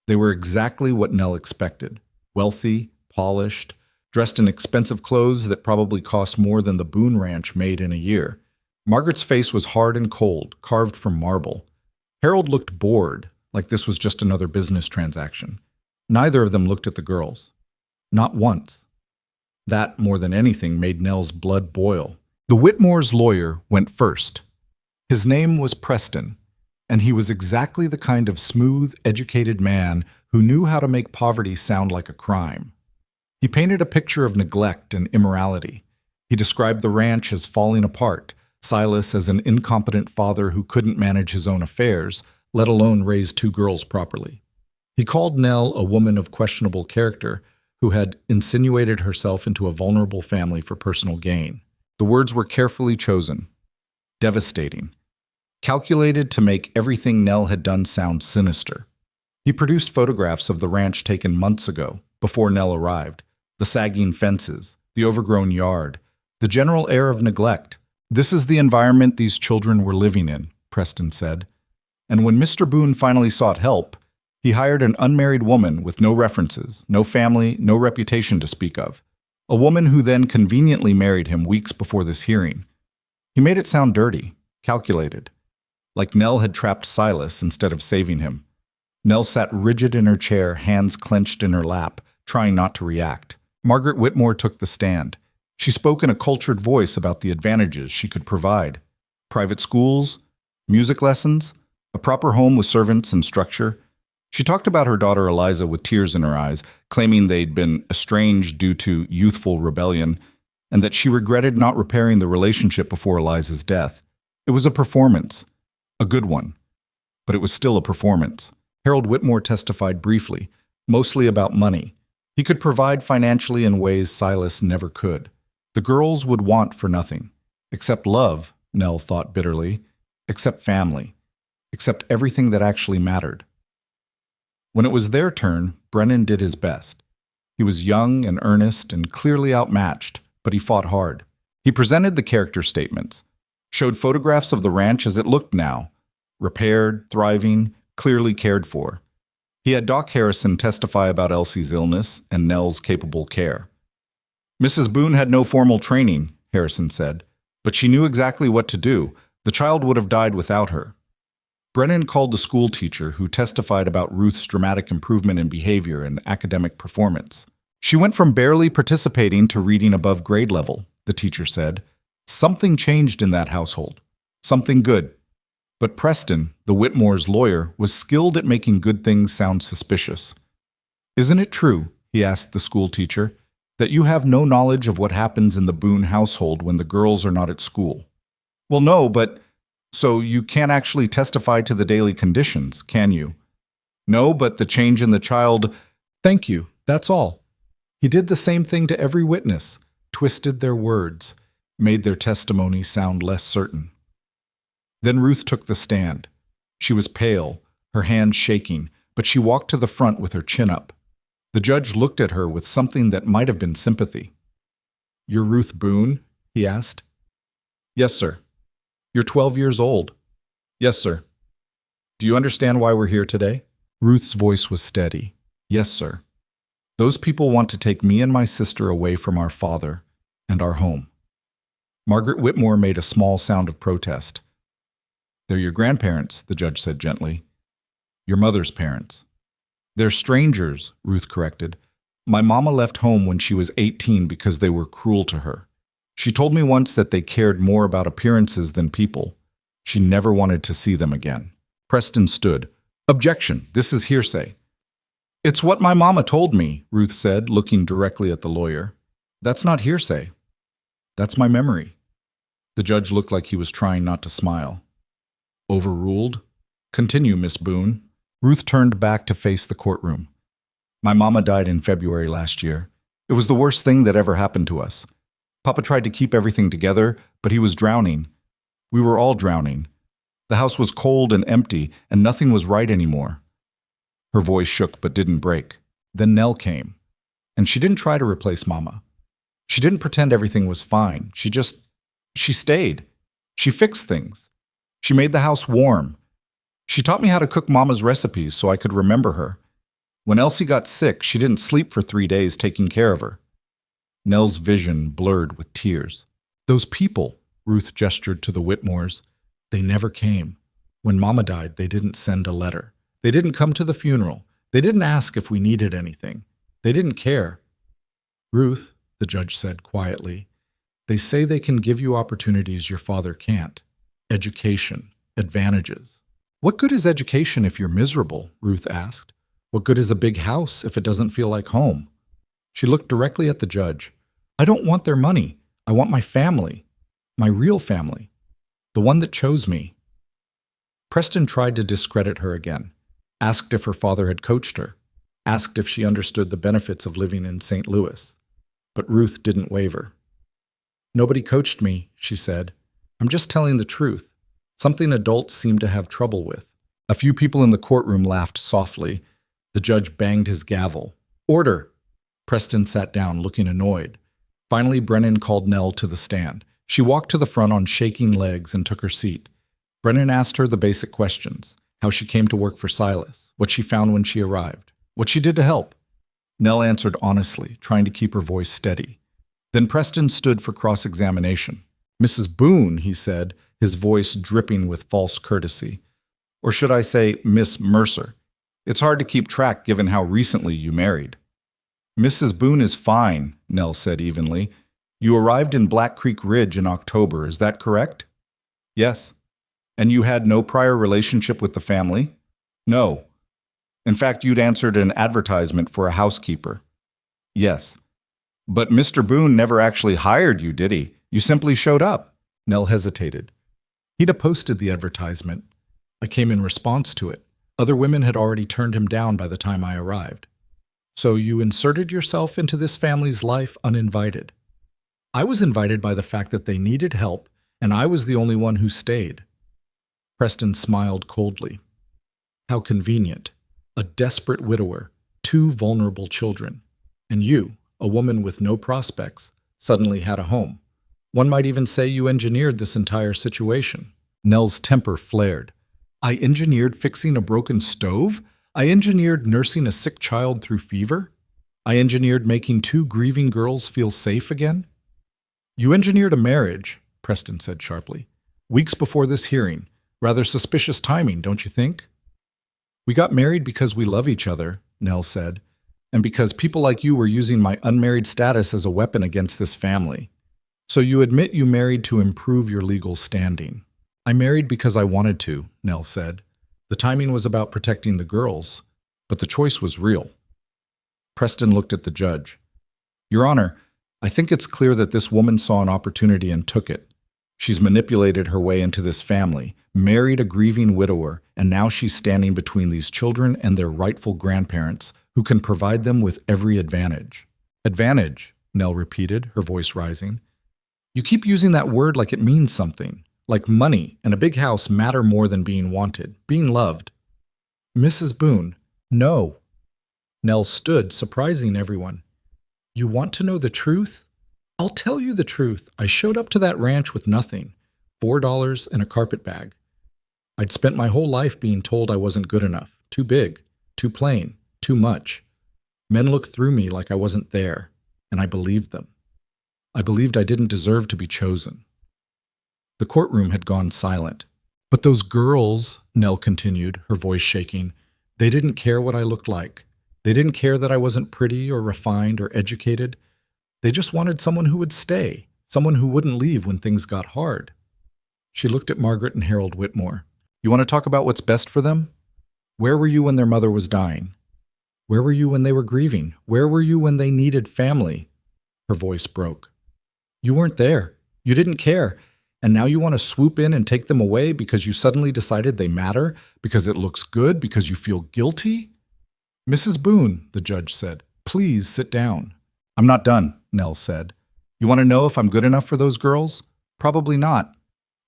[SPEAKER 1] They were exactly what Nell expected. Wealthy, polished, dressed in expensive clothes that probably cost more than the Boone Ranch made in a year. Margaret's face was hard and cold, carved from marble. Harold looked bored, like this was just another business transaction. Neither of them looked at the girls. Not once. That, more than anything, made Nell's blood boil. The Whitmore's lawyer went first. His name was Preston, and he was exactly the kind of smooth, educated man who knew how to make poverty sound like a crime. He painted a picture of neglect and immorality. He described the ranch as falling apart, Silas as an incompetent father who couldn't manage his own affairs, let alone raise two girls properly. He called Nell a woman of questionable character who had insinuated herself into a vulnerable family for personal gain. The words were carefully chosen. Devastating. Calculated to make everything Nell had done sound sinister. He produced photographs of the ranch taken months ago, before Nell arrived. The sagging fences, the overgrown yard, the general air of neglect. This is the environment these children were living in, Preston said. And when Mr. Boone finally sought help, he hired an unmarried woman with no references, no family, no reputation to speak of. A woman who then conveniently married him weeks before this hearing. He made it sound dirty, calculated. Like Nell had trapped Silas instead of saving him. Nell sat rigid in her chair, hands clenched in her lap, trying not to react. Margaret Whitmore took the stand. She spoke in a cultured voice about the advantages she could provide. Private schools, music lessons, a proper home with servants and structure. She talked about her daughter Eliza with tears in her eyes, claiming they'd been estranged due to youthful rebellion, and that she regretted not repairing the relationship before Eliza's death. It was a performance. A good one. But it was still a performance. Harold Whitmore testified briefly, mostly about money. He could provide financially in ways Silas never could. The girls would want for nothing. Except love, Nell thought bitterly. Except family. Except everything that actually mattered. When it was their turn, Brennan did his best. He was young and earnest and clearly outmatched, but he fought hard. He presented the character statements, showed photographs of the ranch as it looked now, repaired, thriving, clearly cared for. He had Doc Harrison testify about Elsie's illness and Nell's capable care. Mrs. Boone had no formal training, Harrison said, but she knew exactly what to do. The child would have died without her. Brennan called the school teacher who testified about Ruth's dramatic improvement in behavior and academic performance. She went from barely participating to reading above grade level, the teacher said. Something changed in that household. Something good. But Preston, the Whitmore's lawyer, was skilled at making good things sound suspicious. Isn't it true, he asked the school teacher, that you have no knowledge of what happens in the Boone household when the girls are not at school? Well, no, but... So you can't actually testify to the daily conditions, can you? No, but the change in the child. Thank you, that's all. He did the same thing to every witness, twisted their words, made their testimony sound less certain. Then Ruth took the stand. She was pale, her hands shaking, but she walked to the front with her chin up. The judge looked at her with something that might have been sympathy. "You're Ruth Boone?" he asked. "Yes, sir." "You're 12 years old?" "Yes, sir." "Do you understand why we're here today?" Ruth's voice was steady. "Yes, sir. Those people want to take me and my sister away from our father and our home." Margaret Whitmore made a small sound of protest. "They're your grandparents," the judge said gently. "Your mother's parents." "They're strangers," Ruth corrected. "My mama left home when she was 18 because they were cruel to her. She told me once that they cared more about appearances than people. She never wanted to see them again." Preston stood. "Objection, this is hearsay." "It's what my mama told me," Ruth said, looking directly at the lawyer. "That's not hearsay. That's my memory." The judge looked like he was trying not to smile. "Overruled? Continue, Miss Boone." Ruth turned back to face the courtroom. "My mama died in February last year. It was the worst thing that ever happened to us. Papa tried to keep everything together, but he was drowning. We were all drowning. The house was cold and empty, and nothing was right anymore." Her voice shook but didn't break. Then Nell came, and she didn't try to replace Mama. She didn't pretend everything was fine. She stayed. She fixed things. She made the house warm. She taught me how to cook Mama's recipes so I could remember her. When Elsie got sick, she didn't sleep for 3 days taking care of her. Nell's vision blurred with tears. "Those people," Ruth gestured to the Whitmores, "they never came. When Mama died, they didn't send a letter. They didn't come to the funeral. They didn't ask if we needed anything. They didn't care." "Ruth," the judge said quietly, "they say they can give you opportunities your father can't. Education, advantages." "What good is education if you're miserable?" Ruth asked. "What good is a big house if it doesn't feel like home?" She looked directly at the judge. "I don't want their money. I want my family. My real family. The one that chose me." Preston tried to discredit her again, asked if her father had coached her, asked if she understood the benefits of living in St. Louis. But Ruth didn't waver. "Nobody coached me," she said. "I'm just telling the truth, something adults seem to have trouble with." A few people in the courtroom laughed softly. The judge banged his gavel. "Order!" Preston sat down, looking annoyed. Finally, Brennan called Nell to the stand. She walked to the front on shaking legs and took her seat. Brennan asked her the basic questions: how she came to work for Silas, what she found when she arrived, what she did to help. Nell answered honestly, trying to keep her voice steady. Then Preston stood for cross-examination. "Mrs. Boone," he said, his voice dripping with false courtesy. "Or should I say, Miss Mercer? It's hard to keep track given how recently you married." "Mrs. Boone is fine," Nell said evenly. "You arrived in Black Creek Ridge in October, is that correct?" "Yes." "And you had no prior relationship with the family?" "No." "In fact, you'd answered an advertisement for a housekeeper." "Yes." "But Mr. Boone never actually hired you, did he? You simply showed up." Nell hesitated. "He'd have posted the advertisement. I came in response to it. Other women had already turned him down by the time I arrived. So you inserted yourself into this family's life uninvited. I was invited by the fact that they needed help, and I was the only one who stayed." Preston smiled coldly. "How convenient. A desperate widower, 2 vulnerable children. And you, a woman with no prospects, suddenly had a home. One might even say you engineered this entire situation." Nell's temper flared. "I engineered fixing a broken stove? I engineered nursing a sick child through fever? I engineered making 2 grieving girls feel safe again?" "You engineered a marriage," Preston said sharply. "Weeks before this hearing. Rather suspicious timing, don't you think?" "We got married because we love each other," Nell said, "and because people like you were using my unmarried status as a weapon against this family. So you admit you married to improve your legal standing." "I married because I wanted to," Nell said. "The timing was about protecting the girls, but the choice was real." Preston looked at the judge. "Your Honor, I think it's clear that this woman saw an opportunity and took it. She's manipulated her way into this family, married a grieving widower, and now she's standing between these children and their rightful grandparents, who can provide them with every advantage. Advantage, Nell repeated, her voice rising. You keep using that word like it means something, like money and a big house matter more than being wanted, being loved. Mrs. Boone, no. Nell stood, surprising everyone. You want to know the truth? I'll tell you the truth. I showed up to that ranch with nothing, $4 and a carpet bag. I'd spent my whole life being told I wasn't good enough, too big, too plain, too much. Men looked through me like I wasn't there, and I believed them. I believed I didn't deserve to be chosen. The courtroom had gone silent. But those girls, Nell continued, her voice shaking, they didn't care what I looked like. They didn't care that I wasn't pretty or refined or educated. They just wanted someone who would stay, someone who wouldn't leave when things got hard. She looked at Margaret and Harold Whitmore. You want to talk about what's best for them? Where were you when their mother was dying? Where were you when they were grieving? Where were you when they needed family? Her voice broke. You weren't there. You didn't care. And now you want to swoop in and take them away because you suddenly decided they matter, because it looks good, because you feel guilty? Mrs. Boone, the judge said, please sit down. I'm not done, Nell said. You want to know if I'm good enough for those girls? Probably not.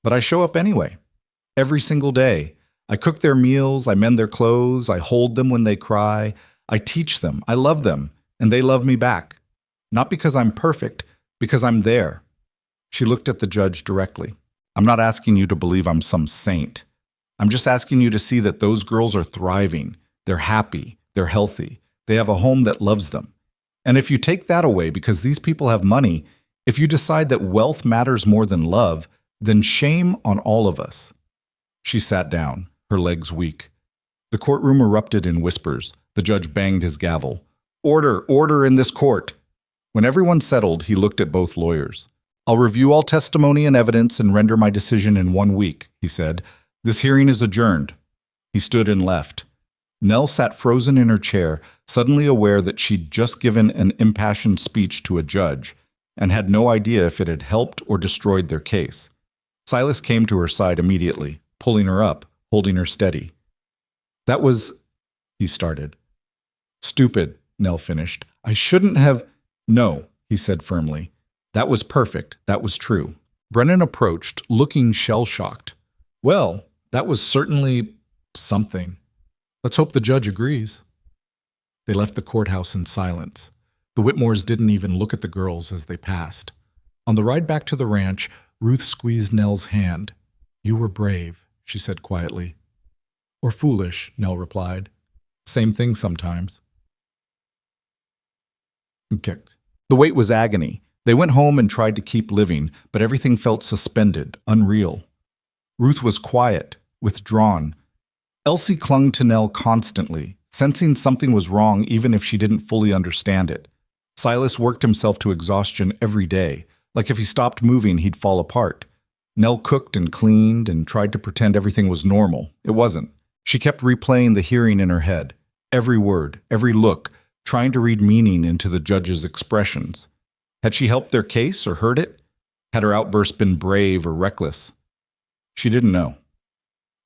[SPEAKER 1] But I show up anyway. Every single day. I cook their meals, I mend their clothes, I hold them when they cry, I teach them, I love them, and they love me back. Not because I'm perfect, because I'm there. She looked at the judge directly. I'm not asking you to believe I'm some saint. I'm just asking you to see that those girls are thriving. They're happy. They're healthy. They have a home that loves them. And if you take that away because these people have money, if you decide that wealth matters more than love, then shame on all of us. She sat down, her legs weak. The courtroom erupted in whispers. The judge banged his gavel. Order, order in this court. When everyone settled, he looked at both lawyers. I'll review all testimony and evidence and render my decision in 1 week, he said. This hearing is adjourned. He stood and left. Nell sat frozen in her chair, suddenly aware that she'd just given an impassioned speech to a judge and had no idea if it had helped or destroyed their case. Silas came to her side immediately, pulling her up, holding her steady. That was, he started. Stupid, Nell finished. I shouldn't have. No, he said firmly. That was perfect. That was true. Brennan approached, looking shell-shocked. Well, that was certainly something. Let's hope the judge agrees. They left the courthouse in silence. The Whitmores didn't even look at the girls as they passed. On the ride back to the ranch, Ruth squeezed Nell's hand. You were brave, she said quietly. Or foolish, Nell replied. Same thing sometimes. The wait was agony. They went home and tried to keep living, but everything felt suspended, unreal. Ruth was quiet, withdrawn. Elsie clung to Nell constantly, sensing something was wrong even if she didn't fully understand it. Silas worked himself to exhaustion every day, like if he stopped moving, he'd fall apart. Nell cooked and cleaned and tried to pretend everything was normal. It wasn't. She kept replaying the hearing in her head, every word, every look, trying to read meaning into the judge's expressions. Had she helped their case or hurt it? Had her outburst been brave or reckless? She didn't know.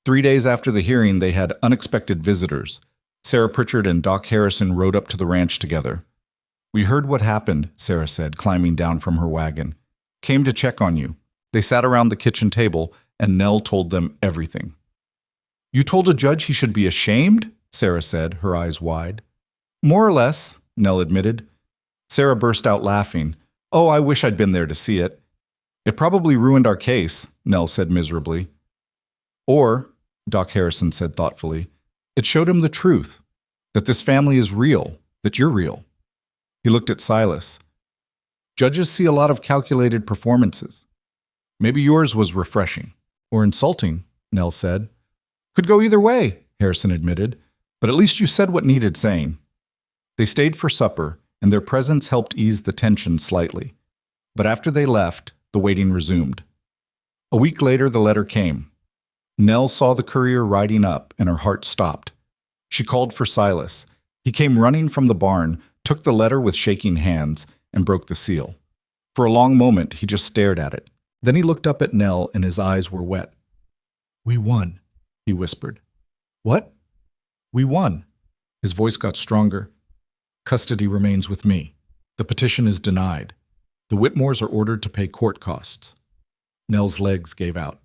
[SPEAKER 1] 3 days after the hearing, they had unexpected visitors. Sarah Pritchard and Doc Harrison rode up to the ranch together. We heard what happened, Sarah said, climbing down from her wagon. Came to check on you. They sat around the kitchen table, and Nell told them everything. You told a judge he should be ashamed? Sarah said, her eyes wide. More or less, Nell admitted. Sarah burst out laughing. Oh, I wish I'd been there to see it. It probably ruined our case, Nell said miserably. Or, Doc Harrison said thoughtfully, it showed him the truth, that this family is real, that you're real. He looked at Silas. Judges see a lot of calculated performances. Maybe yours was refreshing. Or insulting, Nell said. Could go either way, Harrison admitted, but at least you said what needed saying. They stayed for supper, and their presence helped ease the tension slightly. But after they left, the waiting resumed. A week later, the letter came. Nell saw the courier riding up, and her heart stopped. She called for Silas. He came running from the barn, took the letter with shaking hands, and broke the seal. For a long moment, he just stared at it. Then he looked up at Nell, and his eyes were wet. We won, he whispered. What? We won. His voice got stronger. Custody remains with me. The petition is denied. The Whitmores are ordered to pay court costs. Nell's legs gave out.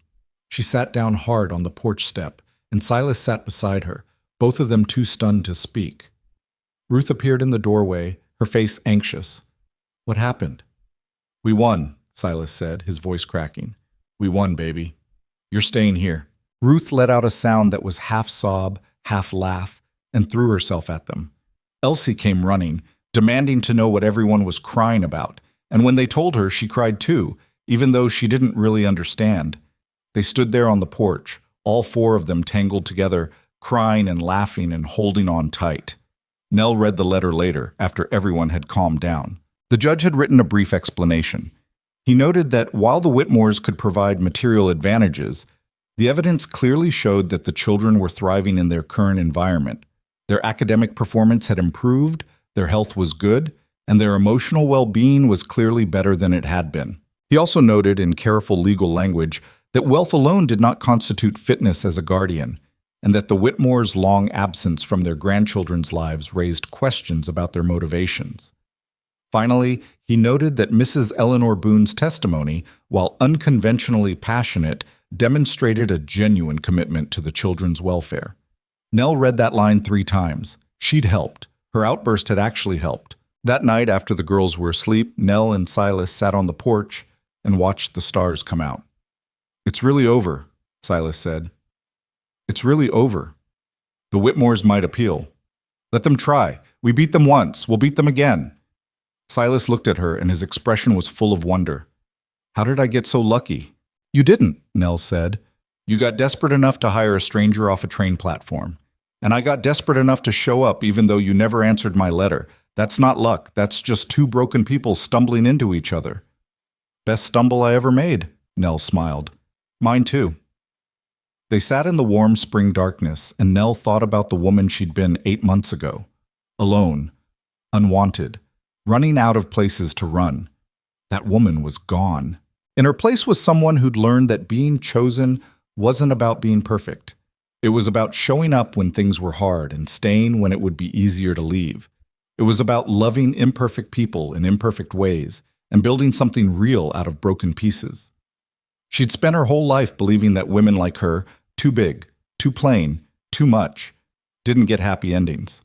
[SPEAKER 1] She sat down hard on the porch step, and Silas sat beside her, both of them too stunned to speak. Ruth appeared in the doorway, her face anxious. What happened? We won, Silas said, his voice cracking. We won, baby. You're staying here. Ruth let out a sound that was half sob, half laugh, and threw herself at them. Elsie came running, demanding to know what everyone was crying about, and when they told her, she cried too, even though she didn't really understand. They stood there on the porch, all four of them tangled together, crying and laughing and holding on tight. Nell read the letter later, after everyone had calmed down. The judge had written a brief explanation. He noted that while the Whitmores could provide material advantages, the evidence clearly showed that the children were thriving in their current environment. Their academic performance had improved, their health was good, and their emotional well-being was clearly better than it had been. He also noted in careful legal language that wealth alone did not constitute fitness as a guardian, and that the Whitmores' long absence from their grandchildren's lives raised questions about their motivations. Finally, he noted that Mrs. Eleanor Boone's testimony, while unconventionally passionate, demonstrated a genuine commitment to the children's welfare. Nell read that line 3 times. She'd helped. Her outburst had actually helped. That night, after the girls were asleep, Nell and Silas sat on the porch and watched the stars come out. It's really over, Silas said. It's really over. The Whitmores might appeal. Let them try. We beat them once. We'll beat them again. Silas looked at her, and his expression was full of wonder. How did I get so lucky? You didn't, Nell said. You got desperate enough to hire a stranger off a train platform. And I got desperate enough to show up even though you never answered my letter. That's not luck. That's just 2 broken people stumbling into each other. Best stumble I ever made, Nell smiled. Mine too. They sat in the warm spring darkness, and Nell thought about the woman she'd been 8 months ago. Alone. Unwanted. Running out of places to run. That woman was gone. In her place was someone who'd learned that being chosen wasn't about being perfect. It was about showing up when things were hard and staying when it would be easier to leave. It was about loving imperfect people in imperfect ways and building something real out of broken pieces. She'd spent her whole life believing that women like her, too big, too plain, too much, didn't get happy endings.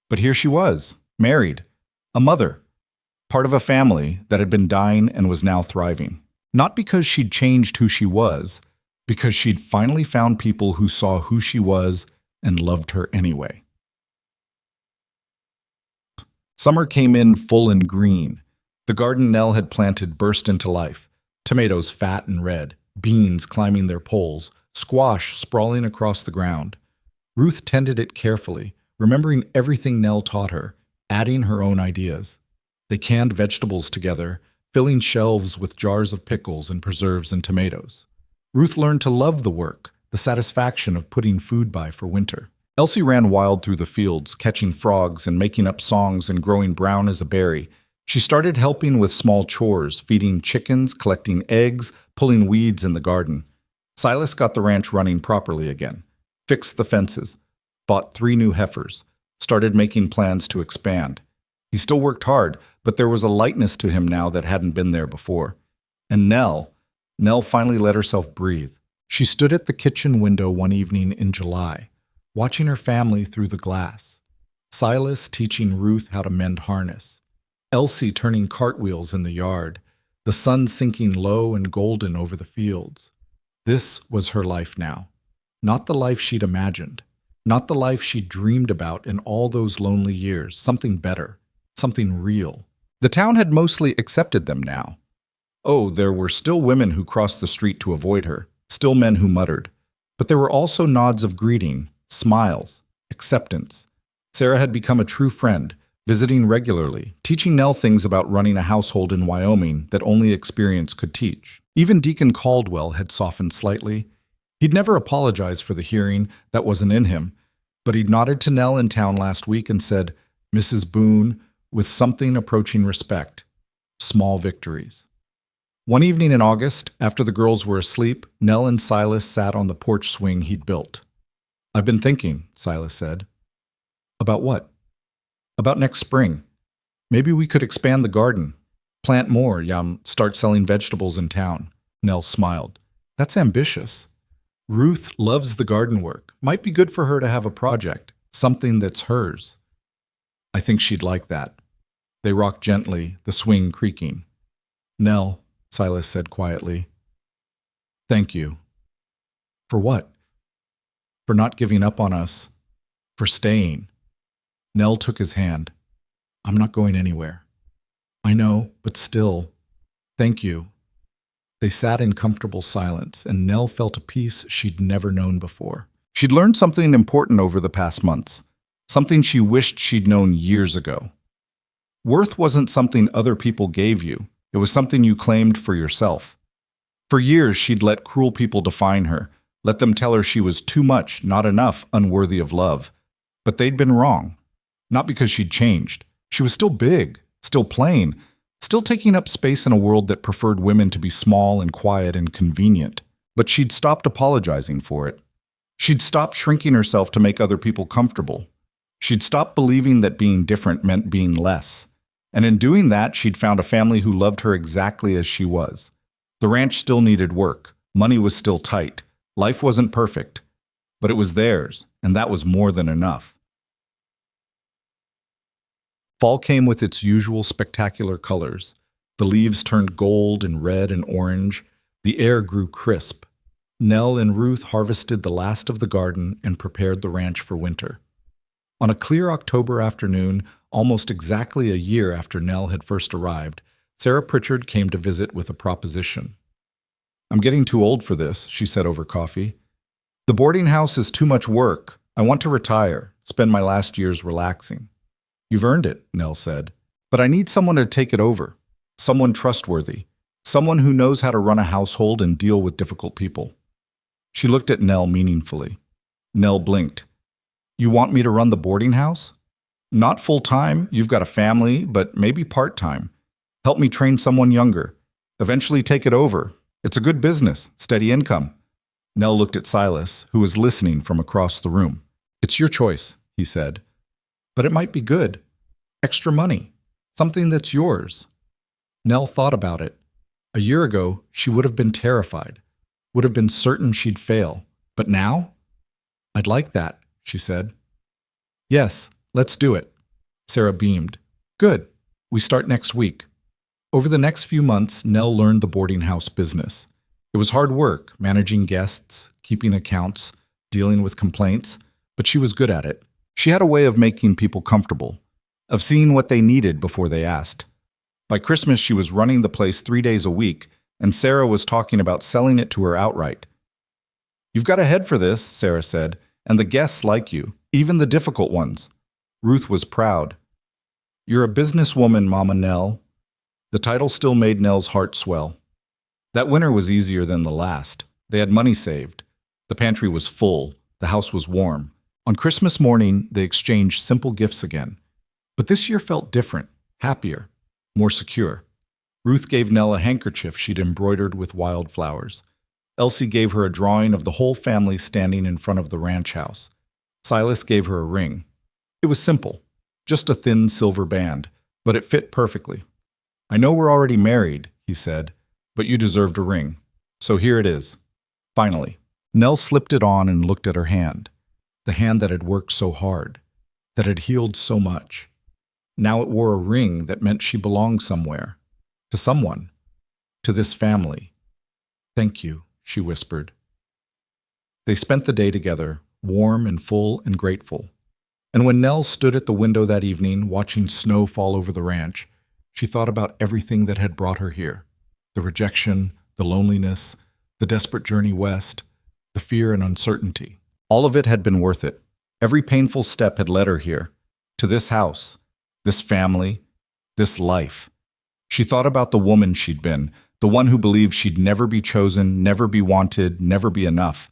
[SPEAKER 1] But here she was, married, a mother, part of a family that had been dying and was now thriving. Not because she'd changed who she was, because she'd finally found people who saw who she was and loved her anyway. Summer came in full and green. The garden Nell had planted burst into life. Tomatoes fat and red, beans climbing their poles, squash sprawling across the ground. Ruth tended it carefully, remembering everything Nell taught her, adding her own ideas. They canned vegetables together, filling shelves with jars of pickles and preserves and tomatoes. Ruth learned to love the work, the satisfaction of putting food by for winter. Elsie ran wild through the fields, catching frogs and making up songs and growing brown as a berry. She started helping with small chores, feeding chickens, collecting eggs, pulling weeds in the garden. Silas got the ranch running properly again, fixed the fences, bought 3 new heifers, started making plans to expand. He still worked hard, but there was a lightness to him now that hadn't been there before. And Nell finally let herself breathe. She stood at the kitchen window one evening in July, watching her family through the glass. Silas teaching Ruth how to mend harness. Elsie turning cartwheels in the yard, the sun sinking low and golden over the fields. This was her life now. Not the life she'd imagined. Not the life she'd dreamed about in all those lonely years. Something better. Something real. The town had mostly accepted them now. Oh, there were still women who crossed the street to avoid her, still men who muttered. But there were also nods of greeting, smiles, acceptance. Sarah had become a true friend, visiting regularly, teaching Nell things about running a household in Wyoming that only experience could teach. Even Deacon Caldwell had softened slightly. He'd never apologized for the hearing, that wasn't in him, but he'd nodded to Nell in town last week and said, Mrs. Boone, with something approaching respect. Small victories. One evening in August, after the girls were asleep, Nell and Silas sat on the porch swing he'd built. I've been thinking, Silas said. About what? About next spring. Maybe we could expand the garden. Plant more, start selling vegetables in town. Nell smiled. That's ambitious. Ruth loves the garden work. Might be good for her to have a project, something that's hers. I think she'd like that. They rocked gently, the swing creaking. Nell, Silas said quietly. Thank you. For what? For not giving up on us. For staying. Nell took his hand. I'm not going anywhere. I know, but still. Thank you. They sat in comfortable silence, and Nell felt a peace she'd never known before. She'd learned something important over the past months, something she wished she'd known years ago. Worth wasn't something other people gave you. It was something you claimed for yourself. For years, she'd let cruel people define her, let them tell her she was too much, not enough, unworthy of love. But they'd been wrong. Not because she'd changed. She was still big, still plain, still taking up space in a world that preferred women to be small and quiet and convenient. But she'd stopped apologizing for it. She'd stopped shrinking herself to make other people comfortable. She'd stopped believing that being different meant being less. And in doing that, she'd found a family who loved her exactly as she was. The ranch still needed work. Money was still tight. Life wasn't perfect. But it was theirs, and that was more than enough. Fall came with its usual spectacular colors. The leaves turned gold and red and orange. The air grew crisp. Nell and Ruth harvested the last of the garden and prepared the ranch for winter. On a clear October afternoon, almost exactly a year after Nell had first arrived, Sarah Pritchard came to visit with a proposition. I'm getting too old for this, she said over coffee. The boarding house is too much work. I want to retire, spend my last years relaxing. You've earned it, Nell said. But I need someone to take it over. Someone trustworthy. Someone who knows how to run a household and deal with difficult people. She looked at Nell meaningfully. Nell blinked. You want me to run the boarding house? Not full-time, you've got a family, but maybe part-time. Help me train someone younger. Eventually take it over. It's a good business, steady income. Nell looked at Silas, who was listening from across the room. It's your choice, he said. But it might be good. Extra money. Something that's yours. Nell thought about it. A year ago, she would have been terrified, would have been certain she'd fail. But now? I'd like that, she said. Yes, let's do it. Sarah beamed. Good. We start next week. Over the next few months, Nell learned the boarding house business. It was hard work, managing guests, keeping accounts, dealing with complaints, but she was good at it. She had a way of making people comfortable, of seeing what they needed before they asked. By Christmas, she was running the place 3 days a week, and Sarah was talking about selling it to her outright. You've got a head for this, Sarah said, and the guests like you, even the difficult ones. Ruth was proud. You're a businesswoman, Mama Nell. The title still made Nell's heart swell. That winter was easier than the last. They had money saved. The pantry was full. The house was warm. On Christmas morning, they exchanged simple gifts again. But this year felt different, happier, more secure. Ruth gave Nell a handkerchief she'd embroidered with wildflowers. Elsie gave her a drawing of the whole family standing in front of the ranch house. Silas gave her a ring. It was simple, just a thin silver band, but it fit perfectly. I know we're already married, he said, but you deserved a ring. So here it is. Finally. Nell slipped it on and looked at her hand. The hand that had worked so hard, that had healed so much. Now it wore a ring that meant she belonged somewhere, to someone, to this family. Thank you, she whispered. They spent the day together, warm and full and grateful. And when Nell stood at the window that evening, watching snow fall over the ranch, she thought about everything that had brought her here. The rejection, the loneliness, the desperate journey west, the fear and uncertainty. All of it had been worth it. Every painful step had led her here, to this house, this family, this life. She thought about the woman she'd been, the one who believed she'd never be chosen, never be wanted, never be enough.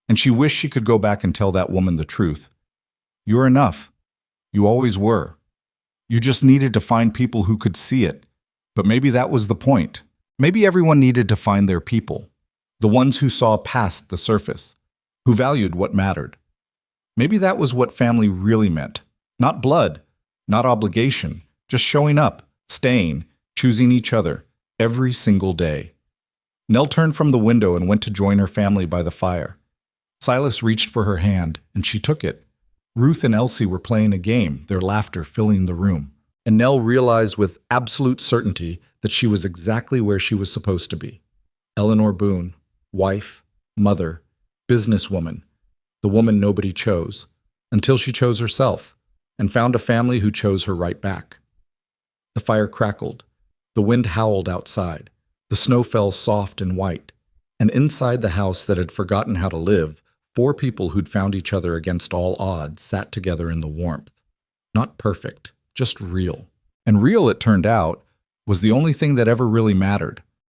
[SPEAKER 1] And she wished she could go back and tell that woman the truth. You're enough. You always were. You just needed to find people who could see it. But maybe that was the point. Maybe everyone needed to find their people, the ones who saw past the surface, who valued what mattered. Maybe that was what family really meant. Not blood, not obligation, just showing up, staying, choosing each other, every single day. Nell turned from the window and went to join her family by the fire. Silas reached for her hand, and she took it. Ruth and Elsie were playing a game, their laughter filling the room. And Nell realized with absolute certainty that she was exactly where she was supposed to be. Eleanor Boone, wife, mother, businesswoman, the woman nobody chose, until she chose herself, and found a family who chose her right back. The fire crackled. The wind howled outside. The snow fell soft and white. And inside the house that had forgotten how to live, 4 people who'd found each other against all odds sat together in the warmth. Not perfect, just real. And real, it turned out, was the only thing that ever really mattered.